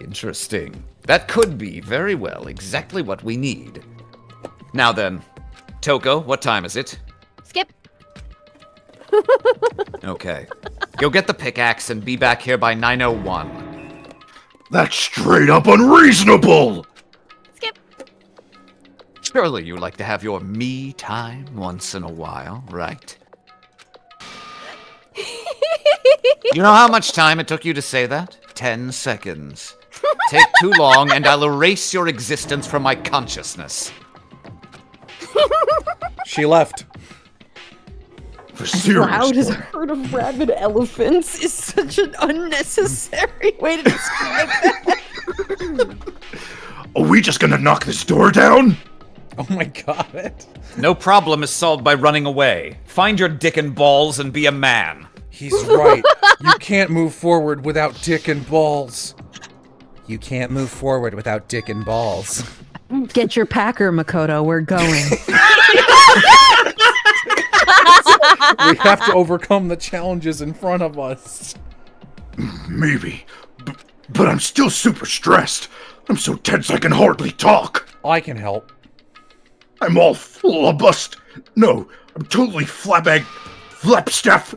Interesting. That could be very well exactly what we need. Now then, Toko, what time is it? Skip. Okay. Go get the pickaxe and be back here by 9:01. That's straight up unreasonable! Skip. Surely you like to have your me time once in a while, right? You know how much time it took you to say that? 10 seconds. Take too long, and I'll erase your existence from my consciousness. She left. For Loud as a serious. herd of rabid elephants is such an unnecessary way to describe that. Are we just gonna knock this door down? Oh my god. No problem is solved by running away. Find your dick and balls and be a man. He's right. You can't move forward without dick and balls. You can't move forward without dick and balls. Get your packer, Makoto. We're going. We have to overcome the challenges in front of us. Maybe. But I'm still super stressed. I'm so tense I can hardly talk. I can help. I'm all flabust. No, I'm totally flapstaff.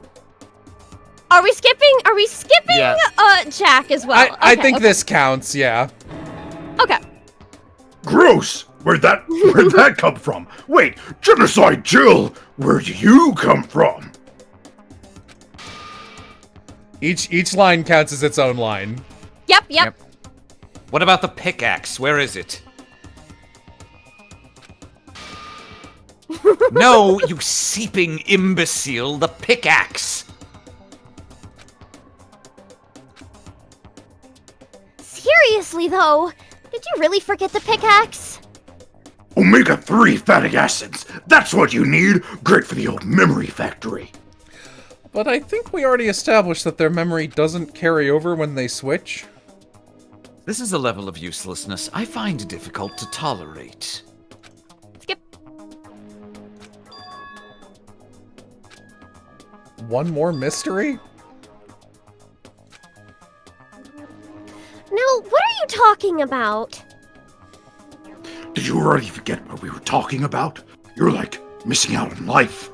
Are we skipping Yeah. Jack as well? I Okay, think okay. this counts, yeah. Okay. Gross! Where'd that come from? Wait, Genocide Jill! Where'd you come from? Each line counts as its own line. Yep. What about the pickaxe? Where is it? No, you seeping imbecile, the pickaxe! Seriously though, did you really forget the pickaxe? Omega-3 fatty acids! That's what you need! Great for the old memory factory! But I think we already established that their memory doesn't carry over when they switch. This is a level of uselessness I find difficult to tolerate. Skip. One more mystery? No, what are you talking about? Did you already forget what we were talking about? You're like missing out on life.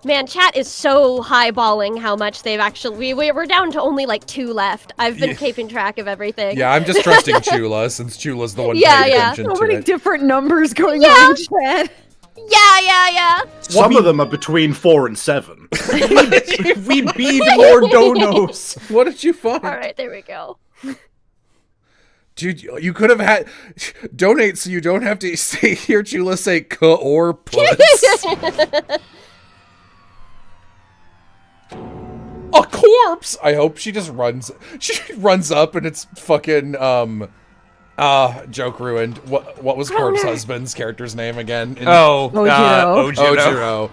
Man, chat is so highballing how much they've actually. We're down to only like 2 left. I've been keeping track of everything. Yeah, I'm just trusting Chula, since Chula's the one Yeah, paying yeah. attention So to many it. different numbers going Yeah. on in chat. Yeah. Some of them are between 4 and 7. We beat Lord Donos. What did you find? Alright, there we go. Dude, you could have had... Donate so you don't have to say, hear Chula say "k" or puss. A corpse! I hope she just runs... She runs up and it's fucking, joke ruined. What was Corpse Husband's character's name again? Ojiro. Ojiro.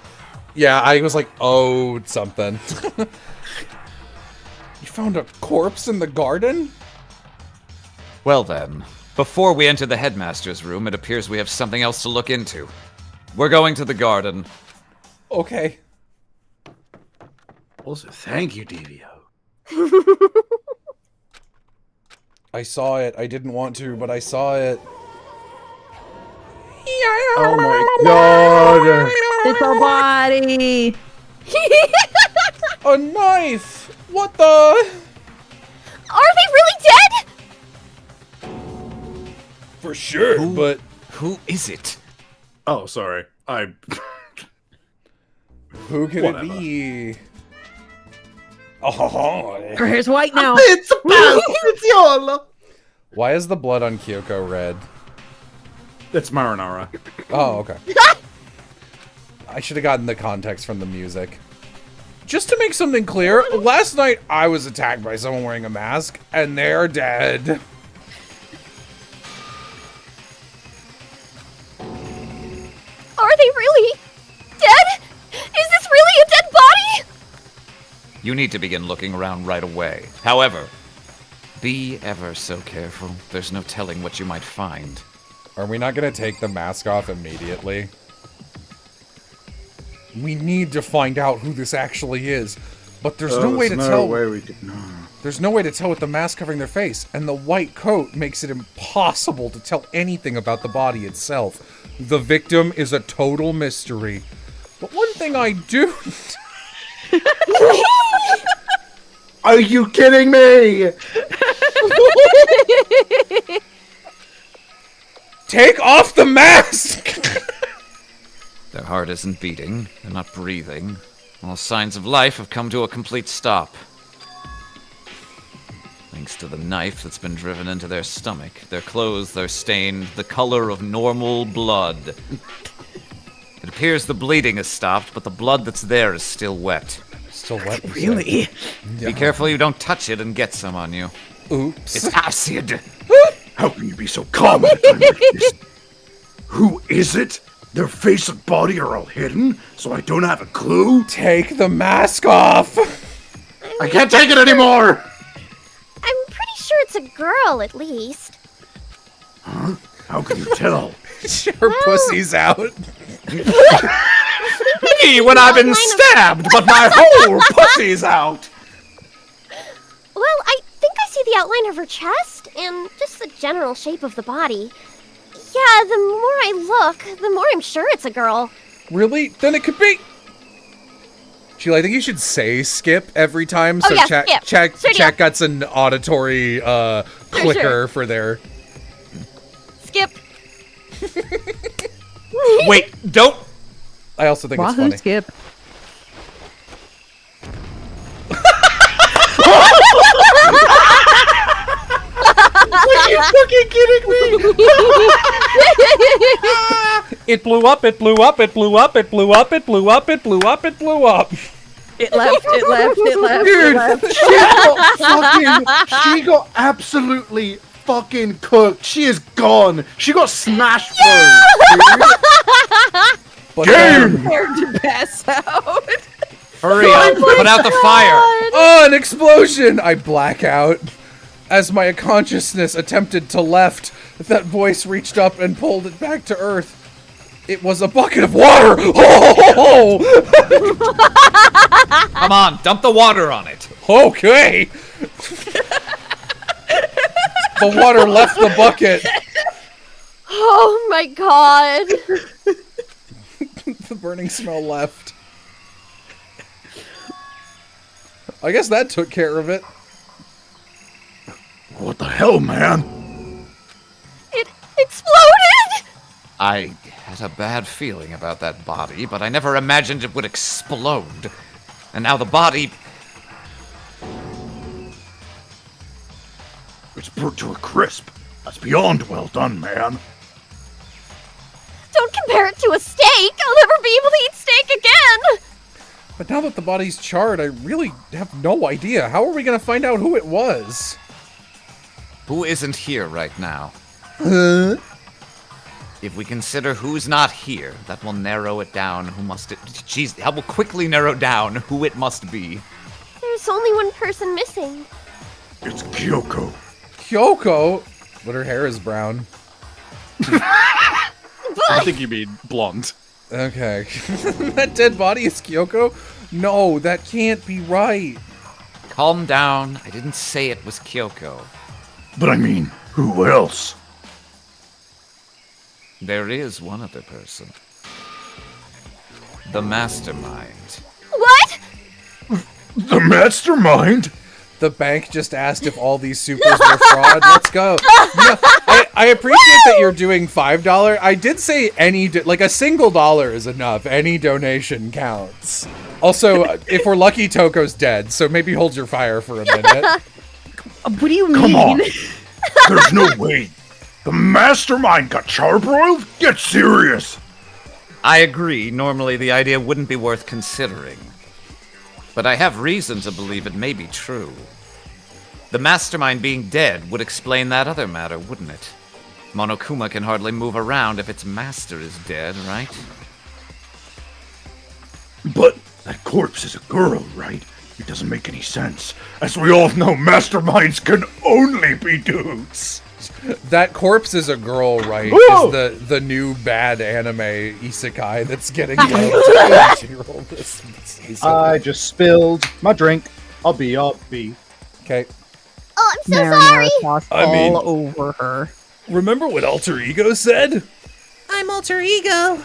Yeah, I was like, oh, something. You found a corpse in the garden? Well then, before we enter the headmaster's room, it appears we have something else to look into. We're going to the garden. Okay. Also, thank you, Devio. I saw it. I didn't want to, but I saw it. Oh my god. It's a body. A knife! What the? Are they really dead? For sure, but... Who is it? Oh, sorry. Who could Whatever. it be? Oh, Her hair's white now. It's about Yola. why is the blood on Kyoko red? It's marinara. Oh, okay. I should have gotten the context from the music. Just to make something clear, last night I was attacked by someone wearing a mask, and they're dead. Are they really dead? Is this really a dead body? You need to begin looking around right away. However, be ever so careful. There's no telling what you might find. Are we not gonna take the mask off immediately? We need to find out who this actually is, but there's no way to tell. There's no way to tell with the mask covering their face, and the white coat makes it impossible to tell anything about the body itself. The victim is a total mystery. But one thing I do... Are you kidding me? Take off the mask! Their heart isn't beating. They're not breathing. All signs of life have come to a complete stop. Thanks to the knife that's been driven into their stomach, their clothes are stained the color of normal blood. It appears the bleeding has stopped, but the blood that's there is still wet. Still wet. you said? Really? Be careful you don't touch it and get some on you. Oops. It's acid! How can you be so calm at a time like this? Who is it? Their face and body are all hidden, so I don't have a clue? Take the mask off! I can't take it anymore! I'm pretty sure it's a girl, at least. How can you tell? Her pussy's out. Me when I've been stabbed, but my whole pussy's out. Well, I think I see the outline of her chest and just the general shape of the body. Yeah, the more I look, the more I'm sure it's a girl. Really? Then it could be. Sheila, I think you should say skip every time, so Oh, yeah, skip. Sure Chat gets an auditory clicker sure. for their. Skip. Wait, don't. I also think it's Wahoo funny. skip. Are you fucking kidding me? It blew up, it blew up, it blew up, it blew up, it blew up, it blew up, it blew up. It left, it left, it left, Dude, it left. she got absolutely fucking cooked. She is gone. She got smashed through. But Prepared to pass out. Hurry up! Put out the fire! Oh, an explosion! I black out. As my consciousness attempted to left, that voice reached up and pulled it back to earth. It was a bucket of water! Oh! Come on, dump the water on it. Okay! The water left the bucket. Oh my god. The burning smell left. I guess that took care of it. What the hell, man? It exploded! I had a bad feeling about that body, but I never imagined it would explode. And now the body... It's burnt to a crisp. That's beyond well done, man. Don't compare it to a steak. I'll never be able to eat steak again. But now that the body's charred, I really have no idea. How are we gonna find out who it was? Who isn't here right now? Huh? If we consider who's not here, that will narrow it down who must it... Jeez, that will quickly narrow down who it must be. There's only one person missing. It's Kyoko. Kyoko? But her hair is brown. I think you mean blonde. Okay. That dead body is Kyoko? No, that can't be right. Calm down. I didn't say it was Kyoko. But I mean, who else? There is one other person. The Mastermind. What? The mastermind? The bank just asked if all these supers were fraud. Let's go. No, I appreciate that you're doing $5. I did say like a single dollar is enough. Any donation counts. Also, if we're lucky, Toko's dead, so maybe hold your fire for a minute. What do you Come on. mean? There's no way. The mastermind got charbroiled? Get serious. I agree. Normally, the idea wouldn't be worth considering. But I have reason to believe it may be true. The Mastermind being dead would explain that other matter, wouldn't it? Monokuma can hardly move around if its master is dead, right? But that corpse is a girl, right? It doesn't make any sense. As we all know, masterminds can only be dudes. That corpse is a girl, right? Whoa! Is the new bad anime isekai that's getting the this season. I just spilled my drink. I'll be. Okay. Oh, I'm so Marinara sorry. sauce I mean- all over her. Remember what Alter Ego said? I'm Alter Ego.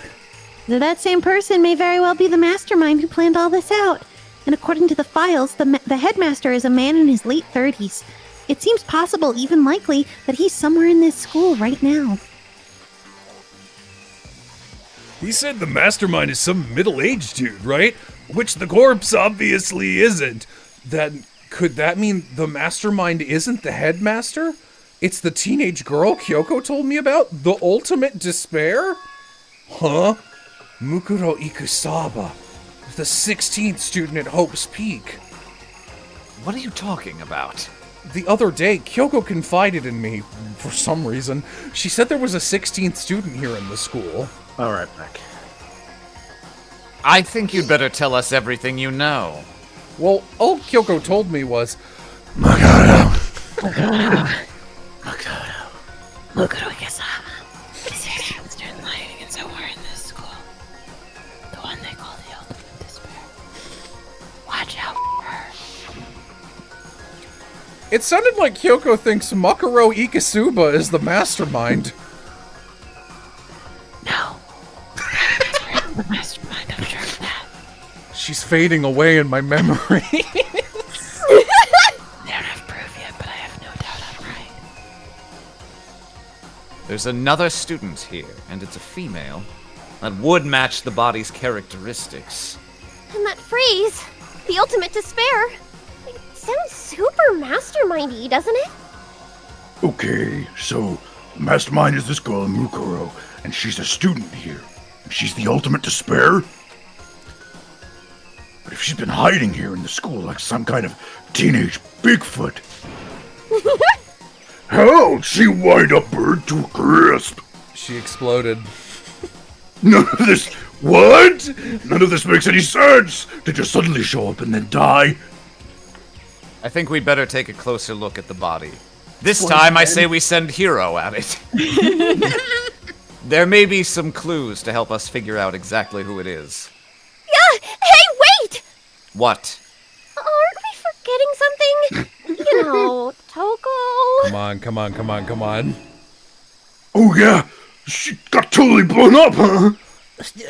That same person may very well be the mastermind who planned all this out. And according to the files, the headmaster is a man in his late 30s. It seems possible, even likely, that he's somewhere in this school right now. He said the mastermind is some middle-aged dude, right? Which the corpse obviously isn't. That Could that mean the mastermind isn't the headmaster? It's the teenage girl Kyoko told me about? The ultimate despair? Huh? Mukuro Ikusaba, the 16th student at Hope's Peak. What are you talking about? The other day, Kyoko confided in me, for some reason. She said there was a 16th student here in the school. Alright, Mac. I think you'd better tell us everything you know. Well, all Kyoko told me was, Mukuro Ikusaba is here. Student lying and so we're in this school. The one they call the ultimate despair. Watch out for her. it sounded like Kyoko thinks Mukuro Ikisuba is the mastermind. No. The mastermind, I'm sure of that. She's fading away in my memory. They don't have proof yet, but I have no doubt I'm right. There's another student here, and it's a female. That would match the body's characteristics. And that phrase, the ultimate despair, it sounds super mastermindy, doesn't it? Okay, so the mastermind is this girl Mukuro, and she's a student here. She's the ultimate despair? But if she's been hiding here in the school like some kind of teenage Bigfoot, how'd she wind up burned to a crisp? She exploded. None of this... What? None of this makes any sense! To just suddenly show up and then die? I think we'd better take a closer look at the body. This time, I say we send Hiro at it. There may be some clues to help us figure out exactly who it is. Yeah! Hey, wait! What? Aren't we forgetting something? You know, Toko. Come on. Oh yeah? She got totally blown up, huh?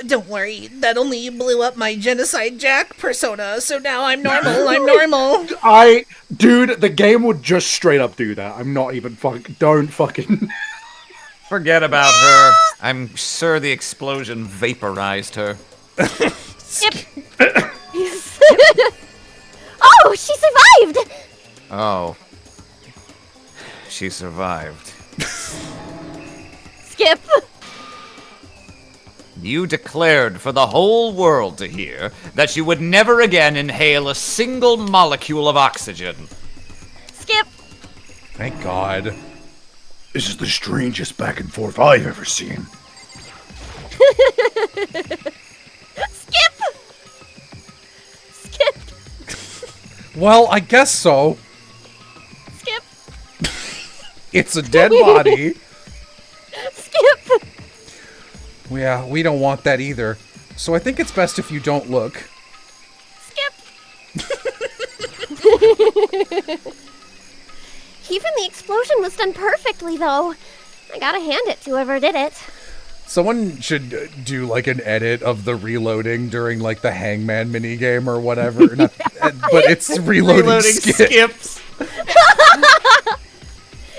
Don't worry, that only blew up my Genocide Jack persona, so now I'm normal. Dude, the game would just straight up do that. I'm not even don't fucking... Forget about her. I'm sure the explosion vaporized her. Yep. Oh, she survived! Oh. She survived. Skip. You declared for the whole world to hear that you would never again inhale a single molecule of oxygen. Skip. Thank God. This is the strangest back and forth I've ever seen. Skip. Skip. Well, I guess so. Skip. It's a dead body. Skip. Yeah, we don't want that either. So I think it's best if you don't look. Skip. Even the explosion was done perfectly, though. I gotta hand it to whoever did it. Someone should do like an edit of the reloading during like the Hangman minigame or whatever. Not, but it's reloading skips. Is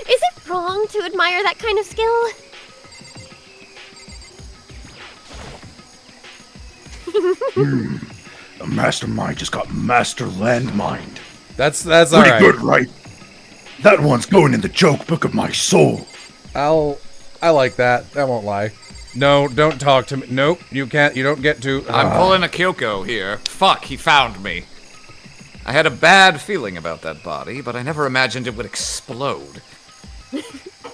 it wrong to admire that kind of skill? The mastermind just got master landmined. That's Pretty alright. good, right? That one's going in the joke book of my soul. I like that. I won't lie. No, don't talk to me. Nope, you can't. You don't get to. I'm pulling a Kyoko here. Fuck, he found me. I had a bad feeling about that body, but I never imagined it would explode.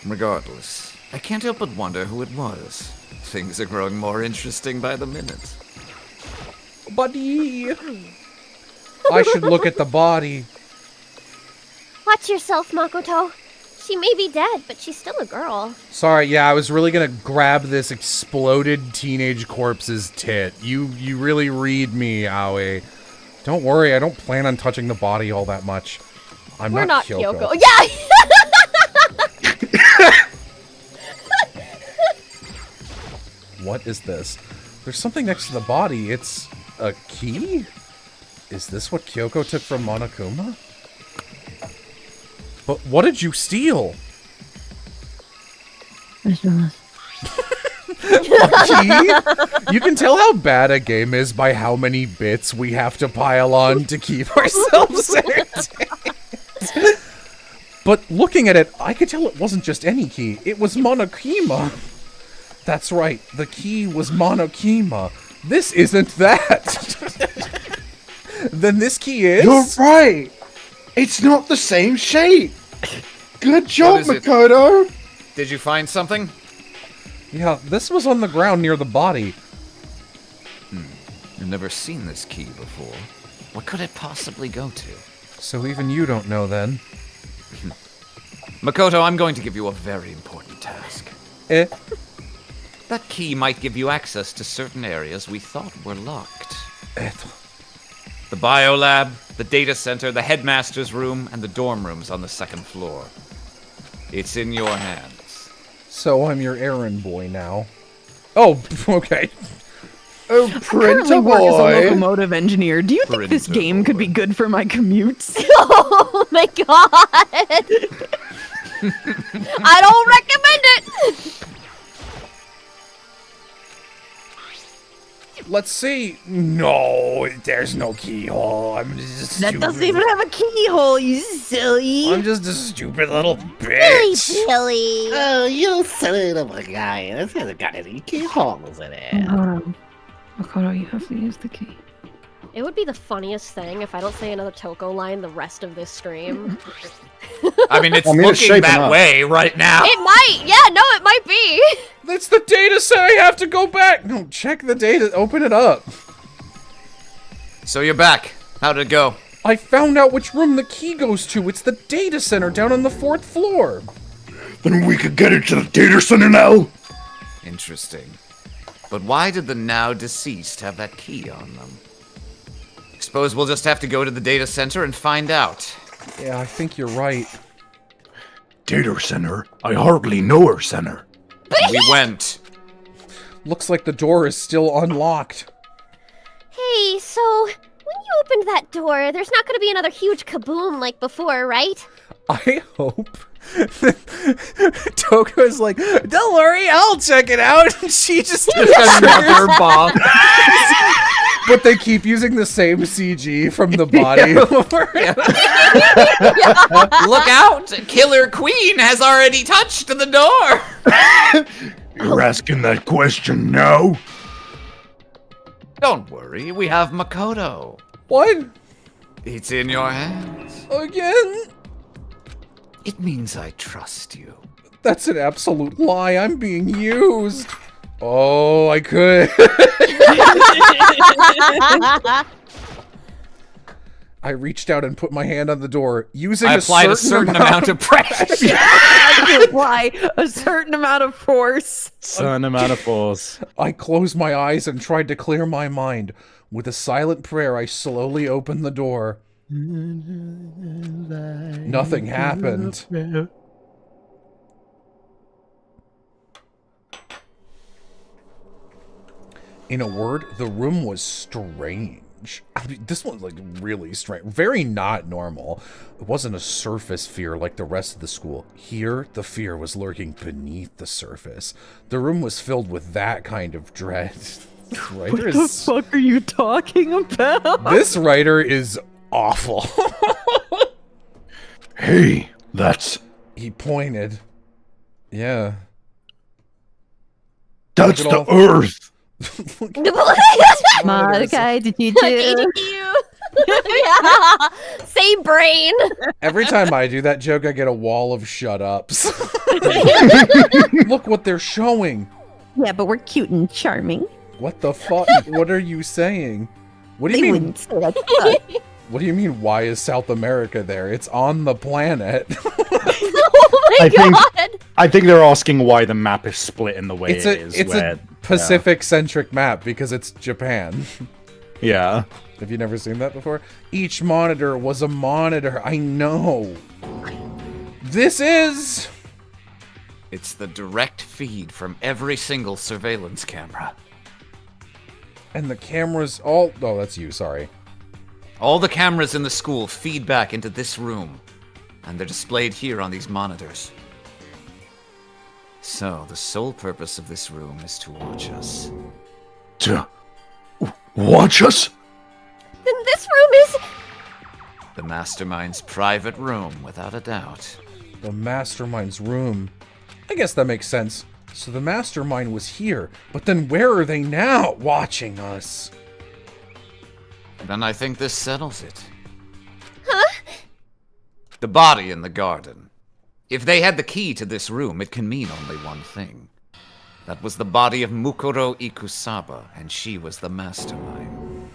Regardless, I can't help but wonder who it was. Things are growing more interesting by the minute. Buddy. I should look at the body. Watch yourself, Makoto. She may be dead, but she's still a girl. Sorry, yeah, I was really gonna grab this exploded teenage corpse's tit. You really read me, Aoi. Don't worry, I don't plan on touching the body all that much. We're not Kyoko. Yeah! What is this? There's something next to the body. It's a key? Is this what Kyoko took from Monokuma? But what did you steal? key? You can tell how bad a game is by how many bits we have to pile on to keep ourselves entertained. But looking at it, I could tell it wasn't just any key. It was Monokuma. That's right, the key was Monokuma. This isn't that. Then this key is? You're right. It's not the same shape. Good job, is it? Makoto. Did you find something? Yeah, this was on the ground near the body. I've never seen this key before. What could it possibly go to? So even you don't know then. Makoto, I'm going to give you a very important task. Eh? That key might give you access to certain areas we thought were locked. The biolab, the data center, the headmaster's room, and the dorm rooms on the second floor. It's in your hands. So I'm your errand boy now. Oh, okay. Oh, I currently printer work as a boy. locomotive engineer. Do you think this Printer game could boy. be good for my commutes? Oh my god! I don't recommend it! Let's see. No, there's no keyhole. I'm just That doesn't even have a keyhole, you silly. I'm just a stupid little Really, bitch. Billy. Oh, you silly little guy. This hasn't got any keyholes in it. Makoto, you have to use the key. It would be the funniest thing if I don't say another Toko line the rest of this stream. I mean, it's it's looking shaping that up. way right now. It might! Yeah, no, it might be! That's the data set. I have to go back. No, check the data. Open it up. So you're back. How'd it go? I found out which room the key goes to. It's the data center down on the 4th floor. Then we could get into the data center now? Interesting. But why did the now deceased have that key on them? Suppose we'll just have to go to the data center and find out. Yeah, I think you're right. Data center? I hardly know her center. We went. Looks like the door is still unlocked. Hey, so when you opened that door, there's not gonna be another huge kaboom like before, right? I hope. Toko's like, don't worry, I'll check it out. And she just Another bomb. But they keep using the same CG from the body. Look out! Killer Queen has already touched the door! You're asking that question now? Don't worry, we have Makoto. What? It's in your hands. Again? It means I trust you. That's an absolute lie. I'm being used. Oh, I could. I reached out and put my hand on the door, using I applied a certain amount of pressure. I apply a certain amount of force. Certain amount of force. I closed my eyes and tried to clear my mind. With a silent prayer, I slowly opened the door. Nothing happened. In a word, the room was strange. I mean, this one's like really strange. Very not normal. It wasn't a surface fear like the rest of the school. Here, the fear was lurking beneath the surface. The room was filled with that kind of dread. This writer What the fuck are you talking about? This writer is awful. Hey, that's He pointed. Yeah. that's Look at the all- Earth. Mordecai, did you Hating you. Yeah. Same brain. Every time I do that joke, I get a wall of shut ups. Look what they're showing. Yeah, but we're cute and charming. What the fuck? What are you saying? What do They you mean? wouldn't say that. What do you mean? Why is South America there? It's on the planet. Oh my I think- god. I think they're asking why the map is split in the way It's it a is. it's where- a Pacific centric map because it's Japan. Yeah. Have you never seen that before? Each monitor was a monitor. I know. This is. It's the direct feed from every single surveillance camera. And the cameras all. Oh, that's you. Sorry. All the cameras in the school feed back into this room, and they're displayed here on these monitors. So, the sole purpose of this room is to watch us. To watch us? Then this room is... The Mastermind's private room, without a doubt. The Mastermind's room. I guess that makes sense. So the Mastermind was here, but then where are they now, watching us? Then I think this settles it. Huh? The body in the garden. If they had the key to this room, it can mean only one thing. That was the body of Mukuro Ikusaba, and she was the Mastermind.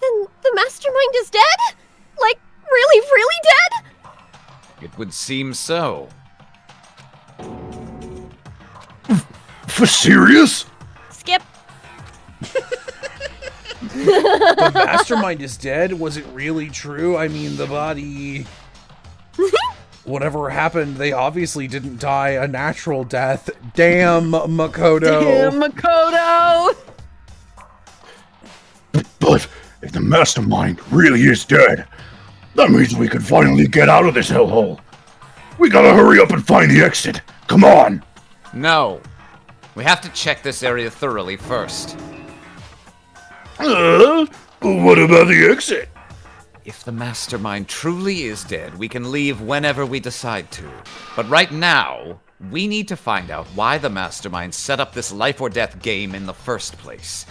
Then the Mastermind is dead? Like, really, really dead? It would seem so. For serious? Skip. The Mastermind is dead? Was it really true? I mean, the body... Whatever happened, they obviously didn't die a natural death. Damn, Makoto. Damn, Makoto! But if the Mastermind really is dead, that means we can finally get out of this hellhole. We gotta hurry up and find the exit. Come on. No. We have to check this area thoroughly first. What about the exit? If the Mastermind truly is dead, we can leave whenever we decide to. But right now, we need to find out why the Mastermind set up this life or death game in the first place.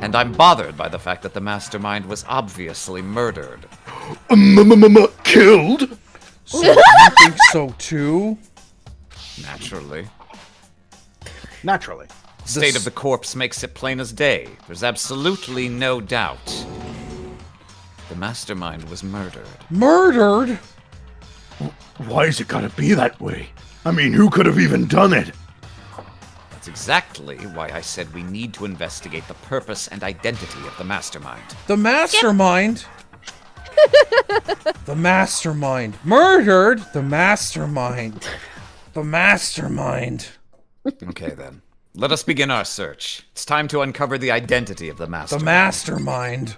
And I'm bothered by the fact that the Mastermind was obviously murdered. Killed? So you think so too? Naturally. Naturally. The state of the corpse makes it plain as day. There's absolutely no doubt. The Mastermind was murdered. Murdered? Why is it gotta be that way? I mean, who could have even done it? That's exactly why I said we need to investigate the purpose and identity of the Mastermind. The Mastermind? The Mastermind. Murdered? The Mastermind. The Mastermind. Okay then. Let us begin our search. It's time to uncover the identity of the Mastermind. The Mastermind.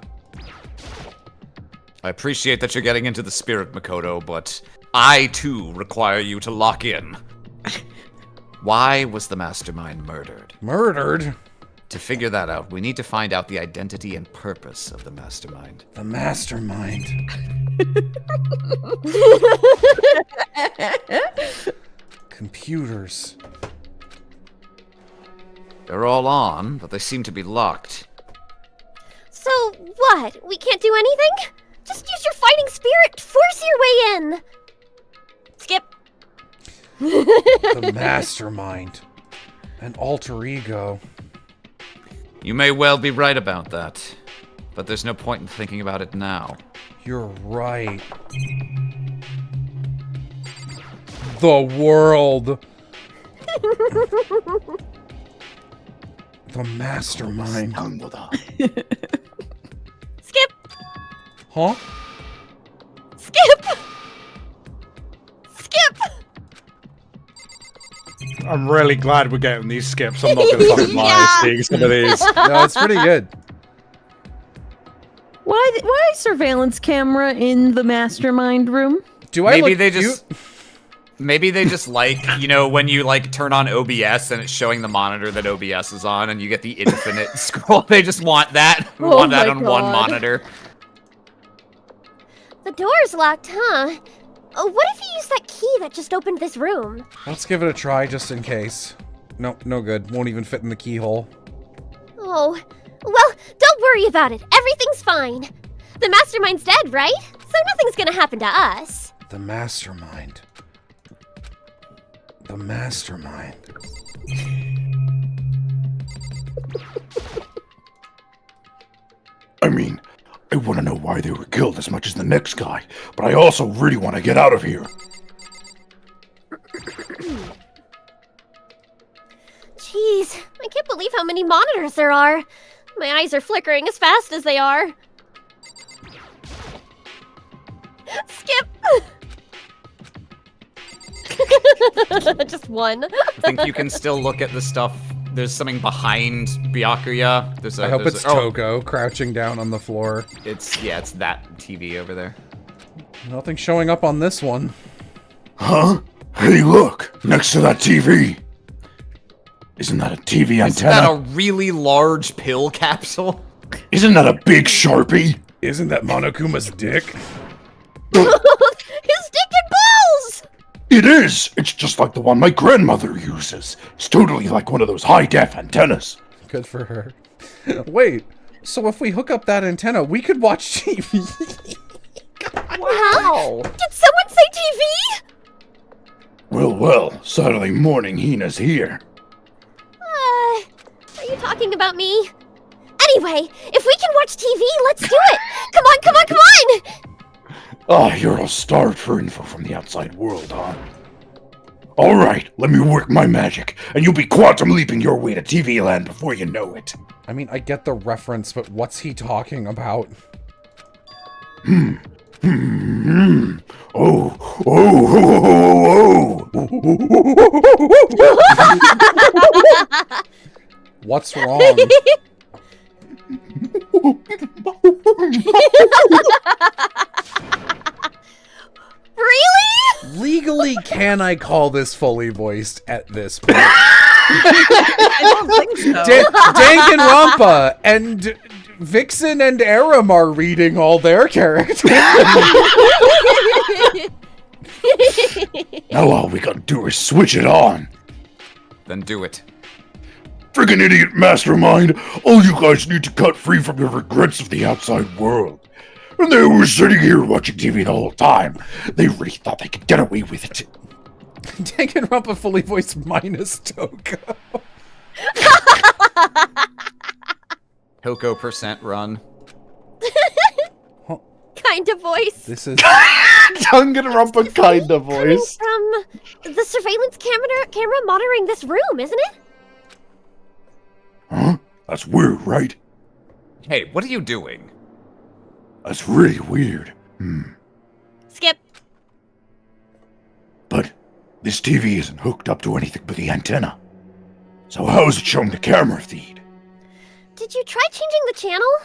I appreciate that you're getting into the spirit, Makoto, but I too require you to lock in. Why was the Mastermind murdered? Murdered? To figure that out, we need to find out the identity and purpose of the Mastermind. The Mastermind. Computers. They're all on, but they seem to be locked. So, what? We can't do anything? Just use your fighting spirit! Force your way in! Skip. The Mastermind. An alter ego. You may well be right about that, but there's no point in thinking about it now. You're right. The world. The Mastermind. Skip. Huh? Skip. Skip. I'm really glad we're getting these skips. I'm not gonna fucking lie, Yeah. seeing some of these. No, it's pretty good. Why surveillance camera in the Mastermind room? Do I Maybe look they cute? just... Maybe they just like, you know, when you like turn on OBS and it's showing the monitor that OBS is on and you get the infinite scroll. They just want that. We Oh want that my on one God. monitor. The door's locked, huh? What if you use that key that just opened this room? Let's give it a try just in case. No, no good. Won't even fit in the keyhole. Oh, well, don't worry about it. Everything's fine. The Mastermind's dead, right? So nothing's gonna happen to us. The Mastermind. The Mastermind. I mean, I want to know why they were killed as much as the next guy, but I also really want to get out of here. Jeez, I can't believe how many monitors there are. My eyes are flickering as fast as they are. Skip! Just one. I think you can still look at the stuff. There's something behind Byakuya. There's a, I hope there's it's a- oh, Toko crouching down on the floor. it's that TV over there. Nothing showing up on this one. Huh? Hey, look! Next to that TV! Isn't that a TV Is that a antenna? really large pill capsule? Isn't that a big Sharpie? Isn't that Monokuma's dick? His dick and balls! It is! It's just like the one my grandmother uses. It's totally like one of those high-def antennas. Good for her. Wait, so if we hook up that antenna, we could watch TV? Wow! Did someone say TV? Well, Saturday morning Hina's here. Are you talking about me? Anyway, if we can watch TV, let's do it! Come on! Ah, you're all starved for info from the outside world, huh? Alright, let me work my magic, and you'll be quantum leaping your way to TV land before you know it. I mean, I get the reference, but what's he talking about? What's wrong? Really? Legally, can I call this fully voiced at this point? I don't think so. Danganronpa and Vixen and Arim are reading all their characters. Now all we gotta do is switch it on. Then do it. Friggin' idiot mastermind, all you guys need to cut free from your regrets of the outside world. And they were sitting here watching TV the whole time. They really thought they could get away with it. Danganronpa fully voiced minus Toko. Hilko % run. Kind of voice. This is Danganronpa kind of voice. From the surveillance camera monitoring this room, isn't it? Huh? That's weird, right? Hey, what are you doing? That's really weird. Skip. But this TV isn't hooked up to anything but the antenna. So how is it showing the camera feed? Did you try changing the channel?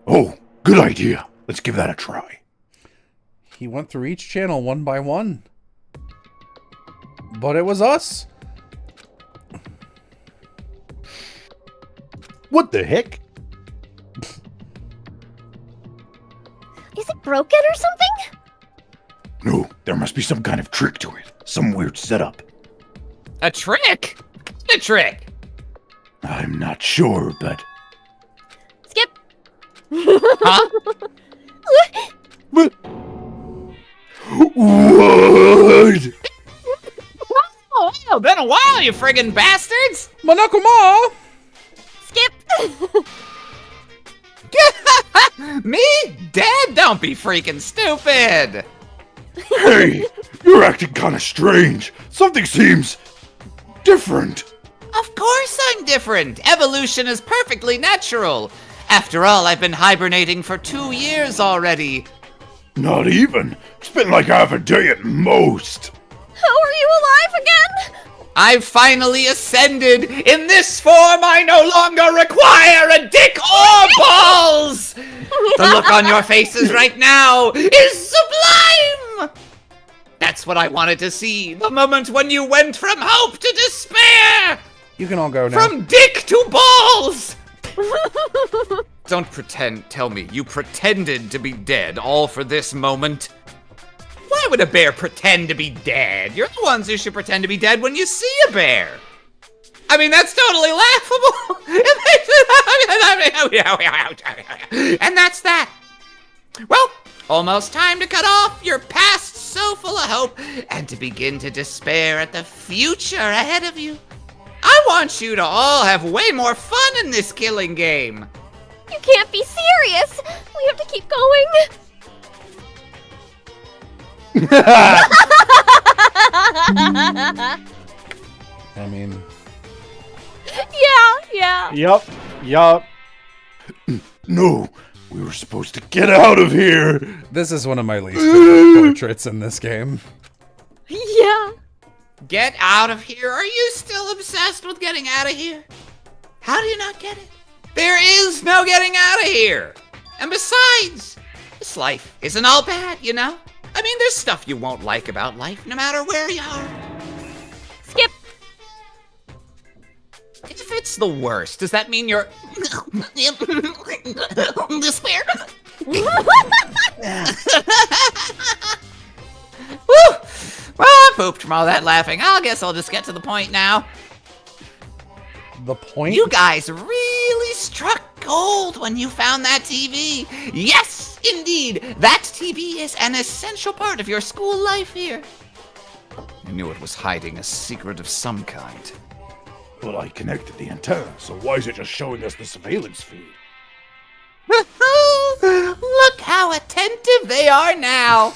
Oh, good idea. Let's give that a try. He went through each channel one by one. But it was us. What the heck? Is it broken or something? No, there must be some kind of trick to it. Some weird setup. A trick? A trick? I'm not sure, but... Skip. Huh? What? Oh, been a while, you friggin' bastards! Monokuma! Skip. Me? Dad? Don't be freaking stupid! Hey, you're acting kind of strange. Something seems... different. Of course I'm different. Evolution is perfectly natural. After all, I've been hibernating for 2 years already. Not even. It's been like half a day at most. How are you alive again? I've finally ascended. In this form, I no longer require a dick or balls. The look on your faces right now is sublime. That's what I wanted to see. The moment when you went from hope to despair. You can all go now. From dick to balls. Don't pretend. Tell me, you pretended to be dead all for this moment? Why would a bear pretend to be dead? You're the ones who should pretend to be dead when you see a bear. I mean, that's totally laughable. And that's that. Well, almost time to cut off your past so full of hope and to begin to despair at the future ahead of you. I want you to all have way more fun in this killing game. You can't be serious. We have to keep going. I mean... Yeah. Yup. No, we were supposed to get out of here. This is one of my least favorite portraits in this game. Yeah. Get out of here? Are you still obsessed with getting out of here? How do you not get it? There is no getting out of here. And besides, this life isn't all bad, you know? I mean, there's stuff you won't like about life, no matter where you are. Skip. If it's the worst, does that mean you're despair? Woo! Well, I pooped from all that laughing. I guess I'll just get to the point now. The point? You guys really struck gold when you found that TV. Yes, indeed. That TV is an essential part of your school life here. I knew it was hiding a secret of some kind. Well, I connected the antenna, so why is it just showing us the surveillance feed? Look how attentive they are now.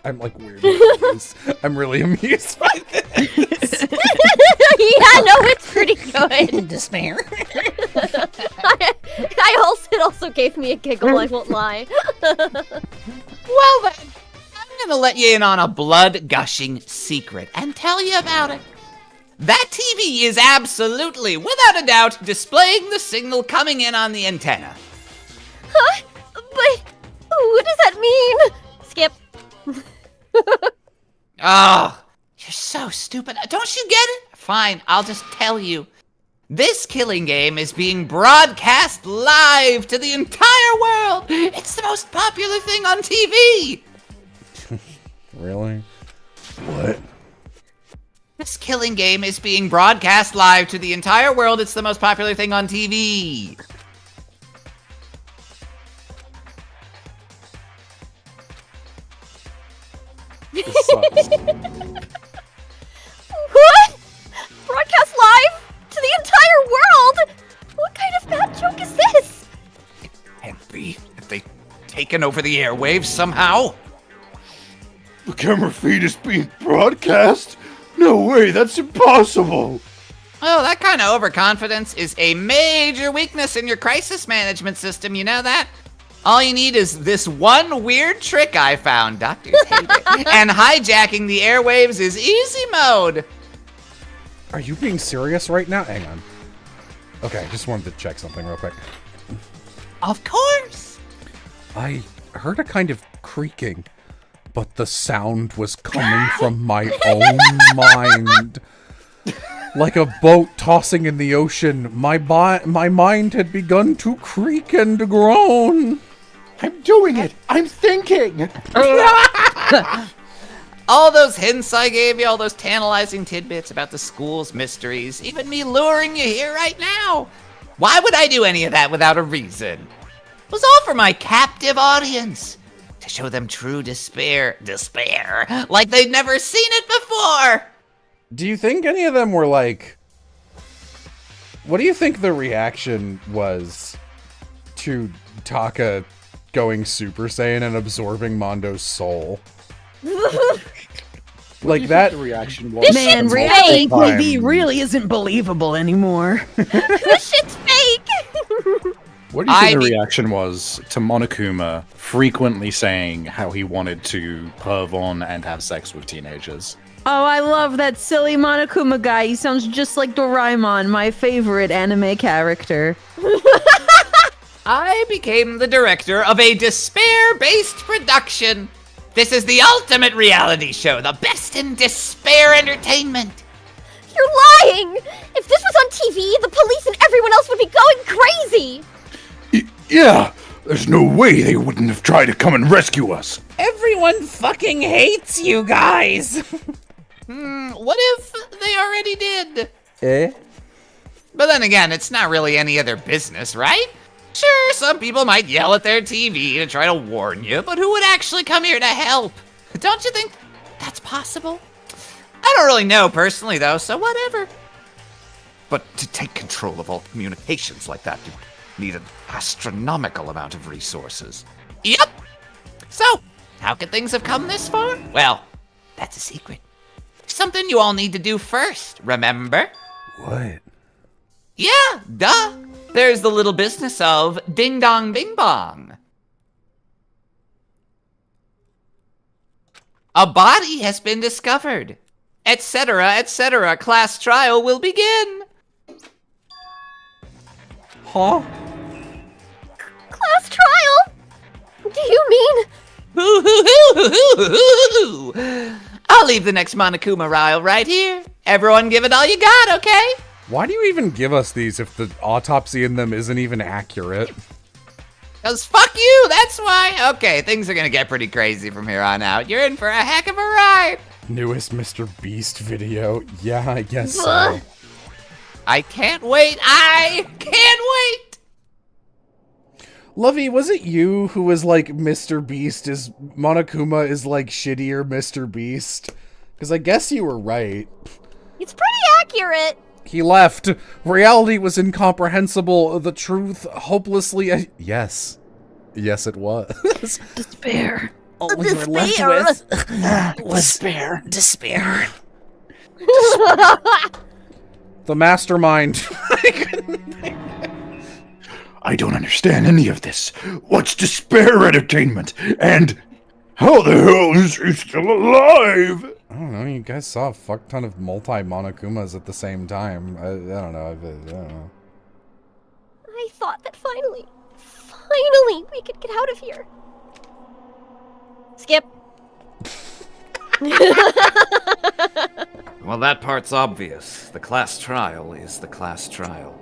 I'm like weirdly amused. I'm really amused by this. Yeah, no, it's pretty good. Despair. It also gave me a giggle, I won't lie. Well then, I'm gonna let you in on a blood-gushing secret and tell you about it. That TV is absolutely, without a doubt, displaying the signal coming in on the antenna. Huh? But what does that mean? Skip. Oh, you're so stupid. Don't you get it? Fine, I'll just tell you. This killing game is being broadcast live to the entire world. It's the most popular thing on TV. Really? What? This killing game is being broadcast live to the entire world. It's the most popular thing on TV. This sucks. What? Broadcast live to the entire world? What kind of bad joke is this? Can't be. Have they taken over the airwaves somehow? The camera feed is being broadcast? No way, that's impossible! Oh, that kind of overconfidence is a major weakness in your crisis management system, you know that? All you need is this one weird trick I found, doctors hate it, and hijacking the airwaves is easy mode. Are you being serious right now? Hang on. Okay, I just wanted to check something real quick. Of course. I heard a kind of creaking, but the sound was coming from my own mind. Like a boat tossing in the ocean, my mind had begun to creak and groan. I'm doing it! I'm thinking! All those hints I gave you, all those tantalizing tidbits about the school's mysteries, even me luring you here right now. Why would I do any of that without a reason? It was all for my captive audience. To show them true despair, like they'd never seen it before. Do you think any of them were like... What do you think the reaction was to Taka going Super Saiyan and absorbing Mondo's soul? Like that reaction was. Man, shit's reality fake. TV really isn't believable anymore. This shit's fake! What do you think the reaction was to Monokuma frequently saying how he wanted to perv on and have sex with teenagers? Oh, I love that silly Monokuma guy. He sounds just like Doraemon, my favorite anime character. I became the director of a despair-based production. This is the ultimate reality show, the best in despair entertainment. You're lying! If this was on TV, the police and everyone else would be going crazy! Yeah, there's no way they wouldn't have tried to come and rescue us. Everyone fucking hates you guys. What if they already did? Eh? But then again, it's not really any of their business, right? Sure, some people might yell at their TV to try to warn you, but who would actually come here to help? Don't you think that's possible? I don't really know personally, though, so whatever. But to take control of all communications like that, you need an astronomical amount of resources. Yep. So, how could things have come this far? Well, that's a secret. Something you all need to do first, remember? What? Yeah, duh. There's the little business of ding dong bing bong. A body has been discovered, etc., etc. Class trial will begin. Huh? Class trial? Do you mean... I'll leave the next Monokuma Ryle right here. Everyone give it all you got, okay? Why do you even give us these if the autopsy in them isn't even accurate? Because fuck you, that's why. Okay, things are gonna get pretty crazy from here on out. You're in for a heck of a ride. Newest Mr. Beast video? Yeah, I guess so. I can't wait. I can't wait. Lovey, was it you who was like, Mr. Beast is... Monokuma is like shittier Mr. Beast? Because I guess you were right. It's pretty accurate. He left. Reality was incomprehensible. The truth hopelessly... Yes. Yes, it was. Despair. All we were left with was despair. The mastermind. I don't understand any of this. What's Despair Entertainment? And how the hell is he still alive? I don't know, you guys saw a fuck ton of multi-Monokumas at the same time. I don't know. I don't know. I thought that finally we could get out of here. Skip. Well, that part's obvious. The class trial is the class trial.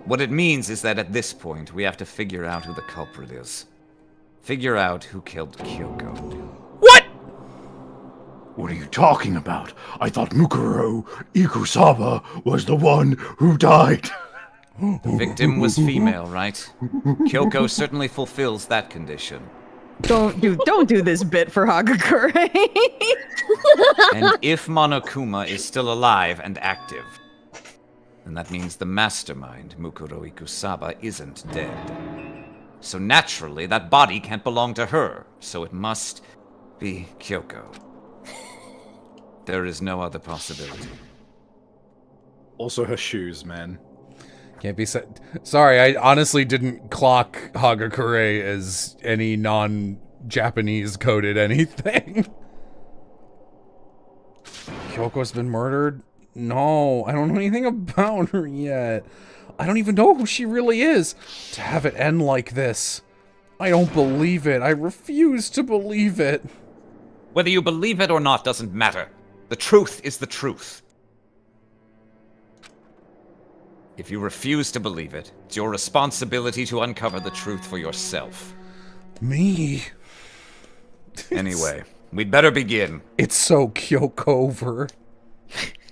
What it means is that at this point, we have to figure out who the culprit is. Figure out who killed Kyoko. What? What are you talking about? I thought Mukuro Ikusaba was the one who died. The victim was female, right? Kyoko certainly fulfills that condition. Don't do this bit for Hagakure. And if Monokuma is still alive and active, then that means the mastermind, Mukuro Ikusaba, isn't dead. So naturally, that body can't belong to her, so it must be Kyoko. There is no other possibility. Also her shoes, man. Can't be said. Sorry, I honestly didn't clock Hagakure as any non-Japanese coded anything. Kyoko's been murdered? No, I don't know anything about her yet. I don't even know who she really is. To have it end like this. I don't believe it. I refuse to believe it. Whether you believe it or not doesn't matter. The truth is the truth. If you refuse to believe it, it's your responsibility to uncover the truth for yourself. Me? Anyway, we'd better begin. It's so Kyoko-over.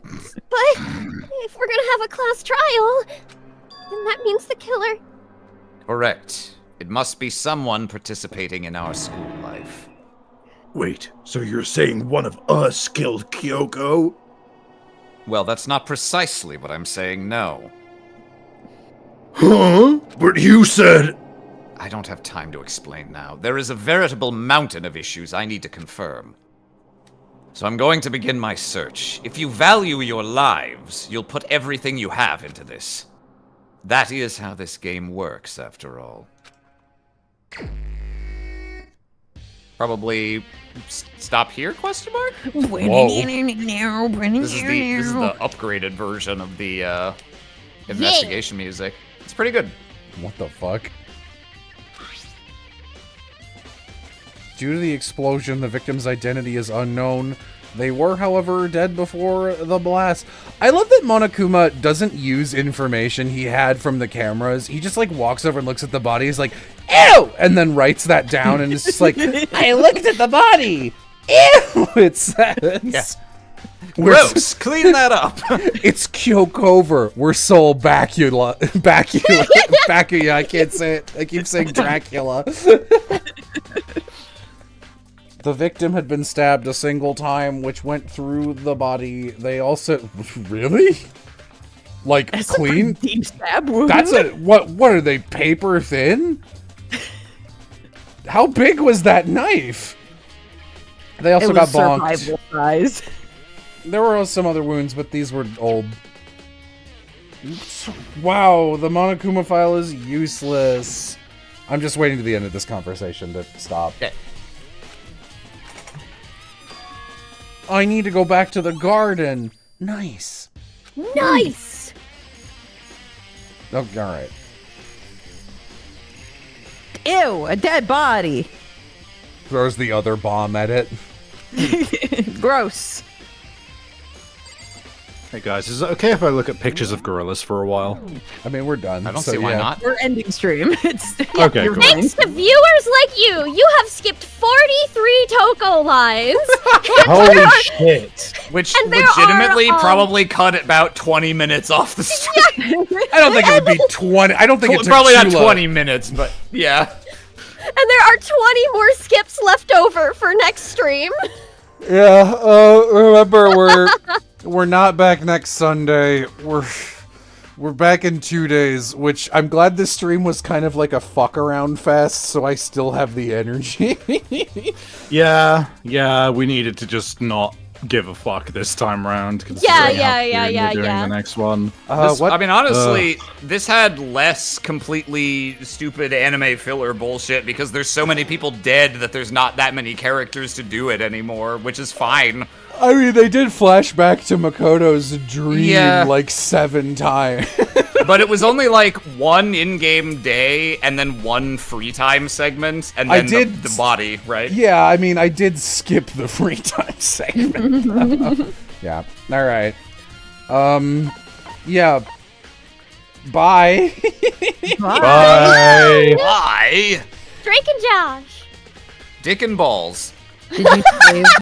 But if we're gonna have a class trial, then that means the killer. Correct. It must be someone participating in our school life. Wait, so you're saying one of us killed Kyoko? Well, that's not precisely what I'm saying, no. Huh? But you said... I don't have time to explain now. There is a veritable mountain of issues I need to confirm. So I'm going to begin my search. If you value your lives, you'll put everything you have into this. That is how this game works, after all. Probably stop here, question mark? Whoa. This is the upgraded version of the investigation music. It's pretty good. What the fuck? Due to the explosion, the victim's identity is unknown. They were, however, dead before the blast. I love that Monokuma doesn't use information he had from the cameras. He just, like, walks over and looks at the body. He's like, ew! And then writes that down and is just like, I looked at the body! Ew! It says. Yeah. Gross! Clean that up! It's Kyoko-over. We're soul Bacula. Bacula. I can't say it. I keep saying Dracula. The victim had been stabbed a single time, which went through the body. They also... Really? Like, That's clean? a pretty deep stab wound. That's a... What are they, paper thin? How big was that knife? They also got bonked. Survival size. There were some other wounds, but these were old. Wow, the Monokuma file is useless. I'm just waiting to the end of this conversation to stop. Okay. I need to go back to the garden. Nice. Nice! Oh, alright. Ew, a dead body. Throws the other bomb at it. Gross. Hey guys, is it okay if I look at pictures of gorillas for a while? I mean, we're done. I don't so see why yeah. not. We're ending stream. It's Okay, you're cool. fine. Thanks to viewers like you have skipped 43 Toko lines. Holy shit. Which And there legitimately are, probably cut about 20 minutes off the stream. I don't think it would be 20. I don't think it's Probably not 20 minutes, but yeah. And there are 20 more skips left over for next stream. Yeah. Remember, we're not back next Sunday. We're back in 2 days, which I'm glad this stream was kind of like a fuck around fest, so I still have the energy. Yeah, we needed to just not give a fuck this time round. considering how soon we're doing the next one. I mean, honestly, this had less completely stupid anime filler bullshit because there's so many people dead that there's not that many characters to do it anymore, which is fine. I mean, they did flash back to Makoto's dream Yeah. like 7 times. But it was only like one in-game day and then one free time segment and I then did- the body, right? Yeah, I mean, I did skip the free time segment. Yeah. All right. Yeah. Bye. Bye. Why? Drake and Josh. Dick and balls. Did you save